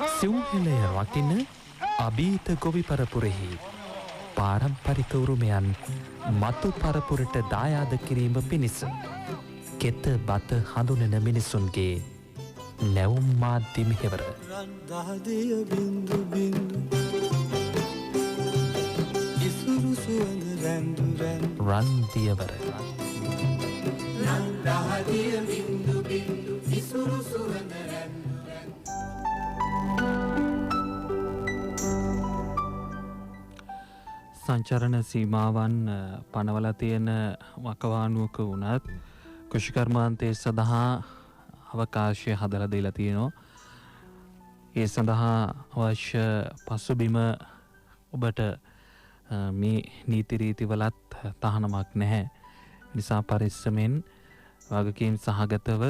සිව්හෙළය රකින අභීත ගොවි පරපුරෙහි පාරම්පරික උරුමයන් මතු පරපුරට දායාද කිරීම පිණිස කෙත බත හඳුනන මිනිසුන්ගේ නැවුම් මාධ්‍ය මෙහෙවර රන්දහදිය බින්දු බින්දු ඉසුරු සුවඳ රැඳු රැඳු රන්දියවර රන්දහදිය බින්දු බින්දු ඉසුරු සුවඳ රැඳු සංචරණ සීමාවන් පනවලා තියෙන වකවානුවක වුණත් කෘෂිකර්මාන්තය සඳහා අවකාශය හදලා දීලා තියෙනවා. ඒ සඳහා අවශ්‍ය පසුබිම ඔබට මේ නීති රීතිවලත් තහනමක් නැහැ. නිසා පරිස්සමෙන් වගකීම් සහගතව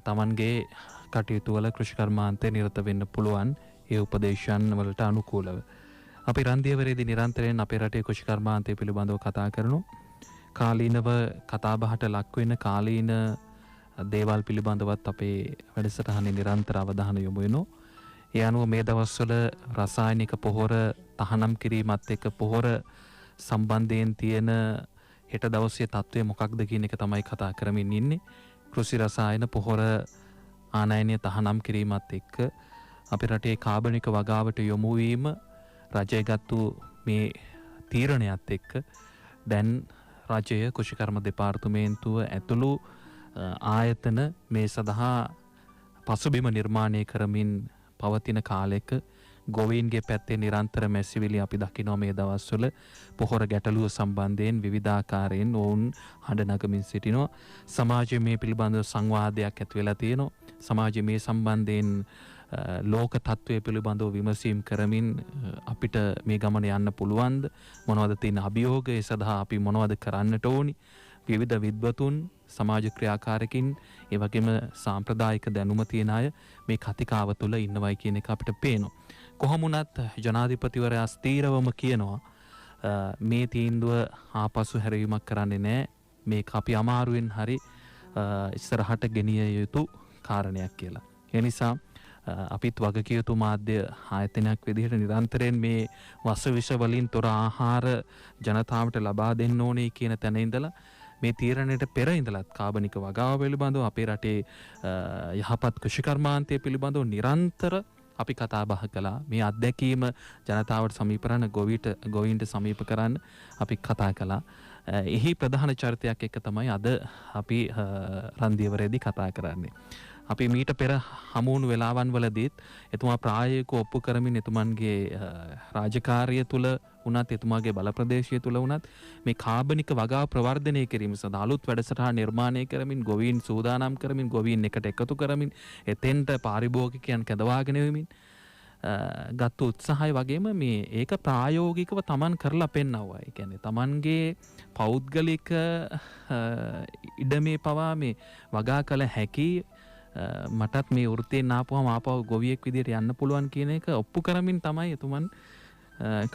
තමන්ගේ කටයුතු වල කෘෂිකර්මාන්තය නිරත වෙන්න පුළුවන්. ඒ උපදේශයන් වලට අනුකූලව අපි රන්දියවරේදී නිරන්තරයෙන් අපේ රටේ කෘෂිකර්මාන්තය පිළිබඳව කතා කරනවා. කාලීනව කතාබහට ලක් වෙන කාලීන දේවල් පිළිබඳවත් අපේ වැඩසටහනේ නිරන්තර අවධානය යොමු වෙනවා. ඒ අනුව මේ දවස්වල රසායනික පොහොර තහනම් කිරීමත් එක්ක පොහොර සම්බන්ධයෙන් තියෙන හෙට දවසේ තත්ත්වය මොකක්ද කියන එක තමයි කතා කරමින් ඉන්නේ. කෘෂි රසායන පොහොර ආනයනය තහනම් කිරීමත් එක්ක අපේ රටේ කාබනික වගාවට යොමු වීම රජය ගත්තු මේ තීරණයත් එක්ක දැන් රජය කෘෂිකර්ම දෙපාර්තමේන්තුව ඇතුළු ආයතන මේ සඳහා පසුබිම නිර්මාණය කරමින් පවතින කාලෙක ගොවීන්ගේ පැත්තේ නිරන්තර මැසිවිලි අපි දකිනවා මේ දවස්වල පොහොර ගැටලුව සම්බන්ධයෙන් විවිධාකාරයෙන් ඔවුන් හඬ නගමින් සිටිනවා. සමාජයේ මේ පිළිබඳව සංවාදයක් ඇති වෙලා තියෙනවා. සමාජයේ මේ සම්බන්ධයෙන් ලෝක තත්ත්වය පිළිබඳව විමසීම් කරමින් අපිට මේ ගමන යන්න පුළුවන්ද, මොනවද තියෙන අභියෝග, ඒ සඳහා අපි මොනවද කරන්නට ඕනි, විවිධ විද්වතුන් සමාජ ක්‍රියාකාරකින් ඒ වගේම සාම්ප්‍රදායික දැනුම තියෙන අය මේ කතිකාව තුළ ඉන්නවයි කියන එක අපිට පේනවා. කොහොම වුණත් ජනාධිපතිවරයා ස්ථීරවම කියනවා මේ තීන්දුව ආපසු හැරවීමක් කරන්නේ නැහැ. මේක අපි අමාරුවෙන් හරි ඉස්සරහට ගෙනිය යුතු කාරණයක් කියලා. ඒ නිසා අපිත් වගකිය යුතු මාධ්‍ය ආයතනයක් විදිහට නිරන්තරයෙන් මේ වසවිෂ වලින් තොර ආහාර ජනතාවට ලබා දෙන්න ඕනේ කියන තැන ඉඳලා මේ තීරණයට පෙර ඉඳලත් කාබනික වගාව පිළිබඳව අපේ රටේ යහපත් කෘෂිකර්මාන්තය පිළිබඳව නිරන්තර අපි කතා බහ කළා. මේ අත්දැකීම ජනතාවට සමීප කරන්න, ගොවීන්ට සමීප කරන්න අපි කතා කළා. එහි ප්‍රධාන චරිතයක් එක්ක තමයි අද අපි රන්දියවරේදී කතා කරන්නේ. අපි මීට පෙර හමුවුණු වෙලාවන් වලදීත් එතුමා ප්‍රායෝගිකව ඔප්පු කරමින් එතුමන්ගේ රාජකාරිය තුල වුණත් එතුමාගේ බල ප්‍රදේශය තුල වුණත් මේ කාබනික වගාව ප්‍රවර්ධනය කිරීම සඳහා අලුත් වැඩසටහන් නිර්මාණය කරමින් ගොවීන් සූදානම් කරමින් ගොවීන් එකට එකතු කරමින් එතෙන්ට පාරිභෝගිකයන් කැඳවාගෙන යමින් ගත්ත උත්සාහය වගේම මේ ඒක ප්‍රායෝගිකව Taman කරලා පෙන්නවවා. ඒ කියන්නේ Tamanගේ පෞද්ගලික ඉඩමේ පවා මේ වගා කළ හැකි මටත් මේ වෘත්තයෙන් ආපුවම ආපහු ගොවියෙක් විදියට යන්න පුළුවන් කියන එක ඔප්පු කරමින් තමයි එතුමන්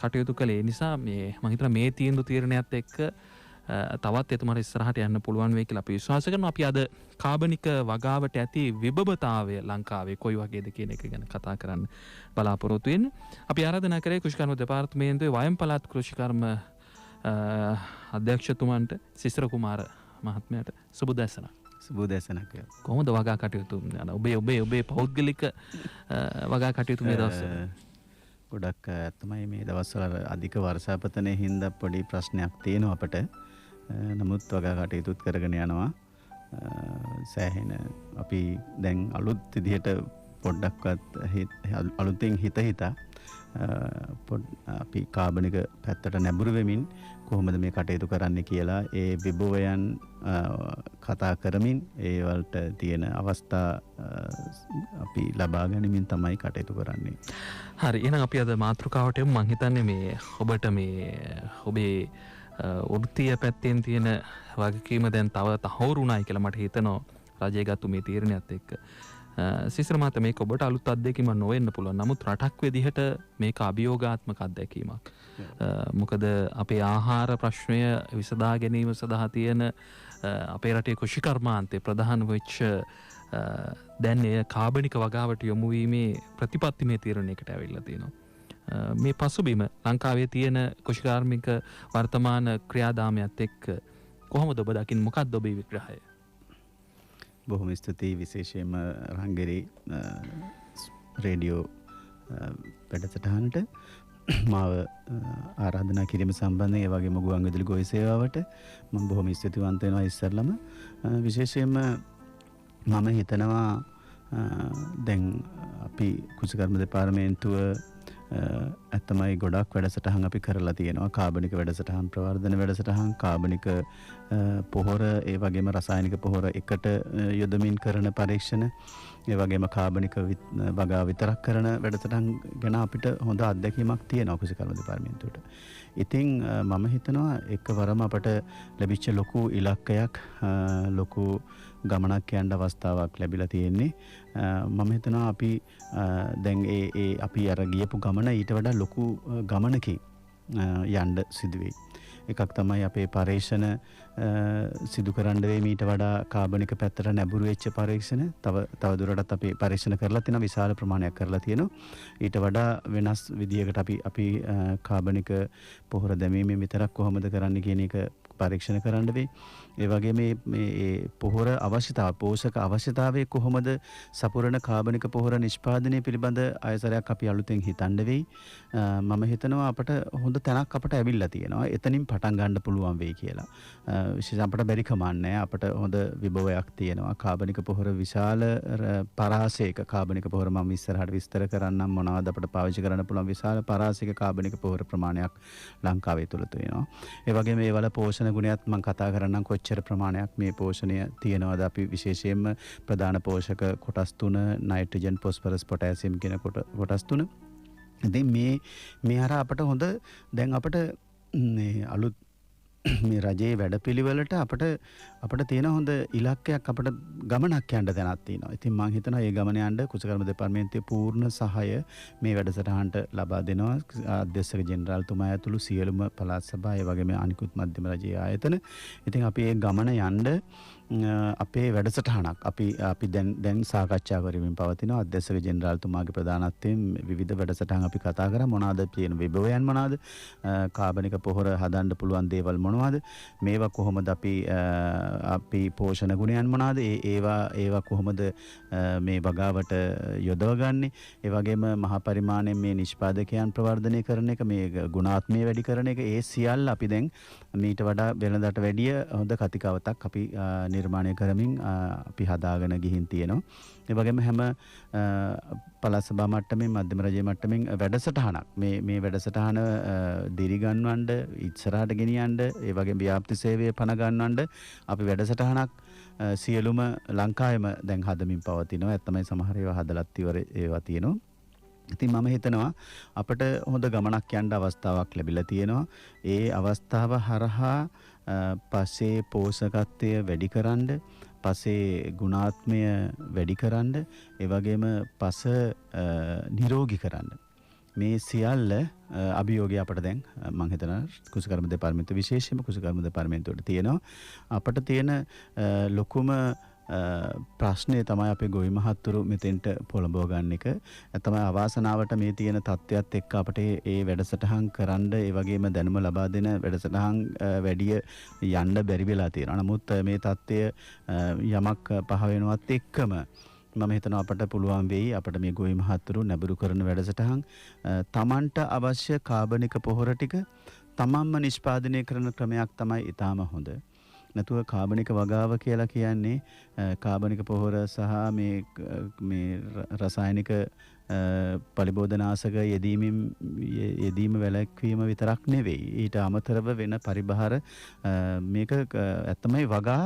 කටයුතු කළේ. නිසා මේ මම හිතනවා මේ තීරණයත් එක්ක තවත් එතුමාට ඉස්සරහට යන්න පුළුවන් වෙයි කියලා අපි විශ්වාස කරනවා. අපි අද කාබනික වගාවට ඇති විභවතාවය ලංකාවේ කොයි වගේද කියන එක ගැන කතා කරන්න බලාපොරොත්තු වෙන්නේ. අපි ආරාධනා කරේ කෘෂිකර්ම දෙපාර්තමේන්තුවේ වයම් පළාත් කෘෂිකර්ම අධ්‍යක්ෂතුමන්ට සිසිර කුමාර මහත්මයාට සුබ දැසනක්. සුබෝදෑසනක්. කොහොමද වගා කටයුතු ඔබේ පෞද්ගලික වගා කටයුතු මේ දවස්වල? ගොඩක් තමයි මේ දවස්වල අධික වර්ෂාපතනයේ හින්දා පොඩි ප්‍රශ්නයක් තියෙනවා අපට. නමුත් වගා කටයුතුත් කරගෙන යනවා. සෑහෙන අපි දැන් අලුත් විදිහට පොඩ්ඩක්වත් අලුතෙන් හිතා අපි කාබනික පැත්තට නැඹුරු වෙමින් කොහොමද මේ කටයුතු කරන්න කියලා ඒ විභවයන් කතා කරමින් ඒ වලට තියෙන අවස්ථා අපි ලබා ගැනීමෙන් තමයි කටයුතු කරන්නේ. හරි, එහෙනම් අපි අද මාතෘකාවට මම හිතන්නේ මේ ඔබට මේ ඔබේ වෘත්තීය පැත්තෙන් තියෙන වගකීම දැන් තව තහවුරු වුණායි කියලා මට හිතෙනවා රජය ගත්තු මේ තීරණයත් එක්ක. සිසිර මහතා මේක ඔබට අලුත් අත්දැකීමක් නොවෙන්න පුළුවන්. නමුත් රටක් විදිහට මේක අභියෝගාත්මක අත්දැකීමක්. මොකද අපේ ආහාර ප්‍රශ්නය විසඳා ගැනීම සඳහා තියෙන අපේ රටේ කෘෂිකර්මාන්තයේ ප්‍රධාන වෙච්ච දැන් එය කාබනික වගාවට යොමුවීමේ ප්‍රතිපත්තිමය තීරණයකට ඇවිල්ලා තියෙනවා. මේ පසුබිම ලංකාවේ තියෙන කුෂිකාර්මික වර්තමාන ක්‍රියාදාමයත් එක්ක කොහොමද ඔබ දකින්නේ? මොකක්ද ඔබේ විග්‍රහය? බොහොම ස්තුතියි විශේෂයෙන්ම රංගිරි රේඩියෝ වැඩසටහනට මාව ආරාධනා කිරීම සම්බන්ධයෙන් ඒ වගේම ගුවන්විදුලි ගොවි සේවාවට මම බොහොම ස්තුතිවන්ත වෙනවා ඉස්සරළම. විශේෂයෙන්ම මම හිතනවා දැන් අපි කුෂිකර්ම දෙපාර්තමේන්තුව ඇත්තමයි ගොඩක් වැඩසටහන් අපි කරලා තියෙනවා. කාබනික වැඩසටහන්, ප්‍රවර්ධන වැඩසටහන්, කාබනික පොහොර, ඒ වගේම රසායනික පොහොර එකට යොදමින් කරන පරීක්ෂණ, ඒ වගේම කාබනික වගා විතරක් කරන වැඩසටහන් ගැන අපිට හොඳ අත්දැකීමක් තියෙනවා කුෂිකර්ම දෙපාර්තමේන්තුවට. ඉතින් මම හිතනවා එකවරම අපට ලැබිච්ච ලොකු ඉලක්කයක්, ලොකු ගමනක් යන්න අවස්ථාවක් ලැබිලා තියෙන්නේ. මම හිතනවා අපි දැන් ඒ අපි අර ගියපු ගමන ඊට වඩා ලොකු ගමනකින් යන්න සිදුවෙයි. එකක් තමයි අපේ පරීක්ෂණ සිදු කරන්න වෙයි මීට වඩා කාබනික පැත්තට නැඹුරු වෙච්ච පරීක්ෂණ. තව දුරටත් අපි පරීක්ෂණ කරලා තියෙනවා, විශාල ප්‍රමාණයක් කරලා තියෙනවා. ඊට වඩා වෙනස් විදියකට අපි කාබනික පොහොර දැමීමෙන් විතරක් කොහොමද කරන්න කියන එක පරීක්ෂණ කරන්න වෙයි. ඒ වගේ මේ පොහොර අවශ්‍යතාව, පෝෂක අවශ්‍යතාවය කොහොමද සපුරන කාබනික පොහොර නිෂ්පාදනය පිළිබඳ අයසරයක් අපි අලුතෙන් හිතන්න වෙයි. මම හිතනවා අපට හොඳ තැනක් අපට ඇවිල්ලා තියෙනවා. එතනින් පටන් ගන්න පුළුවන් වෙයි කියලා. විශේෂයෙන් අපට බැරි කමන්නේ. අපට හොඳ විභවයක් තියෙනවා. කාබනික පොහොර විශාල පරාසයක කාබනික පොහොර මම ඉස්සරහට විස්තර කරන්නම් මොනවද අපට පාවිච්චි කරන්න පුළුවන් විශාල පරාසයක කාබනික පොහොර ප්‍රමාණයක් ලංකාවේ තුල තියෙනවා. ඒ වගේම මේ වල පෝෂණ ගුණයත් මම කතා කරන්නම් කොච්චර ප්‍රමාණයක් මේ පෝෂණය තියෙනවද. අපි විශේෂයෙන්ම ප්‍රධාන පෝෂක කොටස් 3 නයිට්‍රජන්, ෆොස්ෆරස්, පොටෑසියම් කියන කොටස් 3. ඉතින් මේ අර අපට හොඳ දැන් අපට අලුත් මේ රජයේ වැඩපිළිවෙලට අපට තියෙන හොඳ ඉලක්කයක්, අපට ගමනක් යන්න දැනක් තියෙනවා. ඉතින් මම හිතනවා මේ ගමන යන්න කුෂිකර්ම දෙපාර්තමේන්තුවේ පූර්ණ සහාය මේ වැඩසටහනට ලබා දෙනවා. අධ්‍යක්ෂක ජෙනරාල්තුමා ඇතුළු සියලුම පළාත් සභා, ඒ වගේම අනිකුත් මධ්‍යම රජයේ ආයතන. ඉතින් අපි මේ ගමන යන්න අපේ වැඩසටහනක් අපි දැන් සාකච්ඡා කරමින් පවතිනවා. අධ්‍යක්ෂක ජෙනරාල්තුමාගේ ප්‍රධානත්වයෙන් විවිධ වැඩසටහන් අපි කතා කරා. මොනවාද තියෙන විභවයන්, මොනවාද කාබනික පොහොර හදන්න පුළුවන් දේවල්, මොනවාද මේවා, කොහොමද අපි පෝෂණ ගුණයන් මොනවාද, ඒවා කොහොමද මේ වගාවට යොදවගන්නේ. ඒ වගේම මහා පරිමාණයෙන් මේ නිෂ්පාදකයන් ප්‍රවර්ධනය කරන එක, මේ ගුණාත්මය වැඩි කරන එක, ඒ සියල්ල අපි දැන් මීට වඩා වෙනදාට වැඩිය හොඳ කතිකාවතක් අපි නිර්මාණය කරමින් අපි හදාගෙන ගිහින් තියෙනවා. ඒ වගේම හැම පළාත් සභා මට්ටමින්, මධ්‍යම රජයේ මට්ටමින් වැඩසටහනක් මේ වැඩසටහන දිරිගන්වන්න, ඉස්සරහට ගෙනියන්න, ඒ වගේම ව්‍යාප්ති සේවය පණ ගන්නවන්න අපි වැඩසටහනක් සියලුම ලංකාවෙම දැන් හදමින් පවතිනවා. ඇත්තමයි සමහර ඒවා හදලත් ඉවර ඒවා තියෙනවා. ඉතින් මම හිතනවා අපට හොඳ ගමනක් යන්න අවස්ථාවක් ලැබිලා තියෙනවා. ඒ අවස්ථාව හරහා පස්සේ පෝෂකත්වය වැඩි කරන්න, පස්සේ ගුණාත්මය වැඩි කරන්න, ඒ වගේම පස නිරෝගී කරන්න, මේ සියල්ල අභියෝගය අපට දැන් මම හිතනවා කුෂිකර්ම දෙපාර්තමේන්තුව, විශේෂයෙන්ම කුෂිකර්ම දෙපාර්තමේන්තුවට තියෙනවා. අපට තියෙන ලොකුම ප්‍රශ්නය තමයි අපේ ගොවි මහත්තුරු මෙතෙන්ට පොළඹව ගන්න එක. තමයි අවාසනාවට මේ තියෙන තත්ත්වයක් එක්ක අපිට ඒ වැඩසටහන් කරන්න, ඒ වගේම දැනුම ලබා දෙන වැඩසටහන් වැඩිය යන්න බැරි වෙලා තියෙනවා. නමුත් මේ තත්ත්වය යමක් පහ වෙනවත් එක්කම මම හිතනවා අපට පුළුවන් වෙයි අපට මේ ගොවි මහත්තුරු නැඹුරු කරන වැඩසටහන් තමන්ට අවශ්‍ය කාබනික පොහොර ටික තමන්ම නිෂ්පාදනය කරන ක්‍රමයක් තමයි ඊටාම හොඳ. නැතුව කාබනික වගාව කියලා කියන්නේ කාබනික පොහොර සහ මේ රසායනික පලිබෝධනාශක යෙදීම වැළැක්වීම විතරක් නෙවෙයි. ඊට අමතරව වෙන පරිබාහිර මේක ඇත්තමයි වගා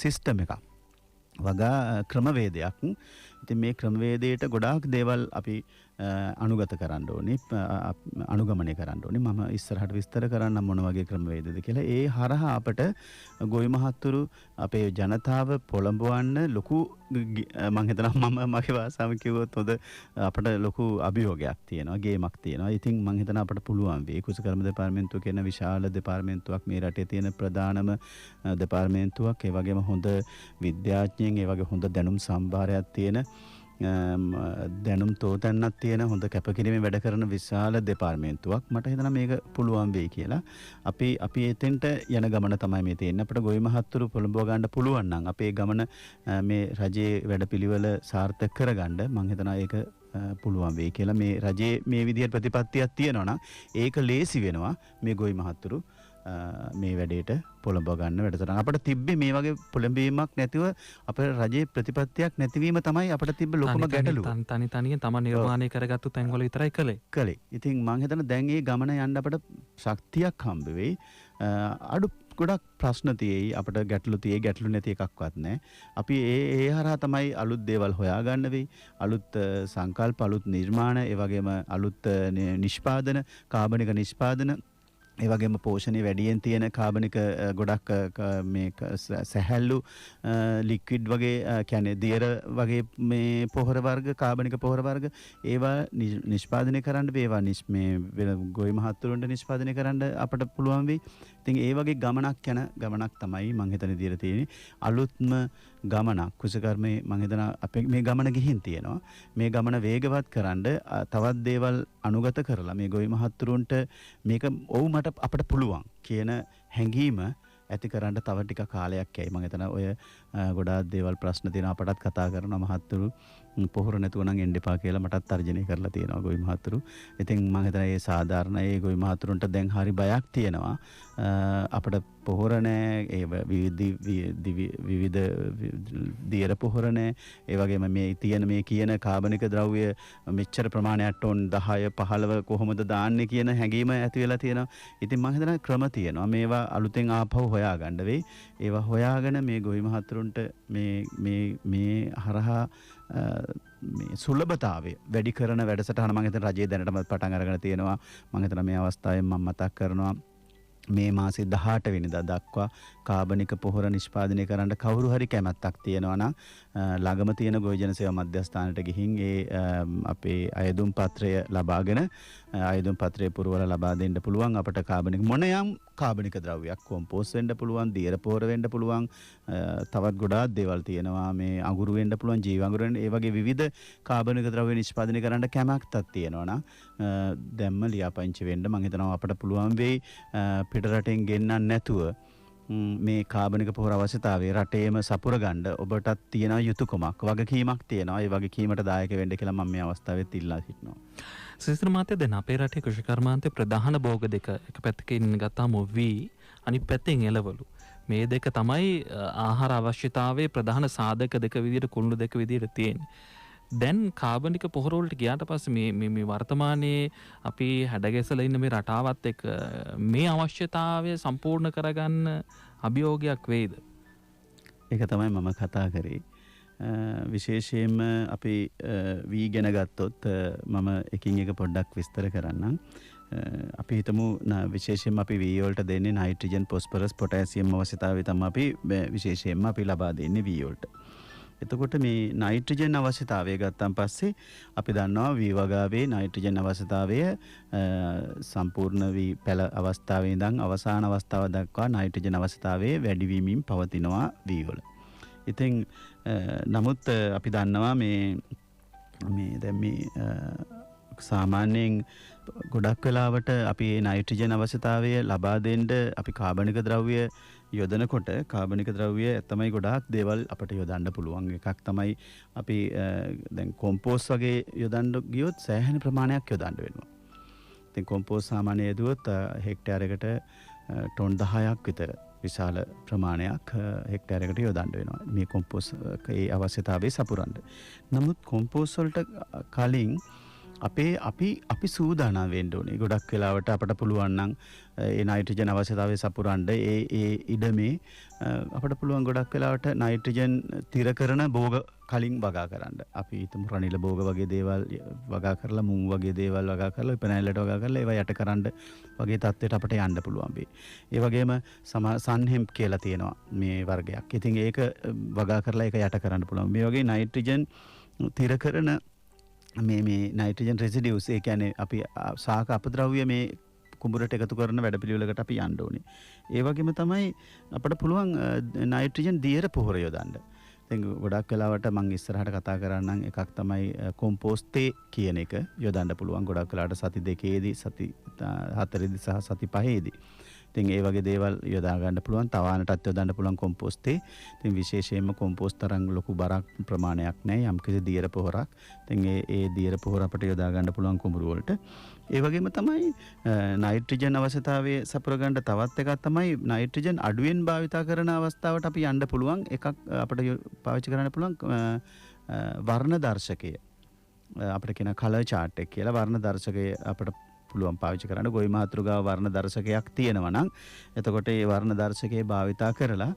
සිස්ටම් එකක්, වගා ක්‍රමවේදයක්. ඉතින් මේ ක්‍රමවේදයට ගොඩාක් දේවල් අපි අනුගත කරන්න ඕනේ, අනුගමනය කරන්න ඕනේ. මම ඉස්සරහට විස්තර කරන්න මොන වගේ ක්‍රමවේදද කියලා. ඒ හරහා අපට ගොවි මහත්තුරු අපේ ජනතාව පොළඹවන්න ලොකු මම හිතනවා මම මගේ වාසාව කිව්වොත් හොඳ අපට ලොකු අභියෝගයක් තියෙනවා, ගේමක් තියෙනවා. ඉතින් මම හිතනවා අපට පුළුවන් වෙයි. කුසකර්ම දෙපාර්තමේන්තුව කියන විශාල දෙපාර්තමේන්තුවක් මේ රටේ තියෙන ප්‍රධානම දෙපාර්තමේන්තුවක්. ඒ වගේම හොඳ විද්‍යාඥයන්, ඒ වගේ හොඳ දැනුම් සම්භාරයක් තියෙන, දැනුම් තෝතැන්නක් තියෙන, හොඳ කැපකිරීමේ වැඩ කරන විශාල දෙපාර්තමේන්තුවක්. මට හිතෙනවා මේක පුළුවන් වෙයි කියලා. අපි එතෙන්ට යන ගමන තමයි මේ තියෙන්නේ. අපිට ගොවි මහත්තුරු පොළඹව ගන්න පුළුවන් නම් අපේ ගමන මේ රජයේ වැඩපිළිවෙල සාර්ථක කරගන්න මම හිතනවා ඒක පුළුවන් වෙයි කියලා. මේ රජයේ මේ විදිහට ප්‍රතිපත්තියක් තියෙනවා නම් ඒක ලේසි වෙනවා මේ ගොවි මහත්තුරු මේ වැඩේට පොළඹව ගන්න වැඩසටහන. අපිට තිබ්බේ මේ වගේ පොළඹවීමක් නැතිව අපේ රජයේ ප්‍රතිපත්තියක් නැතිවීම තමයි අපිට තිබ්බ ලොකුම ගැටලුව. තනියෙන් තම නිර්මාණය කරගත්තු තැන්වල විතරයි කළේ. ඉතින් මම හිතන දැන් මේ ගමන යන්න අපිට ශක්තියක් හම්බ වෙයි. අඩු ගොඩක් ප්‍රශ්න තියෙයි, අපිට ගැටලු තියෙයි, ගැටලු නැති එකක්වත් නැහැ. අපි ඒ හරහා තමයි අලුත් දේවල් හොයාගන්න වෙයි. අලුත් සංකල්ප, අලුත් නිර්මාණ, ඒ වගේම අලුත් නිෂ්පාදන, කාබනික නිෂ්පාදන, ඒ වගේම පෝෂණය වැඩියෙන් තියෙන කාබනික ගොඩක් මේ සැහැල්ලු ලික්විඩ් වගේ කියන්නේ දියර වගේ මේ පොහොර වර්ග, කාබනික පොහොර වර්ග ඒවා නිෂ්පාදනය කරන්න වේවා මේ ගොවි මහත්තුරුන්ට නිෂ්පාදනය කරන්න අපට පුළුවන් වෙයි. ඉතින් ඒ වගේ ගමනක් තමයි මම හිතන විදිහට තියෙන්නේ. අලුත්ම ගමනක් කුසකර්මයේ මම හිතන අපේ මේ ගමන ගිහින් තියෙනවා. මේ ගමන වේගවත් කරන්න තවත් දේවල් අනුගත කරලා මේ ගොවි මහත්තුරුන්ට මේක අපට පුළුවන් කියන හැඟීම ඇති කරන්න තව ටික කාලයක් යයි. මම හිතනවා ඔය ගොඩාක් දේවල් ප්‍රශ්න තියෙනවා, අපටත් කතා කරනවා මහත්තුරු පොහොර නැතුව නම් එන්න එපා කියලා මටත් තර්ජනය කරලා තියෙනවා ගොවි මහත්තුරු. ඉතින් මම හිතනවා ඒ සාධාරණ ඒ ගොවි මහත්තුරුන්ට දැන් හරි බයක් තියෙනවා. අපිට පොහොර නැහැ, ඒ විවිධ දියර පොහොර නැහැ. ඒ වගේම මේ කියන කාබනික ද්‍රව්‍ය මෙච්චර ප්‍රමාණයක් ටොන් 10 15 කොහොමද දාන්නේ කියන හැඟීම ඇති වෙලා තියෙනවා. ඉතින් මම හිතනවා ක්‍රම තියෙනවා. මේවා අලුතෙන් ආපහු හොයාගන්න වෙයි. ඒවා හොයාගෙන මේ ගොවි මහත්තුරුන්ට මේ හරහා මේ සුලභතාවය වැඩි කරන වැඩසටහන මම හිතන රජයේ දැනටම පටන් අරගෙන තියෙනවා. මම හිතන මේ අවස්ථාවෙන් මම මතක් කරනවා මේ මාසේ 18 වෙනිදා දක්වා කාබනික පොහොර නිෂ්පාදනය කරන්න කවුරු හරි කැමැත්තක් තියෙනවා නම් ළඟම තියෙන ගොවි ජන සේවා මධ්‍යස්ථානයට ගිහින් අපේ අයදුම් පත්‍රය ලබාගෙන අයදුම් පත්‍රය පුරවලා ලබා දෙන්න පුළුවන්. අපට කාබනික මොනයම් කාබනික ද්‍රව්‍යයක් කොම්පෝස්ට් වෙන්න පුළුවන්, දියර පොහොර වෙන්න පුළුවන්, තවත් ගොඩාක් දේවල් තියෙනවා. මේ අඟුරු වෙන්න පුළුවන්, ජීව අඟුරු වෙන්න, ඒ වගේ විවිධ කාබනික ද්‍රව්‍ය නිෂ්පාදනය කරන්න කැමැත්තක් තියෙනවා නම් දැම්ම ලියාපදිංචි වෙන්න. මම හිතනවා අපට පුළුවන් වෙයි පිට රටෙන් ගෙන්නන්න නැතුව මේ කාබනික පොහොර අවශ්‍යතාවය රටේම සපුර ගන්න ඔබටත් තියෙන යුතුයකමක්, වගකීමක් තියෙනවා. ඒ වගකීමට දායක වෙන්න කියලා මම මේ අවස්ථාවෙත් ඉල්ලා සිටිනවා. සිස්ටර් මාත්‍ය දැන් අපේ රටේ කෘෂිකර්මාන්තයේ ප්‍රධාන භෝග දෙක එක පැත්තකින් ගත්තාම වී, අනිත් පැත්තෙන් එළවලු. මේ දෙක තමයි ආහාර අවශ්‍යතාවයේ ප්‍රධාන සාධක දෙක විදිහට, කුළුණු දෙක විදිහට තියෙන්නේ. දැන් කාබනික පොහොර වලට ගියාට පස්සේ මේ වර්තමානයේ අපි හැඩගැසලා ඉන්න මේ රටාවත් එක්ක මේ අවශ්‍යතාවය සම්පූර්ණ කරගන්න අභියෝගයක් වෙයිද? ඒක තමයි මම කතා කරේ. විශේෂයෙන්ම අපි වී ගැන ගත්තොත් මම එකින් එක පොඩ්ඩක් විස්තර කරන්නම්. අපි හිතමු විශේෂයෙන්ම අපි වී වලට දෙන්නේ නයිට්‍රජන්, ෆොස්ෆරස්, පොටෑසියම් අවශ්‍යතාවය තමයි අපි විශේෂයෙන්ම අපි ලබා දෙන්නේ වී වලට. එතකොට මේ නයිට්‍රජන් අවශ්‍යතාවය ගත්තන් පස්සේ අපි දන්නවා වී වගාවේ නයිට්‍රජන් අවශ්‍යතාවය සම්පූර්ණ වී පැල අවස්ථාවේ ඉඳන් අවසාන අවස්ථාව දක්වා නයිට්‍රජන් අවශ්‍යතාවයේ වැඩිවීමින් පවතිනවා වී වල. ඉතින් නමුත් අපි දන්නවා මේ දැන් මේ සාමාන්‍යයෙන් ගොඩක් වෙලාවට අපි නයිට්‍රජන් අවශ්‍යතාවය ලබා දෙන්න අපි කාබනික ද්‍රව්‍ය යොදනකොට කාබනික ද්‍රව්‍ය තමයි ගොඩාක් දේවල් අපිට යොදන්න පුළුවන්. එකක් තමයි අපි දැන් කොම්පෝස්ට් වගේ යොදන්න ගියොත් සෑහෙන ප්‍රමාණයක් යොදන්න වෙනවා. ඉතින් කොම්පෝස්ට් සාමාන්‍ය යදුවොත් හෙක්ටයාරයකට ටොන් 10ක් විතර විශාල ප්‍රමාණයක් හෙක්ටයාරයකට යොදන්න වෙනවා මේ කොම්පෝස්ට් ඒ අවශ්‍යතාවය සපුරන්න. නමුත් කොම්පෝස්ට් වලට කලින් අපි සූදානම් වෙන්න ඕනේ. ගොඩක් වෙලාවට අපට පුළුවන් නම් ඒ නයිට්‍රජන් අවශ්‍යතාවය සපුරන්න ඒ ඉඩමේ අපට පුළුවන් ගොඩක් වෙලාවට නයිට්‍රජන් තිර කරන භෝග කලින් වගා කරන්න. අපි හිතමු රනිල භෝග වගේ දේවල් වගා කරලා මුං වගේ දේවල් වගා කරලා පෙනැල්ලට වගා කරලා ඒවා යට කරන්න වගේ තත්ත්වයට අපිට යන්න පුළුවන් වෙයි. ඒ වගේම සන්හෙම්ප් කියලා තියෙනවා මේ වර්ගයක්. ඉතින් ඒක වගා කරලා ඒක යට කරන්න පුළුවන්. මේ වගේ නයිට්‍රජන් තිර කරන මේ නයිට්‍රජන් රෙසිඩියුස් ඒ කියන්නේ අපි සාක අපද්‍රව්‍ය මේ කුඹුරට එකතු කරන වැඩපිළිවෙලකට අපි යන්න ඕනේ. ඒ වගේම තමයි අපිට පුළුවන් නයිට්‍රජන් දියර පොහොර යොදන්න. දැන් ගොඩක් වෙලාවට මම ඉස්සරහට කතා කරන්නම් එකක් තමයි කොම්පෝස්ට් තේ කියන එක යොදන්න පුළුවන්. ගොඩක් වෙලාවට සති 2ේදී සති 4ේදී සහ සති 5ේදී. ඉතින් ඒ වගේ දේවල් යොදා ගන්න පුළුවන්. තවානටත් යොදන්න පුළුවන් කොම්පෝස්ට් තේ. ඉතින් විශේෂයෙන්ම කොම්පෝස්ට් තරම් ලොකු බරක් ප්‍රමාණයක් නැහැ. යම්කිසි දියර පොහොරක්. ඉතින් ඒ දියර පොහොර අපිට යොදා ගන්න පුළුවන් කුඹුරු වලට. ඒ වගේම තමයි නයිට්‍රජන් අවශ්‍යතාවය සපුර ගන්න තවත් එකක් තමයි නයිට්‍රජන් අඩුවෙන් භාවිතා කරන අවස්ථාවට අපි යන්න පුළුවන් එකක් අපිට පාවිච්චි කරන්න පුළුවන් වර්ණ දර්ශකය. අපිට කියන කලර් chart එක කියලා වර්ණ දර්ශකය අපිට පුළුවන් පාවිච්චි කරන්න. ගොවි මාතෘකාව වර්ණ දර්ශකයක් තියෙනවා නම් එතකොට ඒ වර්ණ දර්ශකයේ භාවිතා කරලා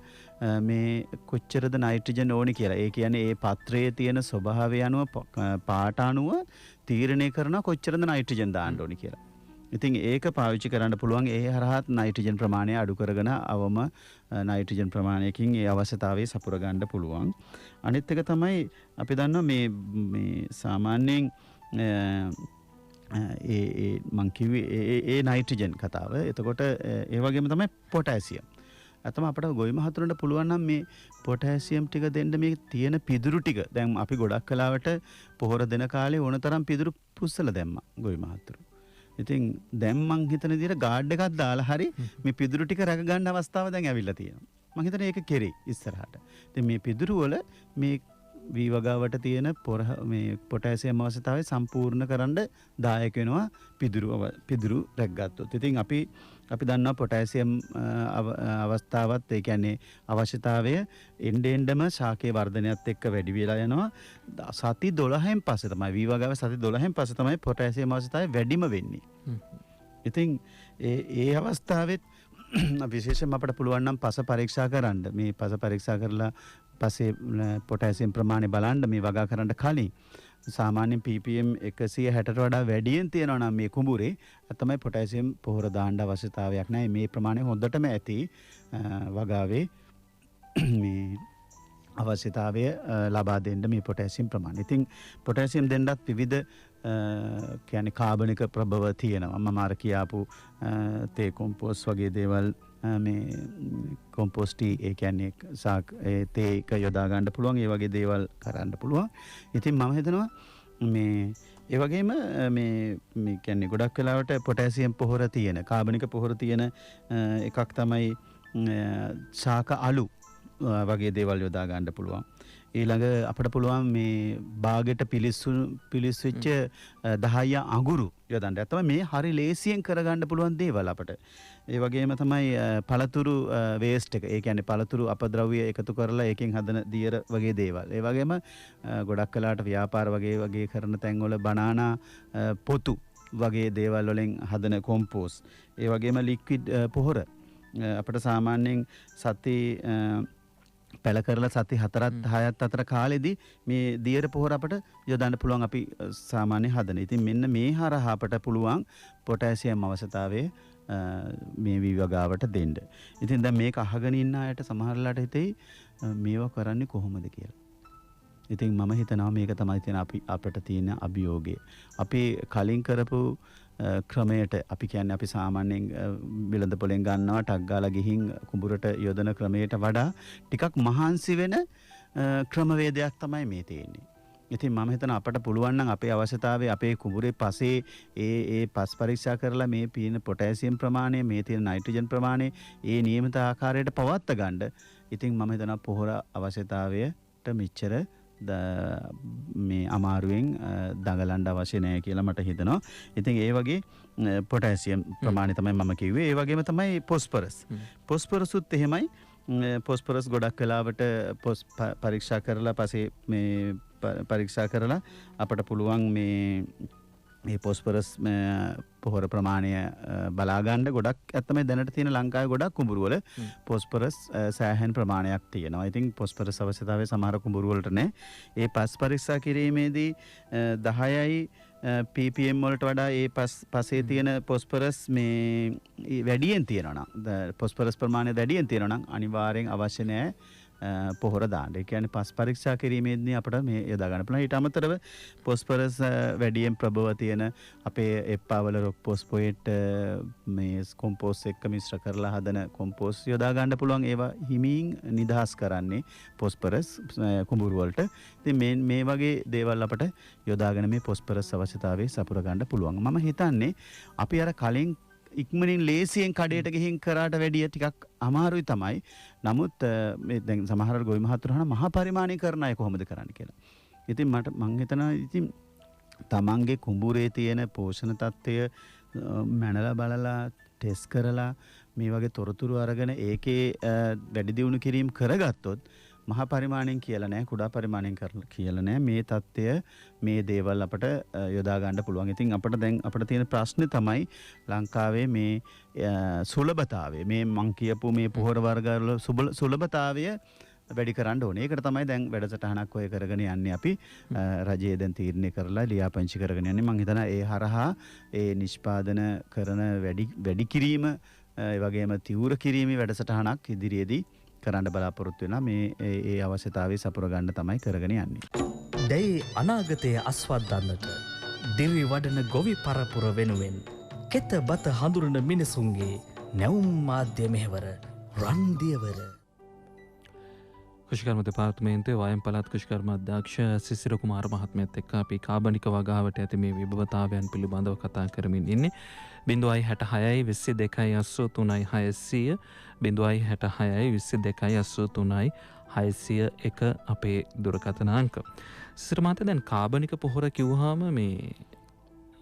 මේ කොච්චරද නයිට්‍රජන් ඕනි කියලා. ඒ කියන්නේ ඒ පත්‍රයේ තියෙන ස්වභාවය අනුව පාට අනුව තීරණය කරන කොච්චරද නයිට්‍රජන් දාන්න ඕනි කියලා. ඉතින් ඒක පාවිච්චි කරන්න පුළුවන්. ඒ හරහාත් නයිට්‍රජන් ප්‍රමාණය අඩු කරගෙන අවම නයිට්‍රජන් ප්‍රමාණයකින් ඒ අවශ්‍යතාවය සපුර ගන්න පුළුවන්. අනිත් එක තමයි අපි දන්නවා මේ සාමාන්‍යයෙන් මං කිව්වේ ඒ නයිට්‍රජන් කතාව. එතකොට ඒ වගේම තමයි පොටෑසියම්. අතම අපිට ගොවි මහතුරුන්ට පුළුවන් නම් මේ පොටෑසියම් ටික දෙන්න මේ තියෙන පිදුරු ටික. දැන් අපි ගොඩක් කලාවට පොහොර දෙන කාලේ ඕන තරම් පිදුරු පුස්සලා දැම්මා ගොවි මහතුරු. ඉතින් දැන් මං හිතන විදිහට ගාඩ් එකක් දාලා හරි මේ පිදුරු ටික රැක ගන්න අවස්ථාව දැන් ඇවිල්ලා තියෙනවා. මං හිතන්නේ ඒක කෙරේ ඉස්සරහට. ඉතින් මේ පිදුරු වල මේ වී වගාවට තියෙන මේ පොටෑසියම් අවශ්‍යතාවය සම්පූර්ණ කරන්න දායක වෙනවා පිදුරු රැක්ගත්තොත්. ඉතින් අපි දන්නවා පොටෑසියම් අවස්ථාවත් ඒ කියන්නේ අවශ්‍යතාවය එන්ඩෙන්ඩම ශාකයේ වර්ධනයත් එක්ක වැඩි වෙලා යනවා. සති 12න් පස්සේ තමයි වී වගාව සති 12න් පස්සේ තමයි පොටෑසියම් අවශ්‍යතාවය වැඩිම වෙන්නේ. ඉතින් ඒ අවස්ථාවෙත් විශේෂයෙන්ම අපිට පුළුවන් නම් පස පරීක්ෂා කරන්න. මේ පස පරීක්ෂා කරලා පස්සේ පොටෑසියම් ප්‍රමාණය බලන්න මේ වගා කරන්න කලින් සාමාන්‍යයෙන් ppm 160ට වඩා වැඩියෙන් තියෙනවා නම් මේ කුඹුරේ තමයි පොටෑසියම් පොහොර දාන්න අවශ්‍යතාවයක් නැහැ. මේ ප්‍රමාණය හොඳටම ඇති වගාවේ මේ අවශ්‍යතාවය ලබා දෙන්න මේ පොටෑසියම් ප්‍රමාණය. ඉතින් පොටෑසියම් දෙන්නත් විවිධ කියන්නේ කාබනික ප්‍රභව තියෙනවා. මම අර කියාපු තේ කොම්පෝස්ට් වගේ දේවල් මේ කොම්පෝස්ට් ඒ කියන්නේ තේ එක යොදා ගන්න පුළුවන්. ඒ වගේ දේවල් කරන්න පුළුවන්. ඉතින් මම හිතනවා මේ ඒ වගේම මේ කියන්නේ ගොඩක් වෙලාවට පොටෑසියම් පොහොර තියෙන කාබනික පොහොර තියෙන එකක් තමයි ශාක අලු වගේ දේවල් යොදා ගන්න පුළුවන්. ඊළඟ අපිට පුළුවන් මේ බාගෙට පිලිස්සෙච්ච 10 අඟුරු යොදන්න. ඇත්තම මේ හරි ලේසියෙන් කරගන්න පුළුවන් දේවල් අපිට. ඒ වගේම තමයි පළතුරු වේස්ට් එක. ඒ කියන්නේ පළතුරු අපද්‍රව්‍ය එකතු කරලා ඒකෙන් හදන දියර වගේ දේවල්. ඒ වගේම ගොඩක් වෙලාවට ව්‍යාපාර වගේ කරන තැන්වල බනානා පොතු වගේ දේවල් වලින් හදන කොම්පෝස්ට්. ඒ වගේම ලික්විඩ් පොහොර අපිට සාමාන්‍යයෙන් සති පැල කරලා සති 4-6ත් අතර කාලෙදී මේ දියර පොහොර අපට යොදන්න පුළුවන් අපි සාමාන්‍ය හදන. ඉතින් මෙන්න මේ හරහා අපට පුළුවන් පොටෑසියම් අවශ්‍යතාවය මේ විවගාවට දෙන්න. ඉතින් දැන් මේක අහගෙන ඉන්න අයට සමහරලාට හිතෙයි මේවා කරන්නේ කොහොමද කියලා. ඉතින් මම හිතනවා මේක තමයි තියෙන අපිට තියෙන අභියෝගය. අපි කලින් කරපු ක්‍රමයට අපි කියන්නේ අපි සාමාන්‍යයෙන් විලඳ පොලෙන් ගන්නවා ටක් ගාලා ගිහින් කුඹුරට යොදන ක්‍රමයට වඩා ටිකක් මහන්සි වෙන ක්‍රමවේදයක් තමයි මේ තියෙන්නේ. ඉතින් මම හිතනවා අපට පුළුවන් නම් අපේ අවශ්‍යතාවය අපේ කුඹුරේ පසේ ඒ පස් පරීක්ෂා කරලා මේ පින පොටෑසියම් ප්‍රමාණය මේ තියෙන නයිට්‍රජන් ප්‍රමාණය ඒ නියමිත ආකාරයට පවත්වා ගන්න. ඉතින් මම හිතනවා පොහොර අවශ්‍යතාවයට මෙච්චර මේ අමාරුවෙන් දඟලන්න අවශ්‍ය නැහැ කියලා මට හිතෙනවා. ඉතින් ඒ වගේ පොටෑසියම් ප්‍රමාණය තමයි මම කිව්වේ. ඒ වගේම තමයි පොස්පරස්. පොස්පරසුත් එහෙමයි. පොස්පරස් ගොඩක් වෙලාවට පරීක්ෂා කරලා පස්සේ මේ පරීක්ෂා කරලා අපට පුළුවන් මේ මේ පොස්පරස් පොහොර ප්‍රමාණය බලා ගන්න ගොඩක් ඇත්තම දැනට තියෙන ලංකාවේ ගොඩක් කුඹුරු වල පොස්පරස් සෑහෙන ප්‍රමාණයක් තියෙනවා. ඉතින් පොස්පරස් අවශ්‍යතාවය සමහර කුඹුරු වලට නැහැ. ඒ පස් පරීක්ෂා කිරීමේදී 10යි ppm වලට වඩා ඒ පසේ තියෙන පොස්පරස් මේ වැඩියෙන් තියෙනවා නම් පොස්පරස් ප්‍රමාණය වැඩියෙන් තියෙනවා නම් අනිවාර්යෙන් අවශ්‍ය නැහැ පොහොර දාන්න. ඒ කියන්නේ පස් පරීක්ෂා කිරීමේදී අපිට මේ යොදා ගන්න පුළුවන්. ඊට අමතරව පොස්පරස් වැඩියෙන් ප්‍රබව තියෙන අපේ එප්පාවල රොක් පොස්පොයිට් මේ කොම්පෝස් එක්ක මිශ්‍ර කරලා හදන කොම්පෝස් යොදා ගන්න පුළුවන්. ඒවා හිමින් නිදහස් කරන්නේ පොස්පරස් කුඹුරු වලට. ඉතින් මේ වගේ දේවල් අපිට යොදාගෙන මේ පොස්පරස් අවශ්‍යතාවය සපුර ගන්න පුළුවන්. මම හිතන්නේ අපි අර කලින් ඉක්මනින් ලේසියෙන් කඩේට ගිහින් කරාට වැඩිය ටිකක් අමාරුයි තමයි. නමුත් මේ දැන් සමහර ගොවි මහතුරු මහා පරිමාණීකරණ අය කොහොමද කරන්න කියලා. ඉතින් මං හිතනවා ඉතින් තමන්ගේ කුඹුරේ තියෙන පෝෂණ තත්ත්වය මැනලා බලලා ටෙස්ට් කරලා මේ වගේ තොරතුරු අරගෙන ඒකේ වැඩි දියුණු කිරීම කරගත්තොත් මහා පරිමාණයෙන් කියලා නෑ කුඩා පරිමාණයෙන් කියලා නෑ මේ தත්ත්වය මේ දේවල් අපට යොදා ගන්න පුළුවන්. ඉතින් අපිට තියෙන ප්‍රශ්නේ තමයි ලංකාවේ මේ සුලභතාවය මේ මං කියපු මේ පොහොර වර්ග වල සුලභතාවය වැඩි කරන්න ඕනේ. ඒකට තමයි දැන් වැඩසටහනක් ඔය කරගෙන යන්නේ අපි රජයේ දැන් තීරණය කරලා ලියාපදිංචි කරගෙන යන්නේ. මං හිතනවා ඒ හරහා ඒ නිෂ්පාදන කරන වැඩි කිරීම ඒ වගේම තීව්‍ර කිරීමේ වැඩසටහනක් ඉදිරියේදී කරන්න බලාපොරොත්තු වෙනවා. මේ ඒ අවශ්‍යතාවය සපුර ගන්න තමයි කරගෙන යන්නේ. දැයි අනාගතය අස්වද්දන්නට දිවි වඩන ගොවි පරපුර වෙනුවෙන් කෙත බත හඳුරන මිනිසුන්ගේ නැවුම් මාධ්‍ය මෙහෙවර රන්දියවර. කෘෂිකර්ම දෙපාර්තමේන්තුවේ වයම් පළාත් කෘෂිකර්ම අධ්‍යක්ෂ සිසිර කුමාර මහත්මයාත් එක්ක අපි කාබනික වගාවට ඇති මේ විභවතාවයන් පිළිබඳව කතා කරමින් ඉන්නේ. 0.66යි 22යි 83යි 600 0.66යි 22යි 83යි 601 අපේ දුරකථන අංක. සිසිර මහත්තයා දැන් කාබනික පොහොර කිව්වහම මේ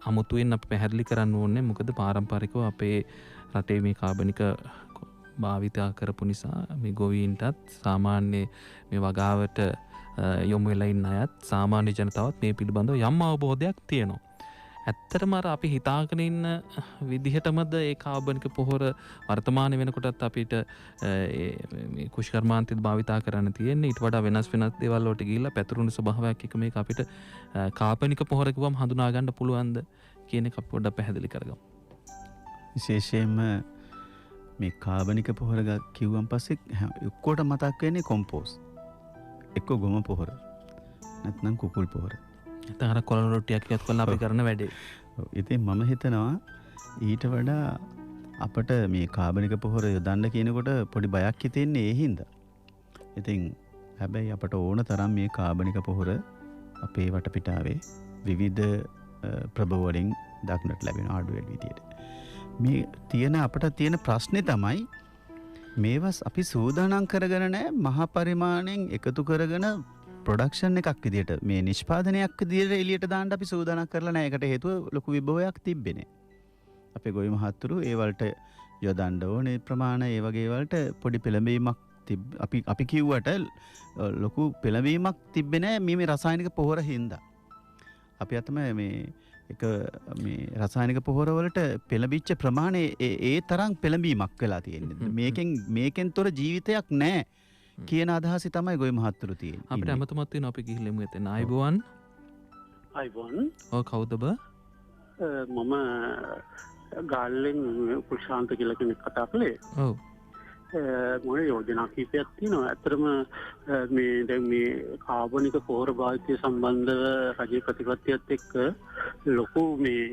අමුතුවෙන් අපි පැහැදිලි කරන්න ඕනේ මොකද පාරම්පරිකව අපේ රටේ මේ කාබනික භාවිතා කරපු නිසා මේ ගොවීන්ටත් සාමාන්‍ය මේ වගාවට යොමු වෙලා ඉන්න අයත් සාමාන්‍ය ජනතාවත් මේ පිළිබඳව යම් අවබෝධයක් තියෙනවා. ඇත්තටම අර අපි හිතාගෙන ඉන්න විදිහටමද ඒ කාබනික පොහොර වර්තමාන වෙනකොටත් අපිට මේ කුෂ්කර්මාන්තයත් භාවිතා කරන්න තියෙන්නේ. ඊට වඩා වෙනස් දේවල් වලට ගිහිල්ලා පැතුරුණු ස්වභාවයක් එක මේක අපිට කාබනික පොහොර කිව්වම හඳුනා ගන්න පුළුවන්ද කියන එක පොඩ්ඩක් පැහැදිලි කරගමු. විශේෂයෙන්ම මේ කාබනික පොහොර කිව්වන් පස්සේ ඔක්කොට මතක් වෙන්නේ කොම්පෝස්. එක්ක ගොම පොහොර. නැත්නම් කුකුල් පොහොර. නැත්නම් අර කොළන රොටියක් එකතු කරලා අපි කරන වැඩේ. ඉතින් මම හිතනවා ඊට වඩා අපට මේ කාබනික පොහොර යොදන්න කියනකොට පොඩි බයක් හිතෙන්නේ ඒ හින්දා. ඉතින් හැබැයි අපට ඕන තරම් මේ කාබනික පොහොර අපේ වටපිටාවේ විවිධ ප්‍රභව වලින් දක්නට ලැබෙන ආඩුවෙල් විදියට. මේ අපට තියෙන ප්‍රශ්නේ තමයි මේවස් අපි සූදානම් කරගෙන නැහැ මහා පරිමාණයෙන් එකතු කරගෙන ප්‍රොඩක්ෂන් එකක් විදියට මේ නිෂ්පාදනයක් විදියට එළියට දාන්න අපි සූදානම් කරලා නැහැ. ඒකට හේතුව ලොකු විභවයක් තිබ්බේ නැහැ. අපේ ගොවි මහත්තුරු ඒ වලට යොදන්න ඕනේ ප්‍රමාණය ඒ වගේ වලට පොඩි පෙළඹීමක් අපි කිව්වට ලොකු පෙළඹීමක් තිබ්බේ නැහැ මේ රසායනික පොහොර හින්දා. අපි අතම මේ මේ රසායනික පොහොර වලට පෙළඹිච්ච ප්‍රමාණය ඒ තරම් පෙළඹීමක් වෙලා තියෙන්නේ. මේකෙන් තොර ජීවිතයක් නැහැ කියන අදහස තමයි ගොවි මහත්තුරු තියෙන්නේ. අපිට අමතමත් වෙනවා අපි ගිහිල්ලා එතන. ආයිබෝවන්. ආයිබෝවන්. ඔව් කවුද බ? මම ගාල්ලෙන් කුෂාන්ත කියලා කෙනෙක් කතා කළේ. ඔව්. මොන යෝජනා කීපයක් තියෙනවා. ඇත්තටම මේ දැන් මේ කාබනික පොහොර භාවිතය සම්බන්ධව රජයේ ප්‍රතිපත්තියත් එක්ක ලොකු මේ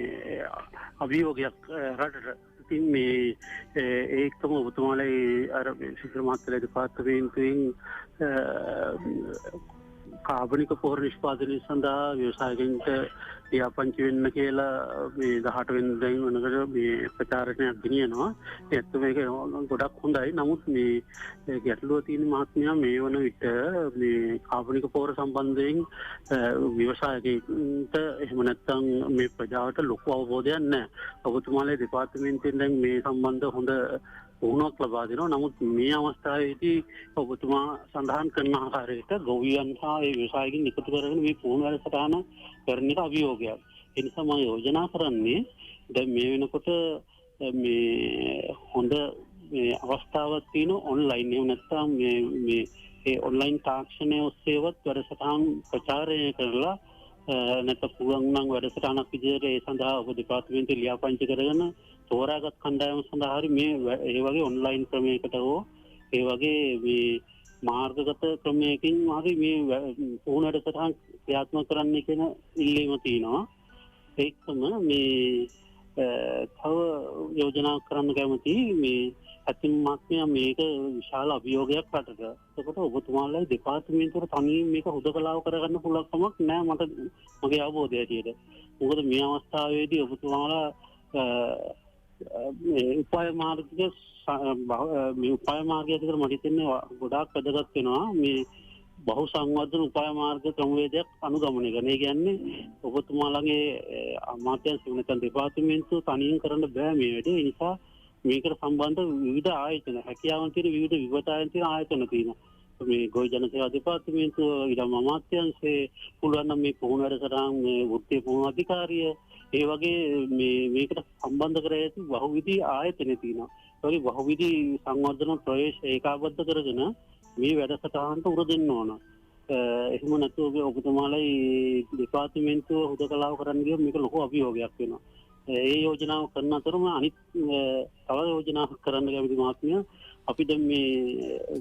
අභියෝගයක් රටට. ඉතින් මේ ඒකම ඔබතුමාලයි අර සිසිල් මහත්තයාගේ දෙපාර්තමේන්තුවෙන් කාබනික පොහොර නිෂ්පාදනය සඳහා ව්‍යවසායකයන්ට ලියාපදිංචි වෙන්න කියලා මේ 18 වෙනිදා වෙනකොට මේ ප්‍රචාරණයක් ගෙනියනවා. ඒත් මේක ගොඩක් හොඳයි. නමුත් මේ ගැටලුව තියෙන මහත්මයා මේ වන විට මේ කාබනික පොහොර සම්බන්ධයෙන් ව්‍යවසායකයන්ට එහෙම නැත්නම් මේ ප්‍රජාවට ලොකු අවබෝධයක් නැහැ. ඔබතුමාලේ දෙපාර්තමේන්තුවෙන් දැන් මේ සම්බන්ධ හොඳ පුහුණුවක් ලබා දෙනවා. නමුත් මේ අවස්ථාවේදී ඔබතුමා සඳහන් කරන ආකාරයට ගොවියන් හා ඒ ව්‍යවසායකින් එකතු කරගෙන මේ පුහුණු වැඩසටහන කරන එක අභියෝගයක්. ඒ නිසා මම යෝජනා කරන්නේ දැන් මේ වෙනකොට මේ හොඳ මේ අවස්ථාවක් තියෙන ඔන්ලයින් එහෙම නැත්නම් මේ ඒ ඔන්ලයින් තාක්ෂණය ඔස්සේවත් වැඩසටහන් ප්‍රචාරය කරලා නැත්නම් පුළුවන් නම් වැඩසටහනක් විදිහට ඒ සඳහා ඔබ දෙපාර්තමේන්තුවේ ලියාපදිංචි කරගෙන තෝරාගත් කණ්ඩායම සඳහා හරි මේ ඒ වගේ ඔන්ලයින් ක්‍රමයකට හෝ ඒ වගේ මේ මාර්ගගත ක්‍රමයකින් හරි මේ පුහුණු වැඩසටහන් ක්‍රියාත්මක කරන්න කියන ඉල්ලීම තියෙනවා. ඒකම මේ තව යෝජනා කරන්න කැමති මේ ඇතින් මාත්මයා මේක විශාල අභියෝගයක් රටට. ඒකට ඔබතුමාලා දෙපාර්තමේන්තුවට තනියෙන් මේක හුදකලාව කරගන්න පුළුවන් කමක් නෑ මට මගේ අවබෝධය ඇටියට. මොකද මේ අවස්ථාවේදී ඔබතුමාලා මේ උපාය මාර්ගික මේ උපාය මාර්ගය අතර මට හිතෙන්නේ ගොඩාක් වැදගත් වෙනවා. මේ බහු සංවර්ධන උපාය මාර්ග ක්‍රමවේදයක් අනුගමනය කරන. ඒ කියන්නේ ඔබතුමාලගේ අමාත්‍යාංශ වෙනතන් දෙපාර්තමේන්තුව තනියෙන් කරන්න බෑ මේ වැඩේ. ඒ නිසා මේකට සම්බන්ධ විවිධ ආයතන හැකියාවන් තියෙන විවිධ විවතායන් තියෙන ආයතන තියෙනවා. මේ ගොවි ජන සේවා දෙපාර්තමේන්තුව ඊළඟ අමාත්‍යාංශයේ පුළුවන් නම් මේ පුහුණු වැඩසටහන් මේ වෘත්තීය පුහුණු අධිකාරිය ඒ වගේ මේකට සම්බන්ධ කර ඇති බහුවිධ ආයතන තියෙනවා. ඒ වගේ බහුවිධ සංවර්ධන ප්‍රවේශ ඒකාබද්ධ කරගෙන මේ වැඩසටහනට උර දෙන්න ඕන. එහෙම නැතුව ඔබතුමාලයි දෙපාර්තමේන්තුව හුදකලාව කරන්න ගියොත් මේක ලොකු අභියෝගයක් වෙනවා. ඒ යෝජනාව කරන අතරම අනිත් තව යෝජනා කරන්න කැමති මහත්මයා අපි දැන් මේ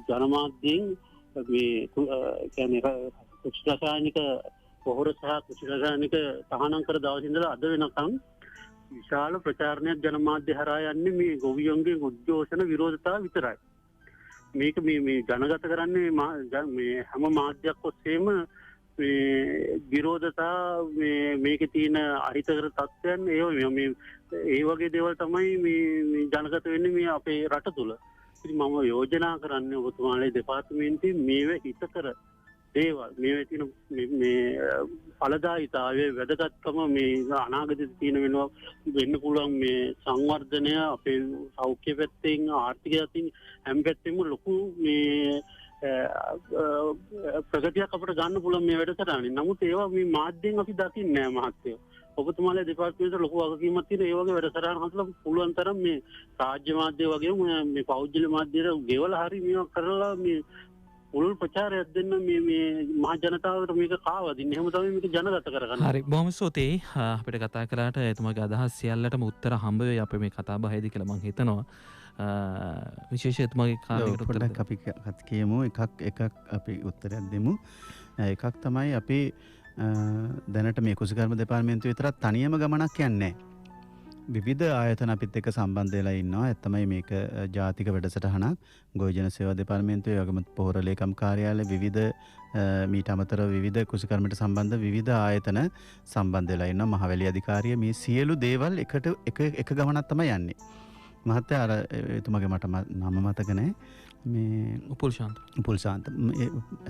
ජනමාධ්‍යයෙන් මේ කියන්නේ කෘෂි රසායනික පොහොර සහ කෘෂි රසායනික තහනම් කර දවස් ඉඳලා අද වෙනකම් විශාල ප්‍රචාරණයක් ජනමාධ්‍ය හරහා යන්නේ මේ ගොවියන්ගේ උද්ඝෝෂණ විරෝධතාව විතරයි. මේක මේ ජනගත කරන්නේ මේ හැම මාධ්‍යයක් ඔස්සේම මේ විරෝධතා මේකේ තියෙන අහිතකර තත්ත්වයන් ඒ වගේ දේවල් තමයි මේ ජනගත වෙන්නේ මේ අපේ රට තුල. ඉතින් මම යෝජනා කරන්නේ ඔබතුමාලේ දෙපාර්තමේන්තුවේ මේව හිතකර දේවල් මේවේ තියෙන මේ ඵලදායීතාවයේ වැදගත්කම මේ අනාගතයේ තියෙන වෙන්න පුළුවන් මේ සංවර්ධනය අපේ සෞඛ්‍ය පැත්තෙන් ආර්ථික පැත්තෙන් හැම පැත්තෙම ලොකු මේ ප්‍රගතියක් අපිට ගන්න පුළුවන් මේ වැඩසටහනින්. නමුත් ඒවා මේ මාධ්‍යෙන් අපි දකින්නේ නැහැ මහත්තයෝ. ඔබතුමාලා දෙපාර්තමේන්තුවේ ලොකු වගකීමක් තියෙන ඒ වගේ වැඩසටහන් හදලා පුළුවන් තරම් මේ රාජ්‍ය මාධ්‍ය වගේම මේ පෞද්ගලික මාධ්‍යවල ගෙවලා හරි මේවා කරලා මේ පුළුල් ප්‍රචාරයක් දෙන්න මේ මහ ජනතාවට මේක කාවදින්න. එහෙම තමයි මේක ජනගත කරගන්න. හරි බොහොම ස්තුතියි අපිට කතා කරාට එතුමාගේ අදහස් සියල්ලටම උත්තර හම්බ වෙයි අපේ මේ කතා බහේදී කියලා මම හිතනවා. විශේෂ එතුමාගේ කාලයකට පොඩ්ඩක් අපි කියමු එකක් අපි උත්තරයක් දෙමු. එකක් තමයි අපි දැනට මේ කුසකර්ම දෙපාර්තමේන්තුව විතරක් තනියම ගමනක් යන්නේ නැහැ. විවිධ ආයතන අපිත් එක්ක සම්බන්ධ වෙලා ඉන්නවා. ඇත්තමයි මේක ජාතික වැඩසටහනක්. ගොවි ජන සේවා දෙපාර්තමේන්තුවේ වගේම පොහොර ලේකම් කාර්යාලය විවිධ මීට අමතරව විවිධ කුසකර්මයට සම්බන්ධ විවිධ ආයතන සම්බන්ධ වෙලා ඉන්නවා. මහවැලි අධිකාරිය මේ සියලු දේවල් එක ගමනක් තමයි යන්නේ. මහත්තයා අර එතුමාගේ මට නම මතක නැහැ. මේ උපුල් ශාන්ත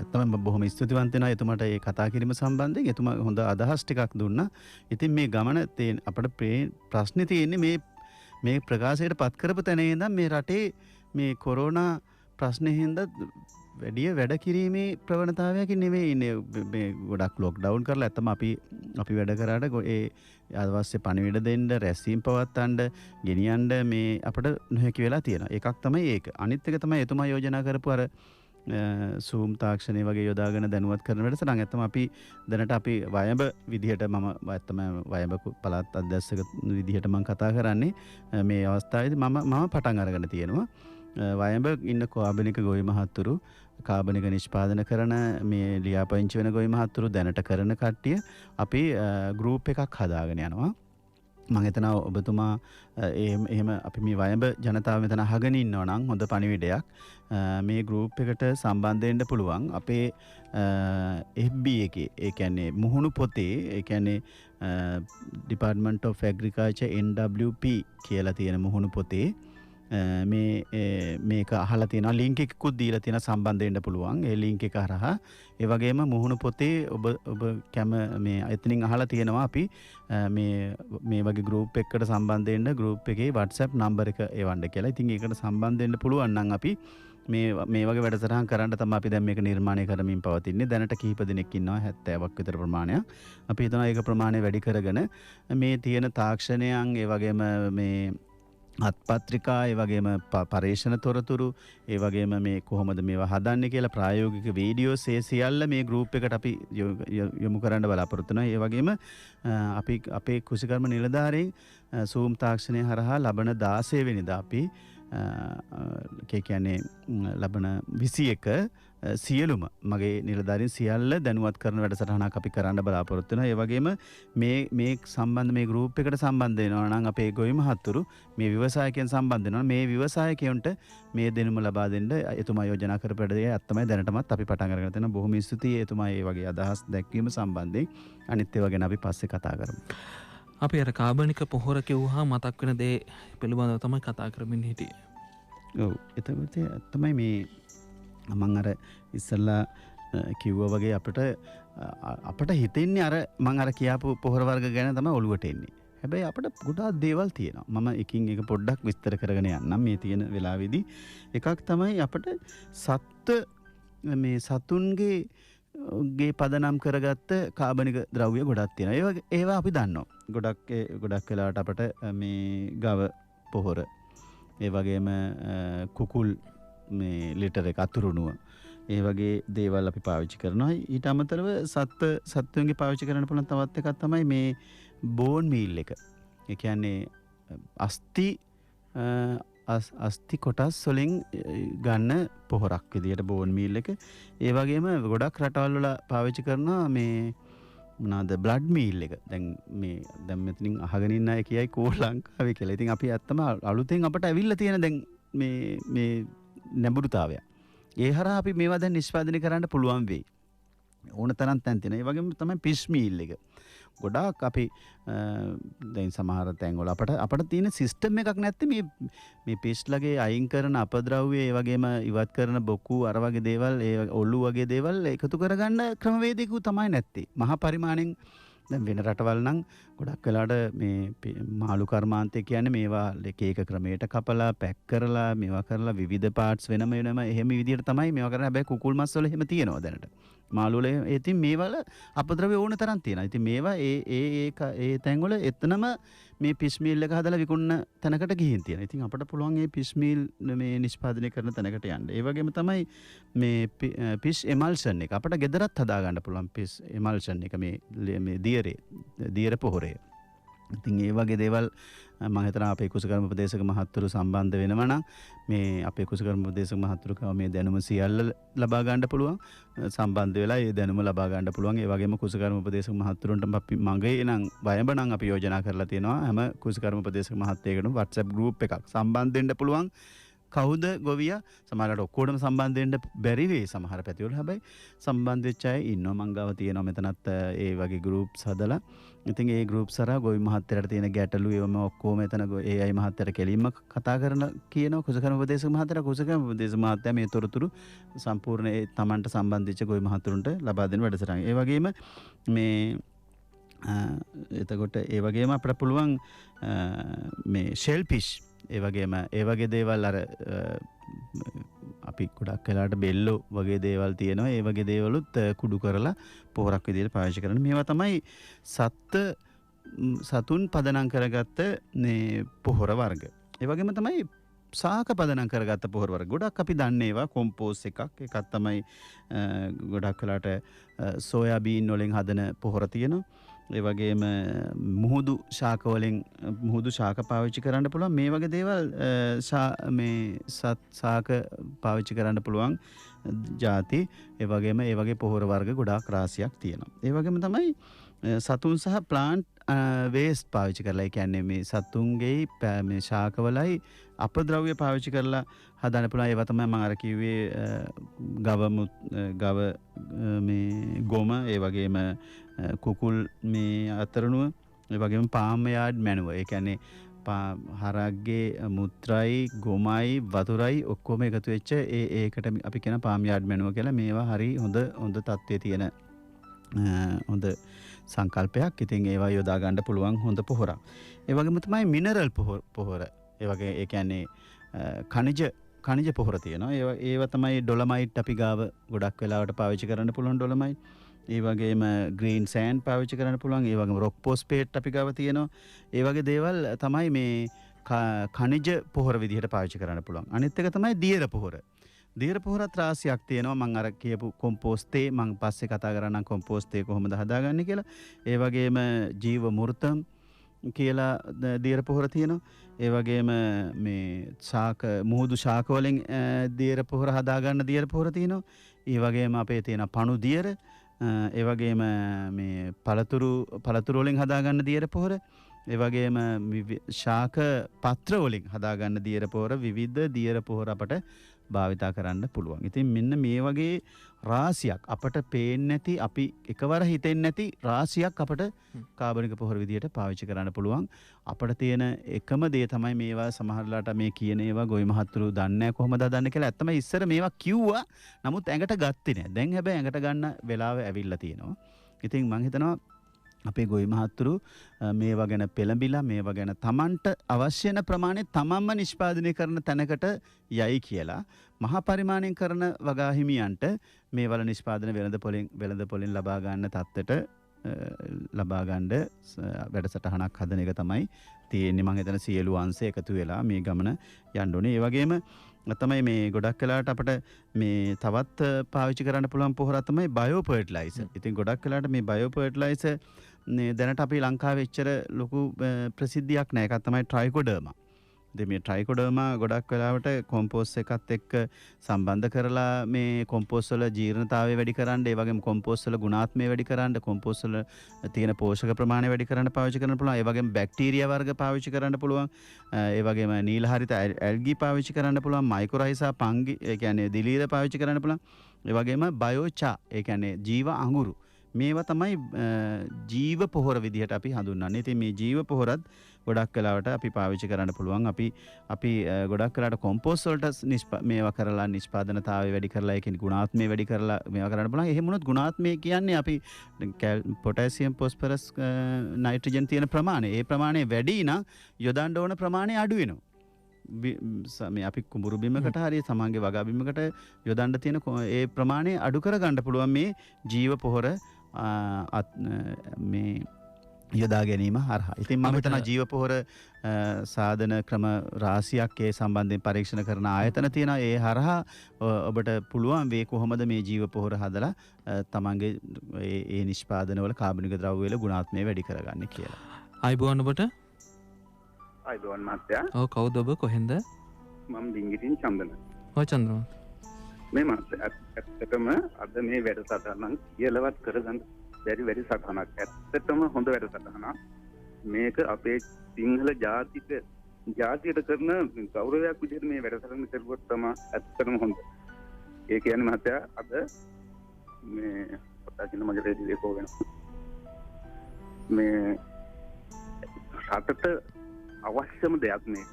ඇත්තම බොහොම ස්තුතිවන්ත වෙනවා එතුමාට මේ කතා කිරීම සම්බන්ධයෙන්. එතුමා හොඳ අදහස් ටිකක් දුන්නා. ඉතින් මේ ගමන අපිට ප්‍රශ්නේ තියෙන්නේ මේ ප්‍රකාශයට පත් කරපු තැන ඉඳන් මේ රටේ මේ කොරෝනා ප්‍රශ්නේ හින්දා වැඩ කිරීමේ ප්‍රවණතාවයක් නෙවෙයි ඉන්නේ. මේ ගොඩක් ලොක්ඩවුන් කරලා ඇත්තම අපි වැඩ කරාට ඒ අවශ්‍ය පණිවිඩ දෙන්න, රැස්වීම් පවත්වන්න, ගෙනියන්න මේ අපිට නොහැකි වෙලා තියෙනවා. එකක් තමයි ඒක. අනිත් එක තමයි එතුමා යෝජනා කරපු අර සූම් තාක්ෂණය වගේ යොදාගෙන දැනුවත් කරන වැඩසටහන. ඇත්තම අපි දැනට අපි වයඹ විදිහට මම ඇත්තම වයඹ පළාත් අධ්‍යක්ෂක විදිහට මම කතා කරන්නේ මේ අවස්ථාවේදී මම පටන් අරගෙන තියෙනවා. වයඹ ඉන්න කාබනික ගොවි මහත්තුරු කාබනික නිෂ්පාදන කරන මේ ලියාපදිංචි වෙන ගොවි මහත්තුරු දැනට කරන කට්ටිය අපි ගෲප් එකක් හදාගෙන යනවා. මම හිතනවා ඔබතුමා එහෙම අපි මේ වයඹ ජනතාව මෙතන අහගෙන ඉන්නවා නම් හොඳ පණිවිඩයක්. මේ ගෲප් එකට සම්බන්ධ වෙන්න පුළුවන්. අපේ FB එකේ ඒ කියන්නේ මුහුණු පොතේ ඒ කියන්නේ Department of Agriculture NWP කියලා තියෙන මුහුණු පොතේ මේක අහලා තියෙනවා ලින්ක් එකකුත් දීලා තියෙන සම්බන්ධ වෙන්න පුළුවන්. ඒ ලින්ක් එක හරහා ඒ වගේම මුහුණු පොතේ ඔබ මේ එතනින් අහලා තියෙනවා අපි මේ වගේ ගෲප් එකකට සම්බන්ධ වෙන්න ගෲප් එකේ WhatsApp නම්බර එක එවන්න කියලා. ඉතින් ඒකට සම්බන්ධ වෙන්න පුළුවන් නම් අපි මේ වගේ වැඩසටහන් කරන්න තමයි අපි දැන් මේක නිර්මාණය කරමින් පවතින්නේ. දැනට කිහිප දෙනෙක් ඉන්නවා 70ක් විතර ප්‍රමාණයක්. අපි හිතනවා ඒක ප්‍රමාණය වැඩි කරගෙන මේ තියෙන තාක්ෂණයන් ඒ වගේම මේ අත්පත්‍රිකා ඒ වගේම පරේක්ෂණ තොරතුරු ඒ වගේම මේ කොහොමද මේවා හදන්නේ කියලා ප්‍රායෝගික වීඩියෝස් ඒ සියල්ල මේ ගෲප් එකට අපි යොමු කරන්න බලාපොරොත්තු වෙනවා. ඒ වගේම අපි අපේ කුසිකර්ම නිලධාරීන් Zoom තාක්ෂණය හරහා ලබන 16 වෙනිදා අපි කියන්නේ ලබන 21 සියලුම මගේ නිලධාරීන් සියල්ල දැනුවත් කරන වැඩසටහනක් අපි කරන්න බලාපොරොත්තු වෙනවා. ඒ වගේම මේ සම්බන්ධ මේ ගෲප් එකට සම්බන්ධ වෙනවා නම් අපේ ගොවි මහත්තුරු මේ ව්‍යවසායකයන් සම්බන්ධ වෙනවා. මේ ව්‍යවසායකයන්ට මේ දෙනුම ලබා දෙන්න එතුමා යෝජනා කරපු දේ තමයි දැනටමත් අපි පටන් අරගෙන තියෙනවා. බොහොම ස්තුතියි එතුමා මේ වගේ අදහස් දැක්වීම සම්බන්ධයෙන්. අනිත් ඒවා ගැන අපි පස්සේ කතා කරමු. අපි අර කාබනික පොහොර කිව්වහම මතක් වෙන දේ පිළිබඳව තමයි කතා කරමින් හිටියේ. ඔව් එතකොට තමයි මේ මම අර ඉස්සල්ලා කිව්වා වගේ අපිට හිතෙන්නේ අර මම අර කියාපු පොහොර වර්ග ගැන තමයි ඔළුවට එන්නේ. හැබැයි අපිට ගොඩාක් දේවල් තියෙනවා. මම එකින් එක පොඩ්ඩක් විස්තර කරගෙන යන්නම් මේ තියෙන වෙලාවේදී. එකක් තමයි අපිට මේ සතුන්ගේ පදනම් කරගත්ත කාබනික ද්‍රව්‍ය ගොඩක් තියෙනවා. ඒවා අපි දන්නවා. ගොඩක් වෙලාවට අපිට මේ ගව පොහොර ඒ වගේම කුකුල් මේ ලිටර් එක අතුරුණුව ඒ වගේ දේවල් අපි පාවිච්චි කරනවා. ඊට අමතරව සත්වයන්ගේ පාවිච්චි කරන්න පුළුවන් තවත් එකක් තමයි මේ බෝන් මීල් එක. ඒ කියන්නේ අස්ති කොටස් වලින් ගන්න පොහොරක් විදියට බෝන් මීල් එක. ඒ වගේම ගොඩක් රටවල් වල පාවිච්චි කරනවා මේ මොනවාද බ්ලඩ් මීල් එක. දැන් මෙතනින් අහගෙන ඉන්න අය කියයි කෝ ලංකාවේ කියලා. ඉතින් අපි ඇත්තම අලුතෙන් අපට ඇවිල්ලා තියෙන දැන් මේ නැඹුරුතාවය. ඒ හරහා අපි මේවා දැන් නිෂ්පාදනය කරන්න පුළුවන් වෙයි. ඕන තරම් තැන් තියෙනවා. ඒ වගේම තමයි ෆිෂ් මීල් එක. ගොඩාක් අපි දැන් සමහර තැන්වල අපට තියෙන සිස්ටම් එකක් නැත්නම් මේ ෆිෂ්ලගේ අයින් කරන අපද්‍රව්‍ය ඒ වගේම ඉවත් කරන බොකු අර වගේ දේවල් ඒ ඔලු වගේ දේවල් එකතු කරගන්න ක්‍රමවේදිකු තමයි නැත්තේ. මහා පරිමාණයෙන් දැන් වෙන රටවල් නම් ගොඩක් වෙලාවට මේ මාළු කර්මාන්තය කියන්නේ මේවා එක ක්‍රමයකට කපලා පැක් කරලා මේවා කරලා විවිධ පාර්ට්ස් වෙනම එහෙම විදිහට තමයි මේවා කරන්නේ. හැබැයි කුකුල් මස් වල එහෙම තියෙනවා දැනට. මාළු වල ඉතින් මේවල අපද්‍රව්‍ය ඕන තරම් තියෙනවා. ඉතින් මේවා ඒ තැන්වල එතනම මේ ෆිෂ් මීල් එක හදලා විකුණන තැනකට ගිහින් තියෙනවා. ඉතින් අපිට පුළුවන් මේ ෆිෂ් මීල් මේ නිෂ්පාදනය කරන තැනකට යන්න. ඒ වගේම තමයි මේ ෆිෂ් එමල්ෂන් එක අපිට ගෙදරත් හදා ගන්න පුළුවන් ෆිෂ් එමල්ෂන් එක මේ දියර පොහොරේ. ඉතින් ඒ වගේ දේවල් මම හිතනවා අපේ කුසකර්ම ප්‍රදේශක මහත්තුරු සම්බන්ධ වෙනවා නම් මේ අපේ කුසකර්ම ප්‍රදේශක මහත්තුරු මේ දැනුම සියල්ල ලබා ගන්න පුළුවන්. සම්බන්ධ වෙලා ඒ දැනුම ලබා ගන්න පුළුවන්. ඒ වගේම කුසකර්ම ප්‍රදේශක මහත්තුරුන්ට අපි මගේ නම් වයඹ නම් අපි යෝජනා කරලා තියෙනවා හැම කුසකර්ම ප්‍රදේශක මහත්තයෙකුටම WhatsApp group එකක් සම්බන්ධ වෙන්න පුළුවන්. කවුද ගොවියා සමහරවිට ඔක්කොටම සම්බන්ධ වෙන්න බැරි වෙයි සමහර පැතිවල. හැබැයි සම්බන්ධ වෙච්ච අය ඉන්නවා. මං ගාව තියෙනවා මෙතනත් ඒ වගේ groups හදලා. ඉතින් ඒ groups හරහා ගොවි මහත්තයරට තියෙන ගැටලු ඒවම ඔක්කොම එතන ඒ අය මහත්තයර කෙලින්ම කතා කරන කියනවා කුසකර්ම උපදේශක මහත්තයර. කුසකර්ම උපදේශක මහත්තයා මේ තොරතුරු සම්පූර්ණ ඒ Tamanට සම්බන්ධ වෙච්ච ගොවි මහතුරුන්ට ලබා දෙන වැඩසටහන. ඒ වගේම මේ එතකොට ඒ වගේම අපිට පුළුවන් මේ ෂෙල් ෆිෂ් ඒ වගේ දේවල් අර අපි ගොඩක් වෙලාවට බෙල්ලෝ වගේ දේවල් තියෙනවා. ඒ වගේ දේවලුත් කුඩු කරලා පොහොරක් විදිහට පාවිච්චි කරන. මේවා තමයි සතුන් පදනම් කරගත්ත මේ පොහොර වර්ග. ඒ වගේම තමයි සාක පදනම් කරගත්ත පොහොර වර්ග. ගොඩක් අපි දන්නේ ඒවා කොම්පෝස් එකක් තමයි ගොඩක් වෙලාවට සෝයාබීන් වලින් හදන පොහොර තියෙනවා. ඒ වගේම මුහුදු ශාක වලින් මුහුදු ශාක පාවිච්චි කරන්න පුළුවන්. මේ වගේ දේවල් මේ ශාක පාවිච්චි කරන්න පුළුවන් ಜಾති. ඒ වගේ පොහොර වර්ග ගොඩාක් රාශියක් තියෙනවා. ඒ වගේම තමයි සතුන් සහ ප්ලාන්ට් වේස්ට් පාවිච්චි කරලා, ඒ කියන්නේ මේ සතුන්ගේ මේ ශාකවලයි අපද්‍රව්‍ය පාවිච්චි කරලා හදන්න පුළුවන්. ඒවා තමයි මම අර කිව්වේ ගව මේ ගොම, ඒ වගේම කුකුල් මේ අතරණුව, ඒ වගේම පාම් යාඩ් මැනුව. ඒ කියන්නේ හරක්ගේ මුත්‍රායි ගොමයි වතුරයි ඔක්කොම එකතු වෙච්ච ඒකට අපි කියන පාම් යාඩ් මැනුව කියලා. මේවා හරි හොඳ තත්ත්වයේ තියෙන හොඳ සංකල්පයක්. ඉතින් ඒවා යොදා ගන්න පුළුවන් හොඳ පොහොරක්. ඒ වගේම තමයි මිනරල් පොහොර. ඒ වගේ ඒ කියන්නේ ඛනිජ පොහොර තියෙනවා. ඒවා තමයි ඩොලමයිට් අපි ගාව ගොඩක් වෙලාවට පාවිච්චි කරන්න පුළුවන් ඩොලමයිට්. ඒ වගේම ග්‍රීන් සෑන්ඩ් පාවිච්චි කරන්න පුළුවන්. ඒ වගේම රොක් පොස්පේට් අපි ගාව තියෙනවා. ඒ වගේ දේවල් තමයි මේ ඛනිජ පොහොර විදිහට පාවිච්චි කරන්න පුළුවන්. අනිත් එක තමයි දියර පොහොර. දියර පොහොරත් රාශියක් තියෙනවා. මම අර කියපු කොම්පෝස්ට් මම පස්සේ කතා කරන්නම් කොම්පෝස්ට් කොහොමද හදාගන්නේ කියලා. ඒ වගේම ජීව මෘතම් කියලා දියර පොහොර තියෙනවා. ඒ වගේම මේ මුහුදු ශාක වලින් දියර පොහොර හදාගන්න දියර පොහොර තියෙනවා. ඒ වගේම අපේ තියෙන පණු දියර, ඒ වගේම මේ පළතුරු වලින් හදාගන්න දියර පොහොර, ඒ වගේම ශාක පත්‍ර වලින් හදාගන්න දියර පොහොර, විවිධ දියර පොහොර අපට භාවිතා කරන්න පුළුවන්. ඉතින් මෙන්න මේ වගේ රාශියක් අපට පේන්නේ නැති, අපි එකවර හිතෙන්නේ නැති රාශියක් අපට කාබනික පොහොර විදියට පාවිච්චි කරන්න පුළුවන්. අපට තියෙන එකම දේ තමයි මේවා සමහරලාට මේ කියන ඒවා ගොවි මහත්තුරු දන්නේ නැහැ කොහොමද හදන්නේ කියලා. ඇත්තම ඉස්සර මේවා කිව්වා. නමුත් ඇඟට ගත්තේ නැහැ. දැන් හැබැයි ඇඟට ගන්න වෙලාව ඇවිල්ලා තියෙනවා. ඉතින් මම හිතනවා අපේ ගොවි මහත්තුරු මේවා ගැන පෙළඹිලා මේවා ගැන තමන්ට අවශ්‍ය වෙන ප්‍රමාණය තමන්ම නිෂ්පාදනය කරන තැනකට යයි කියලා මහා පරිමාණයෙන් කරන වගා හිමියන්ට මේ වල නිෂ්පාදන වෙළඳපොලින් ලබා ගන්න තත්ත්වයට ලබා ගන්න වැඩසටහනක් හදන එක තමයි තියෙන්නේ. මම හිතන සියලු අංශ එකතු වෙලා මේ ගමන යන්න ඕනේ. ඒ වගේම තමයි මේ ගොඩක් වෙලාවට අපිට මේ තවත් පාවිච්චි කරන්න පුළුවන් පොහොරක් තමයි බයෝ ෆර්ටිලයිසර්. ඉතින් ගොඩක් වෙලාවට මේ බයෝ ෆර්ටිලයිසර් දැනට අපි ලංකාවේ එච්චර ලොකු ප්‍රසිද්ධියක් නැහැ. එකක් තමයි ට්‍රයිකෝඩර්මා. ඉතින් මේ ට්‍රයිකෝඩර්මා ගොඩක් වෙලාවට කොම්පෝස්ට් එකත් එක්ක සම්බන්ධ කරලා මේ කොම්පෝස්ට් වල ජීර්ණතාවය වැඩි කරන්න, ඒ වගේම කොම්පෝස්ට් වල ගුණාත්මය වැඩි කරන්න, කොම්පෝස්ට් වල තියෙන පෝෂක ප්‍රමාණය වැඩි කරන්න පාවිච්චි කරන්න පුළුවන්. ඒ වගේම බැක්ටීරියා වර්ග පාවිච්චි කරන්න පුළුවන්. ඒ වගේම නීල හරිත ඇල්ගි පාවිච්චි කරන්න පුළුවන්. මයිකොරයිසා පංගි ඒ කියන්නේ දිලීර පාවිච්චි කරන්න පුළුවන්. ඒ වගේම බයෝචා ඒ කියන්නේ ජීව අඟුරු. මේවා තමයි ජීව පොහොර විදිහට අපි හඳුන්වන්නේ. ඉතින් මේ ජීව පොහොරත් ගොඩක් වෙලාවට අපි පාවිච්චි කරන්න පුළුවන්. අපි ගොඩක් වෙලාවට කොම්පෝස්ට් වලට මේවා කරලා නිෂ්පාදනතාවය වැඩි කරලා ඒකේ ගුණාත්මය වැඩි කරලා මේවා කරන්න පුළුවන්. එහෙම වුණොත් ගුණාත්මය කියන්නේ අපි පොටෑසියම්, ෆොස්ෆරස්, නයිට්‍රජන් තියෙන ප්‍රමාණය. ඒ ප්‍රමාණය වැඩි නම් යොදන්න ඕන ප්‍රමාණය අඩු වෙනවා. මේ අපි කුඹුරු බිමකට හරි සමාන්ගේ වගා බිමකට යොදන්න තියෙන ඒ ප්‍රමාණය අඩු කර ගන්න පුළුවන් මේ ජීව පොහොර මේ යොදා ගැනීම හරහා. ඉතින් මම හිතනවා ජීව පොහොර සාධන ක්‍රම රාශියක් ඒ සම්බන්ධයෙන් පරීක්ෂණ කරන ආයතන තියෙනවා. ඒ හරහා ඔබට පුළුවන් වේ කොහොමද මේ ජීව පොහොර හදලා තමන්ගේ ඒ නිෂ්පාදන වල කාබනික ද්‍රව්‍ය වල ගුණාත්මය වැඩි කරගන්න කියලා. අයිබෝන් ඔබට. අයිබෝන් මහත්තයා. ඔව් කවුද ඔබ කොහෙන්ද? මම ඩිංගිරින් චන්දන. ඔව් චන්ද්‍රමත්. මේ මහත්තයා ඇත්තටම අද මේ වැඩසටහන කියලාවත් කරගන්න බැරි වැඩසටහනක්. ඇත්තටම හොඳ වැඩසටහනක්. මේක අපේ සිංහල ජාතියට කරන ගෞරවයක් විදිහට මේ වැඩසටහන කරුවොත් තමයි ඇත්තටම හොඳ. ඒ කියන්නේ මහත්තයා අද මේ පොතකින් මගේ රේඩියෝ එකෝ වෙනවා. මේ රටට අවශ්‍යම දෙයක් මේක.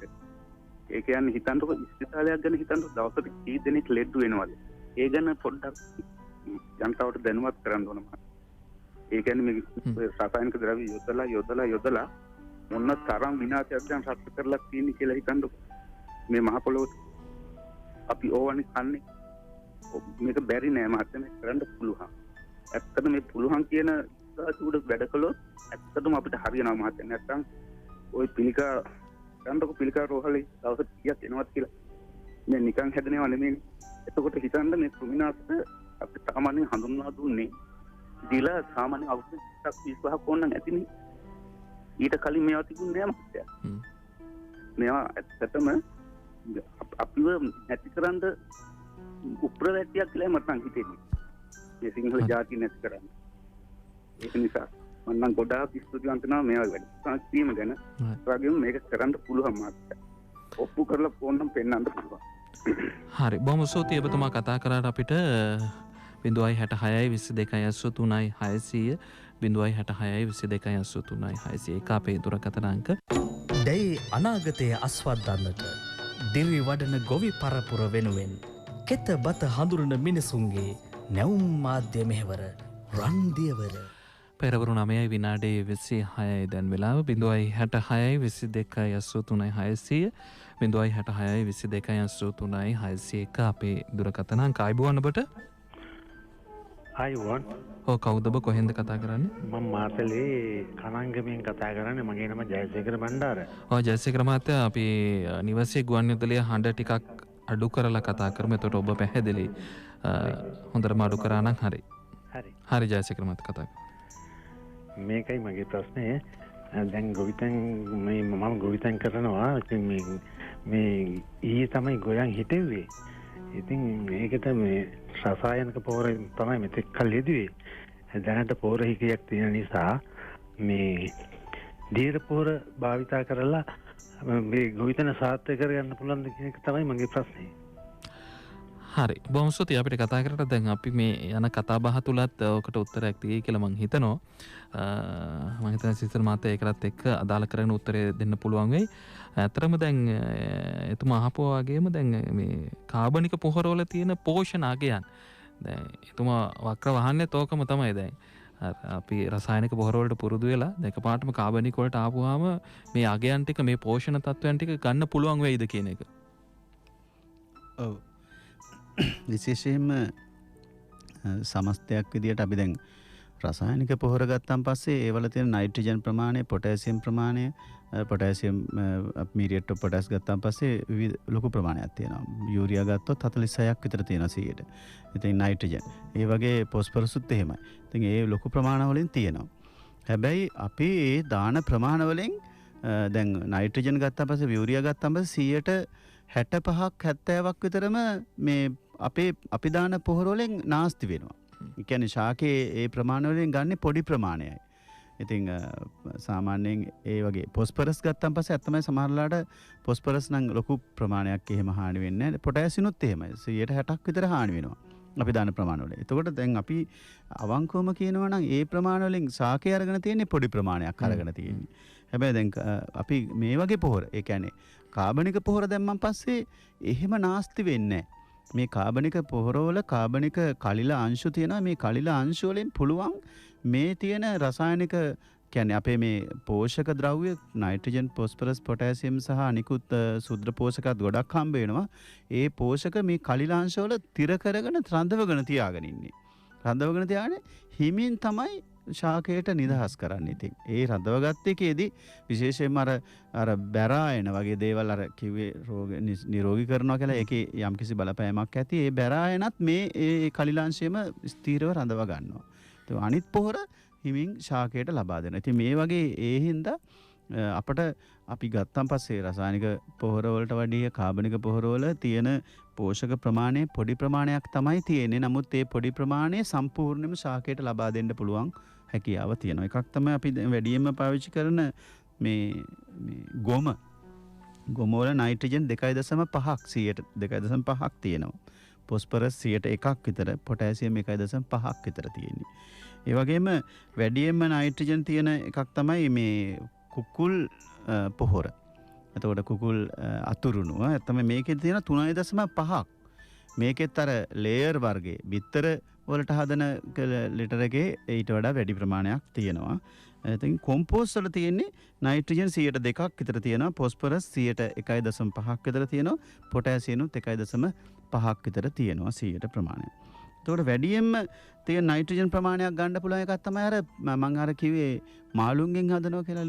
ඒ කියන්නේ හිතන්නකො ඉස්පිතාලයක් ගැන හිතන්නකො දවසට කී දෙනෙක් ලෙඩ වෙනවද? ඒ ගැන පොඩ්ඩක් ජනතාවට දැනුවත් කරන්න ඕන. ඒ කියන්නේ මේ රසායනික ද්‍රව්‍ය යොදලා මොන තරම් විනාශයක් දැන් රට කරලා තියෙන්නේ කියලා හිතන්නකො. මේ මහ පොළොව අපි ඕවනේ කන්නේ. මේක බැරි නෑ මහත්තයා, මේක කරන්න පුළුවන්. ඇත්තට මේ පුළුවන් කියන උඩ වැඩ කළොත් ඇත්තටම අපිට හරියනවා මහත්තයා. නැත්තම් ওই පිළිකා ගන්නකො පිළිකා රෝහලේ දවස් 30ක් එනවත් කියලා. මේ නිකන් හැදෙනව නෙමෙයි. එතකොට හිතන්න මේ කෘමිනාශක අපිට සාමාන්‍යයෙන් හඳුන්වා දුන්නේ දීලා සාමාන්‍ය අවුරුදු 25ක් ඕනනම් ඇතිනේ. ඊට කලින් මේවා තිබුණේ නෑ මහත්තයා. මේවා ඇත්තටම අපිව නැතිකරන්න උප්‍රවැත්තියක් කියලා මට නම් හිතෙන්නේ. මේ සිංහල ජාතිය නැති කරන්න. ඒක නිසා මම ගොඩාක් ස්තුතිවන්ත වෙනවා මේවා වැඩි සාක්ෂියම ගැන. වගේම මේක කරන්න පුළුවන් මාත්. ඔප්පු කරලා ෆෝන් නම් පෙන්නන්න පුළුවන්. හරි. බොහොම ස්තුතියි ඔබතුමා කතා කරාට අපිට 066 22 83 600 066 22 83 600 එක අපේ දුරකථන අංක. දැයි අනාගතය අස්වද්දන්නට දිවි වඩන ගොවි පරපුර වෙනුවෙන් කෙත බත හඳුරන මිනිසුන්ගේ නැවුම් මාධ්‍ය මෙහෙවර රන්දියවර පෙරවරු 9යි විනාඩි 26යි දැන් වෙලාව 0.66යි 22යි 83යි 600 0.66යි 22යි 83යි 601 අපේ දුරකථන අංක ආයිබෝවන් ඔබට අයිවන් ඔව් කවුද ඔබ කොහෙන්ද කතා කරන්නේ මම මාතලේ කනංගමෙන් කතා කරන්නේ මගේ නම ජයසේකර බණ්ඩාර. ඔව් ජයසේකර මහත්තයා අපි නිවසේ ගුවන් විදුලිය හඬ ටිකක් අඩු කරලා කතා කරමු. එතකොට ඔබ පැහැදිලි හොඳටම අඩු කරා නම් හරි. හරි. හරි ජයසේකර මහත්තයා කතා කරමු. මේකයි මගේ ප්‍රශ්නේ. දැන් ගොවිතැන් මම ගොවිතැන් කරනවා. ඉතින් මේ ඊයේ තමයි ගොයන් හිටෙව්වේ. ඉතින් මේකට මේ රසායනික පොහොර තමයි මෙතෙක් කල් යෙදුවේ. දැනට පොහොර හිකයක් තියෙන නිසා මේ දීර පොහොර භාවිතා කරලා මේ ගොවිතැන සාර්ථක කරගන්න පුළුවන්ද කියන එක තමයි මගේ ප්‍රශ්නේ. හරි බොහොම ස්තුතියි අපිට කතා කරලා දැන් අපි මේ යන කතා බහ තුලත් ඔකට උත්තරයක් තියෙයි කියලා මම හිතනවා. මම හිතන සිස්ටර් මාතේ ඒකලත් එක්ක අදාළ කරගෙන උත්තරේ දෙන්න පුළුවන් වෙයි. ඇත්තටම දැන් එතුමා අහපුවා වගේම දැන් මේ කාබනික පොහොරවල තියෙන පෝෂණ අගයන් දැන් එතුමා වක්‍ර වහන්නේ තෝකම තමයි දැන්. අපි රසායනික පොහොර වලට පුරුදු වෙලා දෙකපාරටම කාබනික වලට ආපුවාම මේ අගයන් ටික මේ පෝෂණ තත්වයන් ටික ගන්න පුළුවන් වෙයිද කියන එක. ඔව් විශේෂයෙන්ම සමස්තයක් විදියට අපි දැන් රසායනික පොහොර ගත්තන් පස්සේ ඒවල තියෙන නයිට්‍රජන් ප්‍රමාණය, පොටෑසියම් ප්‍රමාණය, පොටෑසියම් මීරියට් ඔෆ් පොටෑස් ගත්තන් පස්සේ ලොකු ප්‍රමාණයක් තියෙනවා. යූරියා ගත්තොත් 46ක් විතර තියෙනවා 100ට. ඉතින් නයිට්‍රජන්. ඒ වගේ ෆොස්ෆරස්ුත් එහෙමයි. ඉතින් ඒ ලොකු ප්‍රමාණ වලින් තියෙනවා. හැබැයි අපි ඒ දාන ප්‍රමාණ වලින් දැන් නයිට්‍රජන් ගත්තා පස්සේ යූරියා ගත්තාම පස්සේ 65ක් 70ක් විතරම මේ අපි දාන පොහොර වලින් නාස්ති වෙනවා. ඒ කියන්නේ ශාකයේ ඒ ප්‍රමාණ වලින් ගන්න පොඩි ප්‍රමාණයයි. ඉතින් සාමාන්‍යයෙන් ඒ වගේ ෆොස්ෆරස් ගත්තාන් පස්සේ අත්තමයි සමහරලාට ෆොස්ෆරස් නම් ලොකු ප්‍රමාණයක් එහෙම හානි වෙන්නේ නැහැ. පොටෑසියම්ුත් එහෙමයි. 60ක් විතර හානි වෙනවා. අපි දාන ප්‍රමාණ වල. එතකොට දැන් අපි අවංකවම කියනවා නම් ඒ ප්‍රමාණ වලින් ශාකය අරගෙන තියෙන්නේ පොඩි ප්‍රමාණයක් අරගෙන තියෙන්නේ. හැබැයි දැන් අපි මේ වගේ පොහොර ඒ කියන්නේ කාබනික පොහොර දැම්මන් පස්සේ එහෙම නාස්ති වෙන්නේ නැහැ. මේ කාබනික පොහොරවල කාබනික කලිල අංශු තියෙනවා. මේ කලිල අංශු වලින් පුළුවන් මේ තියෙන රසායනික කියන්නේ අපේ මේ පෝෂක ද්‍රව්‍ය නයිට්‍රජන්, ෆොස්ෆරස්, පොටෑසියම් සහ අනිකුත් සුද්ධ පෝෂකත් ගොඩක් හම්බ වෙනවා. ඒ පෝෂක මේ කලිල අංශවල තිර කරගෙන රඳවගෙන තියාගෙන ඉන්නේ. රඳවගෙන තියාගෙන හිමින් තමයි ශාකයට නිදහස් කරන්න. ඉතින් ඒ රඳවගත්ත එකේදී විශේෂයෙන්ම අර බැරායන වගේ දේවල් අර කිව්වේ රෝග නිරෝගී කරනවා කියලා ඒකේ යම්කිසි බලපෑමක් ඇති. ඒ බැරායනත් මේ ඒ කලිලාංශයම ස්ථීරව රඳව ගන්නවා. ඒක අනිත් පොහොර හිමින් ශාකයට ලබා දෙනවා. ඉතින් මේ වගේ ඒ හින්දා අපට අපි ගත්තන් පස්සේ රසායනික පොහොර වලට වඩා කාබනික පොහොර වල තියෙන පෝෂක ප්‍රමාණය පොඩි ප්‍රමාණයක් තමයි තියෙන්නේ. නමුත් ඒ පොඩි ප්‍රමාණය සම්පූර්ණයෙන්ම ශාකයට ලබා දෙන්න පුළුවන් හැකියාව තියෙනවා. එකක් තමයි අපි වැඩියෙන්ම පාවිච්චි කරන මේ ගොම වල නයිට්‍රජන් 2.5ක් 2.5ක් තියෙනවා. ෆොස්ෆරස් 101ක් විතර, පොටෑසියම් 1.5ක් විතර තියෙන්නේ. ඒ වගේම වැඩියෙන්ම නයිට්‍රජන් තියෙන එකක් තමයි මේ කුකුල් පොහොර. එතකොට කුකුල් අතුරුණුව තමයි මේකේ තියෙන 3.5ක්. මේකෙත් අර ලේයර් වර්ගයේ බිත්තර වලට හදන ලිටර එකේ ඊට වඩා වැඩි ප්‍රමාණයක් තියෙනවා. ඉතින් කොම්පෝස්ට් වල තියෙන්නේ නයිට්‍රජන් 2%ක් විතර තියෙනවා, ෆොස්ෆරස් 1.5ක් විතර තියෙනවා, පොටෑසියම්ුත් 1.5ක් විතර තියෙනවා 100ට ප්‍රමාණය. එතකොට වැඩියෙන්ම තියෙන නයිට්‍රජන් ප්‍රමාණයක් ගන්න පුළුවන් එකක් තමයි අර මම අර කිව්වේ මාළුන්ගෙන් හදනවා කියලා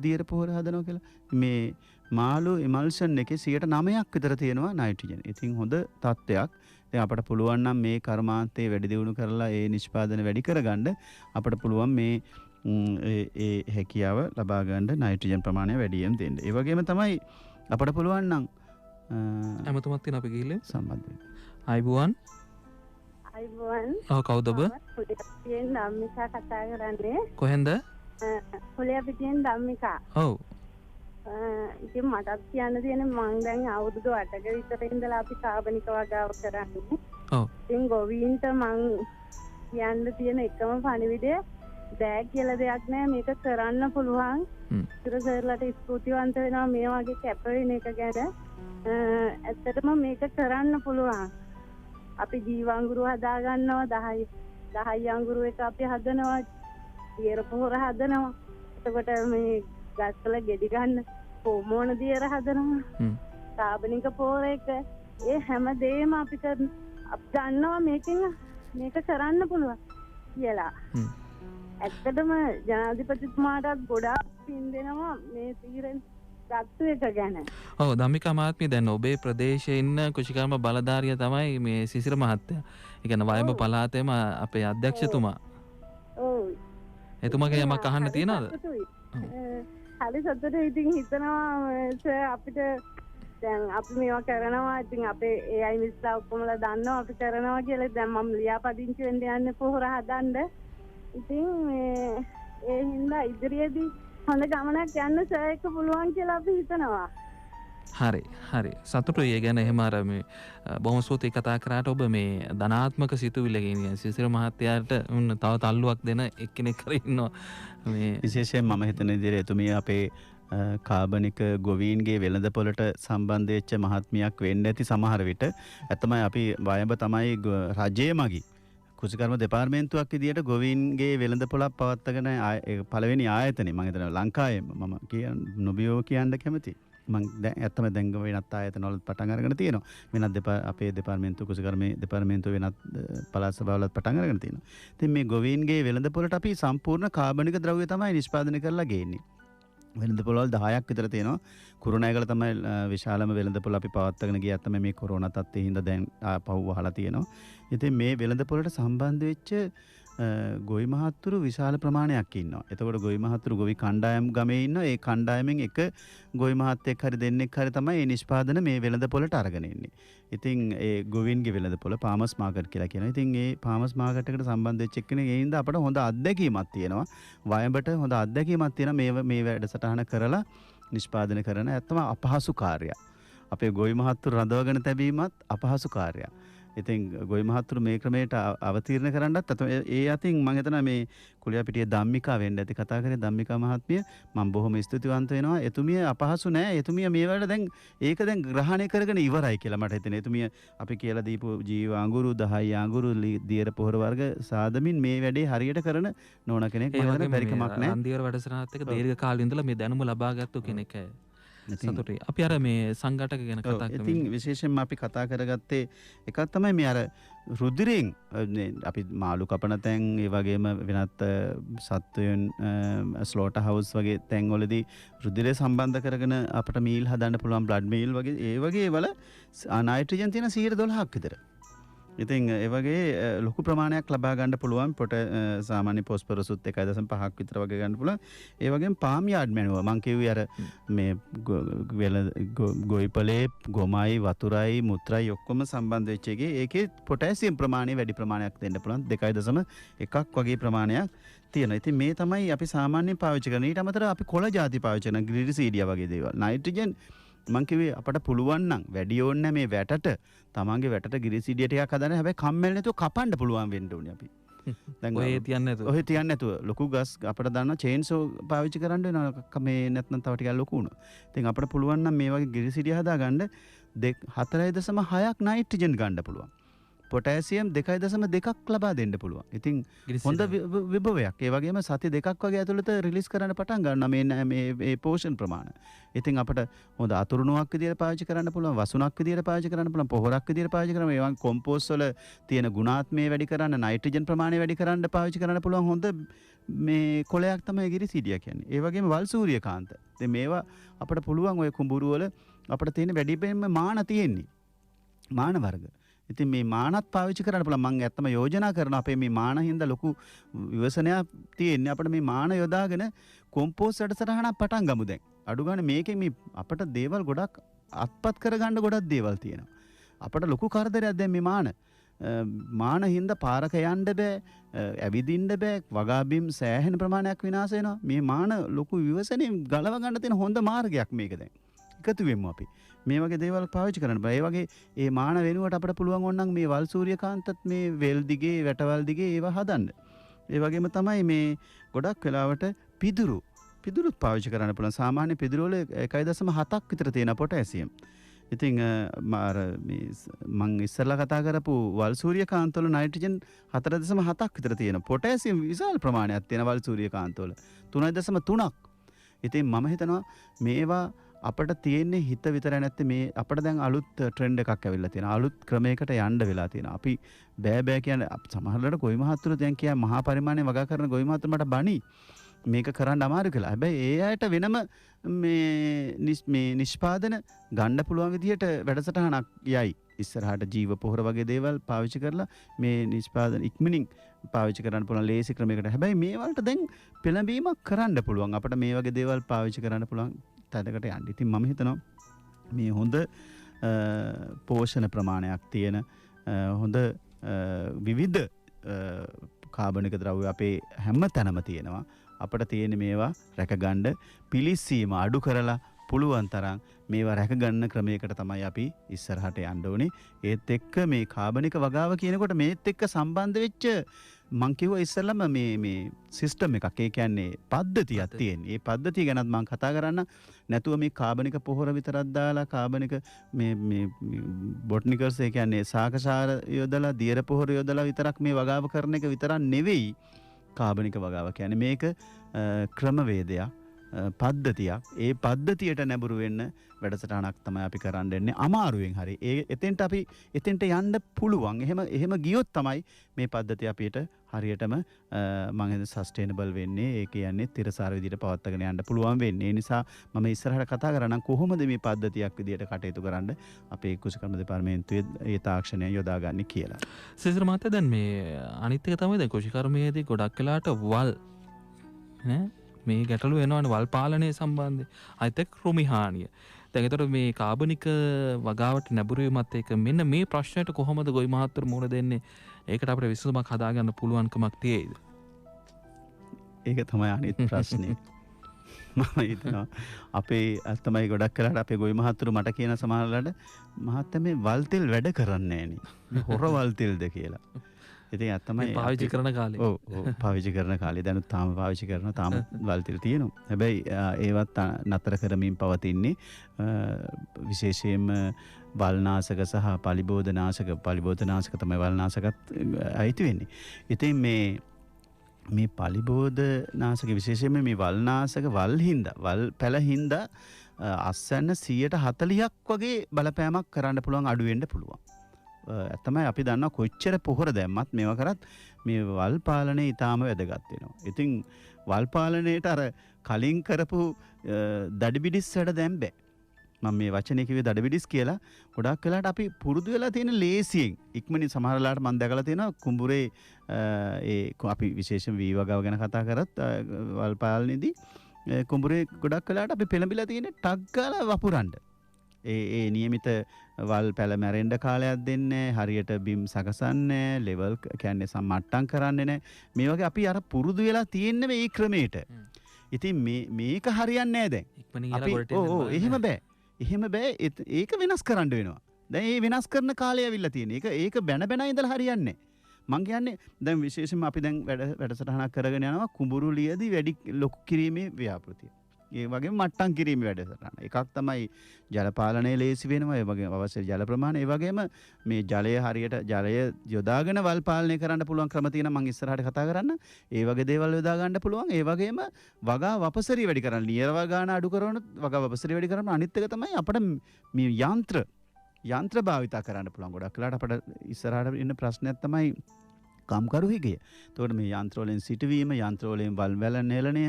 දියර පොහොර හදනවා කියලා. මේ මාළු ඉමල්ෂන් එකේ 9%ක් විතර තියෙනවා නයිට්‍රජන්. ඉතින් හොඳ තත්ත්වයක්. දැන් අපට පුළුවන් නම් මේ කර්මාන්තයේ වැඩි දියුණු කරලා ඒ නිෂ්පාදන වැඩි කරගන්න අපට පුළුවන් මේ ඒ හැකියාව ලබා ගන්න නයිට්‍රජන් ප්‍රමාණය වැඩියෙන් දෙන්න. ඒ වගේම තමයි අපට පුළුවන් නම් හැමතුමත් තියෙන අපි ගිහිල්ලා සම්බන්ධ වෙන්න. ආයිබෝවන්. අයිබෝවන්. ඔව් කවුද ඔබ? පුලියපිටියෙන් ධම්මිකා කතා කරන්නේ. කොහෙන්ද? පුලියපිටියෙන් ධම්මිකා. ඔව්. ඉතින් මටත් කියන්න තියෙන මං දැන් අවුරුදු 8ක විතර ඉඳලා අපි කාබනික වගාව කරන්නේ. ඔව්. ඉතින් ගොවීන්ට මං කියන්න තියෙන එකම පණිවිඩය බෑ කියලා දෙයක් නෑ මේක කරන්න පුළුවන්. ඉතින් සර්ලට ස්තුතිවන්ත වෙනවා මේ වගේ කැප වෙන එක ගැන. ඇත්තටම මේක කරන්න පුළුවන්. අපි ජීවංගුරු හදා ගන්නවා 10 අඟුරු එක අපි හදනවා. දියර පොහොර හදනවා. එතකොට මේ ගස්වල ගෙඩි ගන්න හෝමෝන දියර හදනවා. කාබනික පොහොර එක ඒ හැම දෙයක්ම අපි දන්නවා මේක කරන්න පුළුවන් කියලා. ඇත්තටම ජනාධිපතිතුමාටත් ගොඩාක් පින් දෙනවා මේ තීරණ ගත්තු එක ගැන. ඔව් ධම්මිකා මහත්මිය දැන් ඔබේ ප්‍රදේශයේ ඉන්න කුෂිකර්ම බලධාරිය තමයි මේ සිසිර මහත්තයා. ඒ කියන්නේ වයඹ පළාතේම අපේ අධ්‍යක්ෂතුමා. ඔව්. එතුමාගේ යමක් අහන්න තියනවද? හරි සතුටුයි. ඉතින් හිතනවා අපිට දැන් අපි මේවා කරනවා. ඉතින් අපේ AI මිස්ලා ඔක්කොමලා දන්නවා අපි කරනවා කියලා. දැන් මම ලියාපදිංචි වෙන්න යන්නේ පොහොර හදන්න. ඉතින් ඒ හින්දා ඉදිරියේදී හොඳ ගමනක් යන්න සර් එක පුළුවන් කියලා අපි හිතනවා. හරි සතුටුයි. ඒ ගැන එහෙම අර මේ බොහොම ස්තුතියි කතා කරාට ඔබ මේ ධනාත්මක සිතුවිල්ල කියන්නේ සිසිර මහත්තයාට තව තල්ලුවක් දෙන එක්කෙනෙක් කර ඉන්නවා. මේ විශේෂයෙන් මම හිතන විදිහට එතුමිය අපේ කාබනික ගොවීන්ගේ වෙළඳපොළට සම්බන්ධ වෙච්ච මහත්මියක් වෙන්න ඇති සමහර විට. ඇත්තමයි අපි වයඹ තමයි රජයේ මගී කුෂිකර්ම දෙපාර්තමේන්තුවක් විදියට ගොවීන්ගේ වෙළඳපොළක් පවත්වාගෙන පළවෙනි ආයතනේ මම හිතනවා ලංකාවේ මම නොබියෝ කියන්න කැමතියි. මම දැන් ඇත්තම දැන් වෙනත් ආයතන වල පටන් අරගෙන තියෙනවා. වෙනත් අපේ දෙපාර්තමේන්තුව කුෂිකර්මයේ දෙපාර්තමේන්තුව වෙනත් පළාත් සභාවලත් පටන් අරගෙන තියෙනවා. ඉතින් මේ ගොවීන්ගේ වෙළඳපොළට අපි සම්පූර්ණ කාබනික ද්‍රව්‍ය තමයි නිෂ්පාදනය කරලා ගේන්නේ. වෙළඳපොළවල් 10ක් විතර තියෙනවා. කුරුණෑගල තමයි විශාලම වෙළඳපොළ අපි පවත්වාගෙන ගියේ. අත්තම මේ කොරෝනා තත්ත්වයේ හින්දා දැන් පහුව වහලා තියෙනවා. ඉතින් මේ වෙළඳපොළට සම්බන්ධ වෙච්ච ගොවි මහත්තුරු විශාල ප්‍රමාණයක් ඉන්නවා. එතකොට ගොවි මහත්තුරු ගොවි කණ්ඩායම් ගමේ ඉන්නවා. ඒ කණ්ඩායමෙන් එක ගොවි මහත්තයෙක් හරි දෙන්නෙක් හරි තමයි මේ නිෂ්පාදන මේ වෙළඳපොළට අරගෙන එන්නේ. ඉතින් ඒ ගොවින්ගේ වෙළඳපොළ පාමස් මාකට් කියලා කියනවා. ඉතින් ඒ පාමස් මාකට් එකට සම්බන්ධ වෙච්ච එක්කෙනෙක් ඒ හින්දා අපට හොඳ අත්දැකීමක් තියෙනවා. වයඹට හොඳ අත්දැකීමක් තියෙනවා මේ වැඩසටහන කරලා නිෂ්පාදනය කරන ඇත්තම අපහසු කාර්යයක්. අපේ ගොවි මහත්තුරු රඳවගෙන තැබීමත් අපහසු කාර්යයක්. ඉතින් ගොවි මහත්තුරු මේ ක්‍රමයට අවතීර්ණ කරන්නත් ඒ අතින් මම හිතනවා මේ කුලියාපිටියේ ධම්මිකා වෙන්න ඇති කතා කරේ ධම්මිකා මහත්මිය මම බොහොම ස්තුතිවන්ත වෙනවා. එතුමිය අපහසු නෑ. එතුමිය මේ වලට දැන් ඒක දැන් ග්‍රහණය කරගෙන ඉවරයි කියලා මට හිතෙනවා. එතුමිය අපි කියලා දීපු ජීව අඟුරු 10 අඟුරු දියර පොහොර වර්ග සාදමින් මේ වැඩේ හරියට කරන නෝන කෙනෙක් මම හිතන බැරිකමක් නෑ. අන්දිවර වැඩසටහනත් එක්ක දීර්ඝ කාලෙ ඉඳලා මේ දැනුම ලබාගත්තු කෙනෙක් අය. සතුටුයි. අපි අර මේ සංඝටක ගැන කතා කරමු. ඉතින් විශේෂයෙන්ම අපි කතා කරගත්තේ එකක් තමයි මේ අර රුධිරයෙන් අපි මාළු කපන තැන් ඒ වගේම වෙනත් සත්වයන් ස්ලෝටර් හවුස් වගේ තැන් වලදී රුධිරය සම්බන්ධ කරගෙන අපිට මීල් හදන්න පුළුවන් බ්ලඩ් මීල් වගේ ඒ වගේ වල නයිට්‍රජන් තියෙන 12%ක් විතර. ඉතින් ඒ වගේ ලොකු ප්‍රමාණයක් ලබා ගන්න පුළුවන් සාමාන්‍ය පොස්පරසුත් 1.5ක් විතර වගේ ගන්න පුළුවන්. ඒ වගේම පාම් යාඩ් මැනුව මං කිව්වේ අර මේ ගොයිපලේ ගොමයි වතුරයි මුත්‍රායි ඔක්කොම සම්බන්ධ වෙච්ච එකේ ඒකේ පොටෑසියම් ප්‍රමාණය වැඩි ප්‍රමාණයක් දෙන්න පුළුවන් 2.1ක් වගේ ප්‍රමාණයක් තියෙනවා. ඉතින් මේ තමයි අපි සාමාන්‍යයෙන් පාවිච්චි කරන. ඊට අමතරව අපි කොළ ಜಾති පාවිච්චි කරන ග්ලිරිසීඩියා වගේ දේවල්. නයිට්‍රජන් මං කිව්වේ අපට පුළුවන් නම් වැඩි ඕනේ මේ වැටට තමන්ගේ වැටට ග්ලිරිසීඩියා ටිකක් හදන්න. හැබැයි කම්මැලි නැතුව කපන්න පුළුවන් වෙන්න ඕනේ අපි. දැන් ඔය තියන්නේ නැතුව. ඔය තියන්නේ නැතුව ලොකු ගස් අපිට දාන්න චේන්සෝ පාවිච්චි කරන්න වෙනවා. මේ නැත්නම් තව ටිකක් ලොකු වුණා. ඉතින් අපිට පුළුවන් නම් මේ වගේ ග්ලිරිසීඩියා හදාගන්න 4.6ක් නයිට්‍රජන් ගන්න පුළුවන්. පොටෑසියම් 2.2ක් ලබා දෙන්න පුළුවන්. ඉතින් හොඳ විභවයක්. ඒ වගේම සති දෙකක් වගේ ඇතුළත රිලීස් කරන්න පටන් ගන්නවා මේ පෝෂන් ප්‍රමාණය. ඉතින් අපිට හොඳ අතුරුණුවක් විදියට පාවිච්චි කරන්න පුළුවන්, වසුණක් විදියට පාවිච්චි කරන්න පුළුවන්, පොහොරක් විදියට පාවිච්චි කරන්න, ඒ වගේ කොම්පෝස්ට් වල තියෙන ගුණාත්මය වැඩි කරන්න, නයිට්‍රජන් ප්‍රමාණය වැඩි කරන්න පාවිච්චි කරන්න පුළුවන් හොඳ මේ කොළයක් තමයි ගිරිසීඩියා කියන්නේ. ඒ වගේම වල් සූරියකාන්ත. ඉතින් මේවා අපිට පුළුවන් ඔය කුඹුරු වල අපිට තියෙන වැඩිපෙන්ම මාන තියෙන්නේ. මාන වර්ග. ඉතින් මේ මානත් පාවිච්චි කරන්න පුළුවන්. මම ඇත්තම යෝජනා කරනවා අපේ මේ මාන හින්දා ලොකු විවසනයක් තියෙන්නේ. අපිට මේ මාන යොදාගෙන කොම්පෝස්ට් වැඩසටහනක් පටන් ගමු දැන්. අඩු ගන්න මේකෙන් මේ අපිට දේවල් ගොඩක් අත්පත් කරගන්න ගොඩක් දේවල් තියෙනවා. අපිට ලොකු කරදරයක් දැන් මේ මාන හින්දා පාරක යන්න බෑ, ඇවිදින්න බෑ, වගාබිම් සෑහෙන ප්‍රමාණයක් විනාශ වෙනවා. මේ මාන ලොකු විවසනෙන් ගලව ගන්න තියෙන හොඳ මාර්ගයක් මේක දැන්. එකතු වෙමු අපි. මේ වගේ දේවල් පාවිච්චි කරන්න බෑ. ඒ වගේ ඒ මාන වෙනුවට අපිට පුළුවන් ඕනනම් මේ වල් සූරියකාන්තත් මේ වෙල් දිගේ වැටවල් දිගේ ඒවා හදන්න. ඒ වගේම තමයි මේ ගොඩක් වෙලාවට පිදුරුත් පාවිච්චි කරන්න පුළුවන්. සාමාන්‍ය පිදුරු වල 1.7ක් විතර තියෙන පොටෑසියම්. ඉතින් මං ඉස්සරලා කතා කරපු වල් සූර්යකාන්ත වල නයිට්‍රජන් 4.7ක් විතර තියෙන. පොටෑසියම් විශාල ප්‍රමාණයක් තියෙන වල් සූර්යකාන්ත වල 3.3ක්. ඉතින් මම හිතනවා මේවා අපිට තියෙන්නේ හිත විතරයි නැත්te මේ අපිට දැන් අලුත් ට්‍රෙන්ඩ් එකක් ඇවිල්ලා තියෙනවා. අලුත් ක්‍රමයකට යන්න වෙලා තියෙනවා. අපි බෑ කියන්නේ සමහරවිට ගොවි මහත්තුරු දැන් කිය මහා පරිමාණයේ වගා කරන ගොවි මහත්තුරු මට බණි මේක කරන්න අමාරු කියලා. හැබැයි ඒ අයට වෙනම මේ නිෂ්පාදන ගන්න පුළුවන් විදිහට වැඩසටහනක් යයි. ඉස්සරහට ජීව පොහොර වගේ දේවල් පාවිච්චි කරලා මේ නිෂ්පාදන ඉක්මනින් පාවිච්චි කරන්න පුළුවන් ලේසි ක්‍රමයකට. හැබැයි මේ වලට දැන් පෙළඹීමක් කරන්න පුළුවන්. අපිට මේ වගේ දේවල් පාවිච්චි කරන්න පුළුවන් තැනකට යන්න. ඉතින් මම හිතනවා මේ හොඳ පෝෂණ ප්‍රමාණයක් තියෙන හොඳ විවිධ කාබනික ද්‍රව්‍ය අපේ හැම තැනම තියෙනවා. අපිට තියෙන මේවා රැකගන්න පිලිස්සීම අඩු කරලා පුළුවන් තරම් මේවා රැකගන්න ක්‍රමයකට තමයි අපි ඉස්සරහට යන්න ඕනේ. ඒත් එක්ක මේ කාබනික වගාව කියනකොට මේත් එක්ක සම්බන්ධ වෙච්ච මං කිව්වා ඉස්සෙල්ලම මේ සිස්ටම් එකක්. ඒ කියන්නේ පද්ධතියක් තියෙන. ඒ පද්ධතිය ගැනත් මං කතා කරන්න නැතුව මේ කාබනික පොහොර විතරක් දාලා කාබනික මේ බොටනිකල්ස් ඒ කියන්නේ සාකසාර යොදලා දියර පොහොර යොදලා විතරක් මේ වගාව කරන එක විතරක් නෙවෙයි කාබනික වගාව කියන්නේ. මේක ක්‍රමවේදයක් පද්ධතියක්. ඒ පද්ධතියට නැඹුරු වෙන්න වැඩසටහනක් තමයි අපි කරන්න දෙන්නේ. අමාරුවෙන් හරි එතෙන්ට අපි එතෙන්ට යන්න පුළුවන්. එහෙම ගියොත් තමයි මේ පද්ධතිය අපිට හරියටම මම හිතන්නේ සස්ටේනබල් වෙන්නේ. ඒ කියන්නේ තිරසාර විදිහට පවත්වාගෙන යන්න පුළුවන් වෙන්නේ. ඒ නිසා මම ඉස්සරහට කතා කරනම් කොහොමද මේ පද්ධතියක් විදිහට කටයුතු කරන්න අපේ කෘෂිකර්ම දෙපාර්තමේන්තුවේ ඒ තාක්ෂණය යොදාගන්නේ කියලා. සිසිර මහත්තයා දැන් මේ අනිත් එක තමයි දැන් කෘෂිකර්මයේදී ගොඩක් වෙලාට වල් නේ මේ ගැටලු වෙනවනේ වල් පාලනය සම්බන්ධයෙන්. අනිත් එක්ක කෘමි හානිය. දැන් ඒතර මේ කාබනික වගාවට නැඹුරු වීමත් එක්ක මෙන්න මේ ප්‍රශ්නයට කොහොමද ගොවි මහත්තුරු මුහුණ දෙන්නේ? ඒකට අපිට විසඳුමක් හදාගන්න පුළුවන්කමක් තියෙයිද? ඒක තමයි අනිත් ප්‍රශ්නේ. මම හිතනවා අපේ තමයි ගොඩක් කරලා අපේ ගොවි මහත්තුරු මට කියන සමහරවල්ලාට මහත්තයා මේ වල් තෙල් වැඩ කරන්නේ නෑනේ. හොර වල් තෙල්ද කියලා. ඉතින් අත්තමයි පාවිච්චි කරන කාලේ. ඔව් පාවිච්චි කරන කාලේ දැනුත් තාම පාවිච්චි කරනවා. තාම වල් තෙල් තියෙනවා. හැබැයි ඒවත් නතර කරමින් පවතින්නේ විශේෂයෙන්ම වල්නාශක සහ පලිබෝධනාශක තමයි වල්නාශකත් අයිති වෙන්නේ. ඉතින් මේ පලිබෝධනාශක විශේෂයෙන්ම මේ වල්නාශක වල් පැල හින්දා අස්සන්න 140ක් වගේ බලපෑමක් කරන්න පුළුවන් අඩු වෙන්න පුළුවන්. ඇත්තමයි අපි දන්නවා කොච්චර පොහොර දැම්මත් මේවා කරත් මේ වල් පාලනය ඊටාම වැදගත් වෙනවා. ඉතින් වල් පාලනයේට අර කලින් කරපු දඩබිඩිස් වැඩ දැන් බෑ. මම මේ වචනේ කිව්වේ දඩබිඩිස් කියලා. ගොඩක් වෙලාවට අපි පුරුදු වෙලා තියෙන ලේසියෙන් ඉක්මනින් සමහර වෙලාවට මම දැකලා තියෙනවා කුඹුරේ අපි විශේෂයෙන් වී වගාව ගැන කතා කරත් වල් පාලනයේදී කුඹුරේ ගොඩක් වෙලාවට අපි පෙළඹිලා තියෙන ටග් ගාලා වපුරන්න. ඒ නියමිත වල් පැල මැරෙන්න කාලයක් දෙන්නේ හරියට බිම් සකසන්නේ ලෙවල් කියන්නේ සම්මට්ටම් කරන්නේ නැහැ. මේ වගේ අපි අර පුරුදු වෙලා තියෙන්නේ මේ ක්‍රමයට. ඉතින් මේක හරියන්නේ නැහැ දැන්. එහෙම බෑ. එහෙම බෑ. ඒක වෙනස් කරන්න වෙනවා. දැන් මේ වෙනස් කරන කාලය ඇවිල්ලා තියෙන. ඒක බැන ඉඳලා හරියන්නේ නැහැ. මං කියන්නේ දැන් විශේෂයෙන්ම අපි දැන් වැඩසටහනක් කරගෙන යනවා කුඹුරු ලියදී වැඩි ලොකු කිරීමේ ව්‍යාපෘතිය. ඒ වගේම මට්ටම් කිරීමේ වැඩසටහන. එකක් තමයි ජල පාලනය ලේසි වෙනවා. ඒ වගේම අවශ්‍ය ජල ප්‍රමාණය. ඒ වගේම මේ ජලය යොදාගෙන වල් පාලනය කරන්න පුළුවන් ක්‍රම තියෙනවා. මම ඉස්සරහට කතා කරන්න. ඒ වගේ දේවල් යොදා ගන්න පුළුවන්. ඒ වගේම වගා වපසරිය වැඩි කරන්න. නියර වගාන අඩු කරන වගා වපසරිය වැඩි කරන අනිත් එක තමයි අපිට මේ යන්ත්‍ර භාවිතා කරන්න පුළුවන්. ගොඩක් වෙලාවට අපිට ඉස්සරහට ඉන්න ප්‍රශ්නයක් තමයි කම්කරු හිගය. එතකොට මේ යන්ත්‍ර වලින් සිටවීම, යන්ත්‍ර වලින් වල් වැල නෙලණය,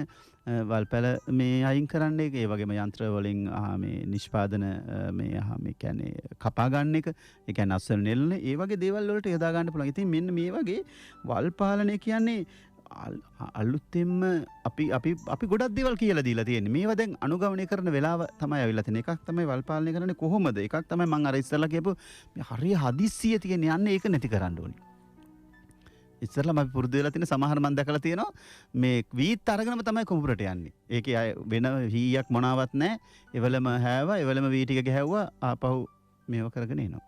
වල් පැල මේ අයින් කරන්න එක, ඒ වගේම යන්ත්‍ර වලින් මේ නිෂ්පාදන මේ කියන්නේ කපා ගන්න එක, ඒ කියන්නේ අස්වැල් නෙලන, ඒ වගේ දේවල් වලට යොදා ගන්න පුළුවන්. ඉතින් මෙන්න මේ වගේ වල් පාලනය කියන්නේ අලුතෙන්ම අපි ගොඩක් දේවල් කියලා දීලා තියෙන්නේ. මේවා දැන් අනුගමනය කරන වෙලාව තමයි අවිලා තියෙන්නේ. එකක් තමයි වල් පාලනය කරන්නේ කොහොමද? එකක් තමයි මම අර ඉස්සෙල්ලා කියපු හරිය හදිස්සිය තියෙන යන්නේ ඒක නැති කරන්න ඕනේ. ඉස්සරලා අපි පුරුදු වෙලා තියෙන සමහර මම දැකලා තියෙනවා මේ වීත් අරගෙනම තමයි කුඹුරට යන්නේ. ඒකේ වෙන වීයක් මොනාවක් නැහැ. එවලම හැව එවලම වී ටික ගැහැව්වා ආපහු මේව කරගෙන එනවා.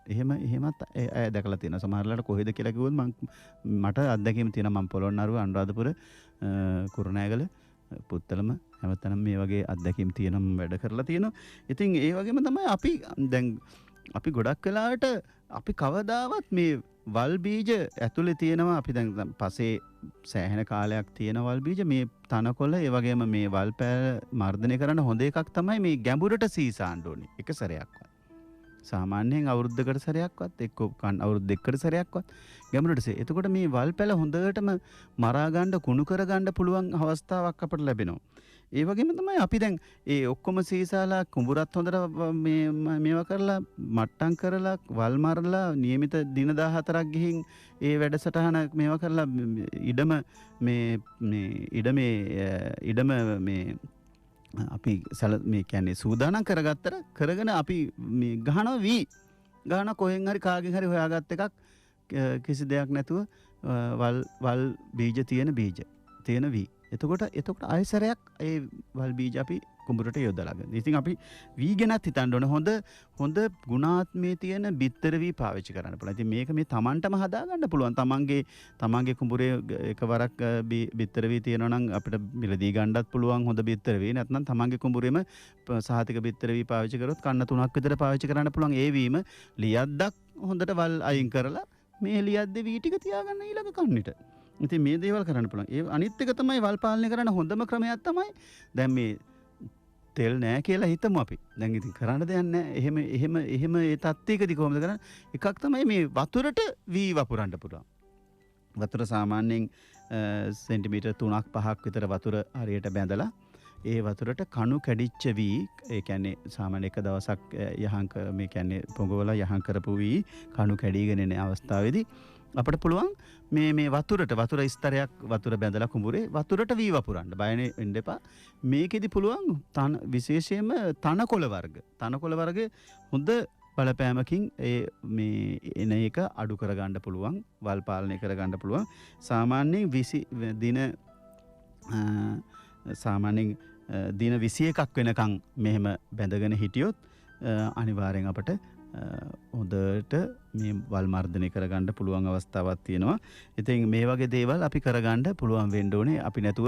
එහෙමත් අය දැකලා තියෙනවා. සමහරලාට කොහෙද කියලා කිව්වොත් මට අත්දැකීම් තියෙනවා. මම පොළොන්නරුව අනුරාධපුර කුරුණෑගල පුත්තලම හැමතැනම මේ වගේ අත්දැකීම් තියෙනවා. මම වැඩ කරලා තියෙනවා. ඉතින් ඒ වගේම තමයි අපි ගොඩක් වෙලාවට අපි කවදාවත් මේ වල් බීජ ඇතුලේ තියෙනවා. අපි දැන් පසේ සෑහෙන කාලයක් තියෙන වල් බීජ මේ තනකොළ ඒ වගේම මේ වල් පෑල මර්ධනය කරන්න හොඳ එකක් තමයි මේ ගැඹුරට සීසාන්න ඕනේ. එක සැරයක්වත්. සාමාන්‍යයෙන් අවුරුද්දකට සැරයක්වත් එක්ක අවුරුදු දෙකකට සැරයක්වත් ගැඹුරට සී. එතකොට මේ වල් පෑල හොඳටම මරා ගන්න කුණු කර ගන්න පුළුවන් අවස්ථාවක් අපිට ලැබෙනවා. ඒ වගේම තමයි අපි දැන් ඒ ඔක්කොම සීසාලා කුඹුරත් හොඳට මේවා කරලා මට්ටම් කරලා වල් මරලා નિયમિત දින 14ක් ගිහින් ඒ වැඩසටහන මේවා කරලා ඉඩම මේ අපි මේ කියන්නේ සූදානම් කරගත්තට කරගෙන අපි මේ ගහනවා කොහෙන් හරි කාගෙන් හරි හොයාගත් එකක් කිසි දෙයක් නැතුව වල් බීජ තියෙන වී. එතකොට ආයසරයක් ඒ වල් බීජ අපි කුඹුරට යොදලා ගන්න. ඉතින් අපි වී ගැනත් හිතන්න ඕනේ. හොඳ ගුණාත්මයේ තියෙන බිත්තර වී පාවිච්චි කරන්න පුළුවන්. ඉතින් මේක මේ Tamanටම හදා ගන්න පුළුවන්. තමන්ගේ කුඹුරේ එකවරක් බිත්තර වී තියෙනවා නම් අපිට මිලදී ගන්නත් පුළුවන් හොඳ බිත්තර වී. නැත්නම් තමන්ගේ කුඹුරේම සහතික බිත්තර වී පාවිච්චි කරොත් කන්න 3ක් විතර පාවිච්චි කරන්න පුළුවන්. ඒ වීම ලියද්දක් හොඳට වල් අයින් කරලා මේ ලියද්දේ වී ටික තියාගන්න ඊළඟ කන්නට. ඉතින් මේ දේවල් කරන්න පුළුවන්. ඒ අනිත් එක තමයි වල් පාලනය කරන්න හොඳම ක්‍රමයක් තමයි දැන් මේ තෙල් නෑ කියලා හිතමු අපි. දැන් ඉතින් කරන්න දෙයක් නෑ. එහෙම ඒ තත්ත්වයකදී කොහොමද කරන්නේ? එකක් තමයි මේ වතුරට වී වපුරන්න පුළුවන්. වතුර සාමාන්‍යයෙන් සෙන්ටිමීටර් 3ක් 5ක් විතර වතුර හරියට බැඳලා ඒ වතුරට කණු කැඩිච්ච වී ඒ කියන්නේ සාමාන්‍ය එක දවසක් මේ කියන්නේ පොඟවලා යහන් කරපු වී කණු කැඩීගෙන එන අවස්ථාවේදී අපිට පුළුවන් මේ වතුර ස්තරයක් වතුර බැඳලා කුඹුරේ වතුරට වී වපුරන්න. බය වෙන්න එපා. මේකෙදි පුළුවන් විශේෂයෙන්ම තනකොළ වර්ග හොඳ බලපෑමකින් මේ එන එක අඩු කරගන්න පුළුවන්. වල් පාලනය කරගන්න පුළුවන්. සාමාන්‍යයෙන් දින 21ක් වෙනකන් මෙහෙම බැඳගෙන හිටියොත් අනිවාර්යෙන් අපට හොඳට මේ වල් මර්ධනය කරගන්න පුළුවන් අවස්ථාවක් තියෙනවා. ඉතින් මේ වගේ දේවල් අපි කරගන්න පුළුවන් වෙන්න ඕනේ. අපි නැතුව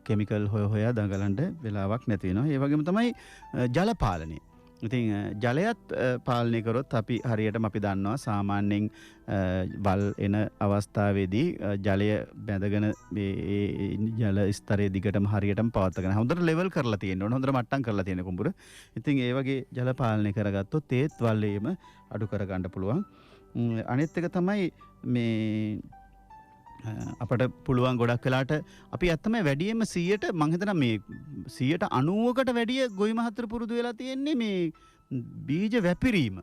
කිමිකල් හොයා දඟලන්න වෙලාවක් නැති වෙනවා. ඒ වගේම තමයි ජල පාලනය. ඉතින් ජලයත් පාලනය කරොත් අපි හරියටම අපි දන්නවා සාමාන්‍යයෙන් වල් එන අවස්ථාවේදී ජලය බැඳගෙන මේ ජල ස්තරයේ දිගටම හරියටම පවත්වාගෙන හොඳට ලෙවල් කරලා තියෙන්න ඕන. හොඳට මට්ටම් කරලා තියෙන කුඹුර. ඉතින් ඒ වගේ ජල පාලනය කරගත්තොත් ඒත් වල් ඒම අඩු කරගන්න පුළුවන්. අනිත් එක තමයි මේ අපට පුළුවන් ගොඩක් වෙලාට අපි ඇත්තම වැඩියෙන්ම 100ට මං හිතනවා මේ 90%කට වැඩිය ගොවි මහත්තර පුරුදු වෙලා තියෙන්නේ මේ බීජ වැපිරීම.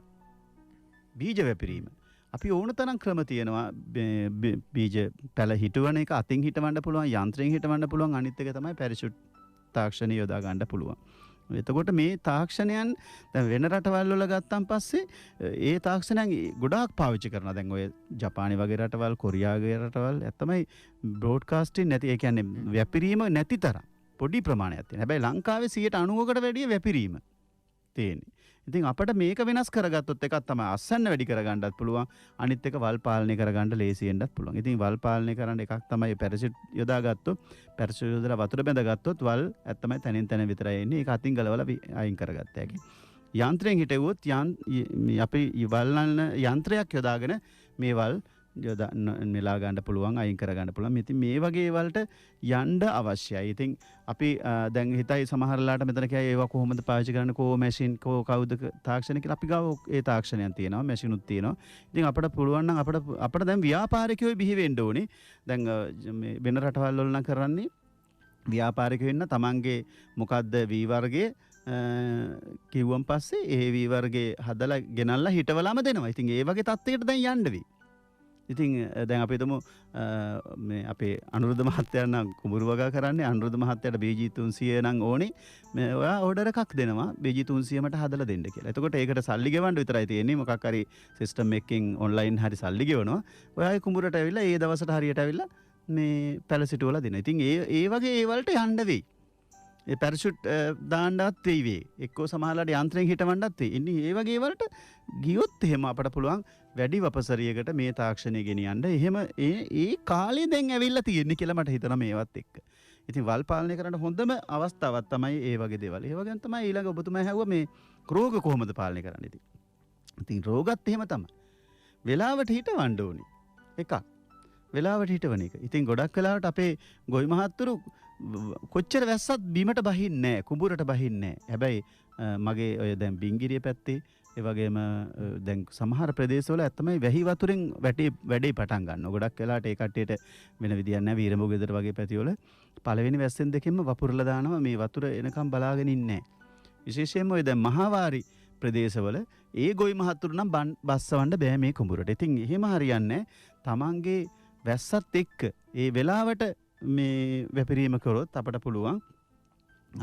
අපි ඕන තරම් ක්‍රම තියෙනවා බීජ පැල හිටවන එක අතින් හිටවන්න පුළුවන් යන්ත්‍රයෙන් හිටවන්න පුළුවන්. අනිත් එක තමයි පැරෂුට් තාක්ෂණය යොදා ගන්න පුළුවන්. එතකොට මේ තාක්ෂණයන් දැන් වෙන රටවල් වල ගත්තන් පස්සේ ඒ තාක්ෂණයන් ගොඩාක් පාවිච්චි කරනවා. දැන් ඔය ජපානි වගේ රටවල් කොරියා වගේ රටවල් ඇත්තමයි බ්‍රෝඩ්කාස්ටින් නැති ඒ කියන්නේ වැපිරීම නැති තරම් පොඩි ප්‍රමාණයක් තියෙනවා. හැබැයි ලංකාවේ 90%කට වැඩිය වැපිරීම තියෙන්නේ. ඉතින් අපිට මේක වෙනස් කරගත්තොත් එකක් තමයි අස්සන්න වැඩි කරගන්නත් පුළුවන්. අනිත් එක වල් පාලනය කරගන්න ලේසියෙන්වත් පුළුවන්. ඉතින් වල් පාලනය කරන්න එකක් තමයි පැරෂුට් යොදාගත්තොත් පැරෂුට් යොදලා වතුර බැඳගත්තොත් වල් ඇත්තමයි තනින් තන විතරයි එන්නේ. ඒක අතින් ගලවලා අයින් කරගත්ත හැකි. යන්ත්‍රයෙන් හිටෙව්වොත් අපි වල් නන යන්ත්‍රයක් යොදාගෙන මේ වල් නෙලා ගන්න පුළුවන් අයින් කරගන්න පුළුවන්. ඉතින් මේ වගේ වලට යන්න අවශ්‍යයි. ඉතින් අපි දැන් හිතයි සමහරලාට මෙතන කියයි ඒවා කොහොමද පාවිච්චි කරන්නේ කෝ මැෂින් කෝ කවුද තාක්ෂණ කියලා අපි ගාව ඒ තාක්ෂණයන් තියෙනවා මැෂිනුත් තියෙනවා. ඉතින් අපිට පුළුවන් නම් අපිට දැන් ව්‍යාපාරිකයෝ බිහි වෙන්න ඕනේ. දැන් මේ වෙන රටවල් වල නම් කරන්නේ ව්‍යාපාරිකයෝ වෙන්න තමන්ගේ මොකද්ද වී වර්ගයේ කිව්වන් පස්සේ ඒ වී වර්ගයේ හදලා ගෙනල්ලා හිටවලාම දෙනවා. ඉතින් ඒ වගේ තත්ත්වයකට දැන් යන්න වෙයි. ඉතින් දැන් අපි හිතමු මේ අපේ අනුරුද්ධ මහත්තයා නම් කුඹුරු වගා කරන්නේ අනුරුද්ධ මහත්තයාට BG 300 නම් ඕනේ. මේ ඔයා ඕඩර් එකක් දෙනවා BG 300 මට හදලා දෙන්න කියලා. එතකොට ඒකට සල්ලි ගෙවන්න විතරයි තියෙන්නේ. මොකක් හරි සිස්ටම් එකකින් ඔන්ලයින් හරි සල්ලි ගෙවනවා. ඔයා ඒ කුඹුරට ඇවිල්ලා ඒ දවසට හරියට ඇවිල්ලා මේ පැලසිටුවලා දෙනවා. ඉතින් ඒ වගේ ඒ වලට යන්න වෙයි. පැරෂුට් දාන්නත් වෙයි. එක්කෝ සමහරලාට යන්ත්‍රයෙන් හිටවන්නත් වෙයි. ඉන්නේ ඒ වගේ වලට ගියොත් එහෙම අපට පුළුවන් වැඩි වපසරියකට මේ තාක්ෂණය ගෙනියන්න. එහෙම ඒ කාලේ දැන් ඇවිල්ලා තියෙන්නේ කියලා මට හිතෙනවා මේවත් එක්ක. ඉතින් වල් පාලනය කරන්න හොඳම අවස්ථාවක් තමයි ඒ වගේ දේවල්. ඒ වගේම තමයි ඊළඟ ඔබතුමා හැවුවා මේ රෝග කොහොමද පාලනය කරන්නේ ඉතින්. ඉතින් රෝගත් එහෙම තමයි. වෙලාවට හිටවන්න ඕනි. එකක්. වෙලාවට හිටවන එක. ඉතින් ගොඩක් වෙලාවට අපේ ගොවි මහත්තුරු කොච්චර වැස්සත් බිමට බහින්නේ නැහැ, කුඹුරට බහින්නේ නැහැ. හැබැයි මගේ ඔය දැන් බිංගිරිය පැත්තේ ඒ වගේම දැන් සමහර ප්‍රදේශවල ඇත්තමයි වැහි වතුරෙන් වැඩේ පටන් ගන්නවා. ගොඩක් වෙලාවට ඒ කට්ටියට වෙන විදියක් නැහැ. වීරඹු ගෙදර වගේ පැතිවල පළවෙනි වැස්සෙන් දෙකෙන්ම වපුරලා දානවා. මේ වතුර එනකම් බලාගෙන ඉන්නේ නැහැ. විශේෂයෙන්ම ඔය දැන් මහාවාරි ප්‍රදේශවල ඒ ගොවි මහත්තුරු නම් බස්සවන්න බෑ මේ කුඹුරට. ඉතින් එහෙම හරියන්නේ තමන්ගේ වැස්සත් එක්ක ඒ වෙලාවට මේ වැපිරීම කරොත් අපට පුළුවන්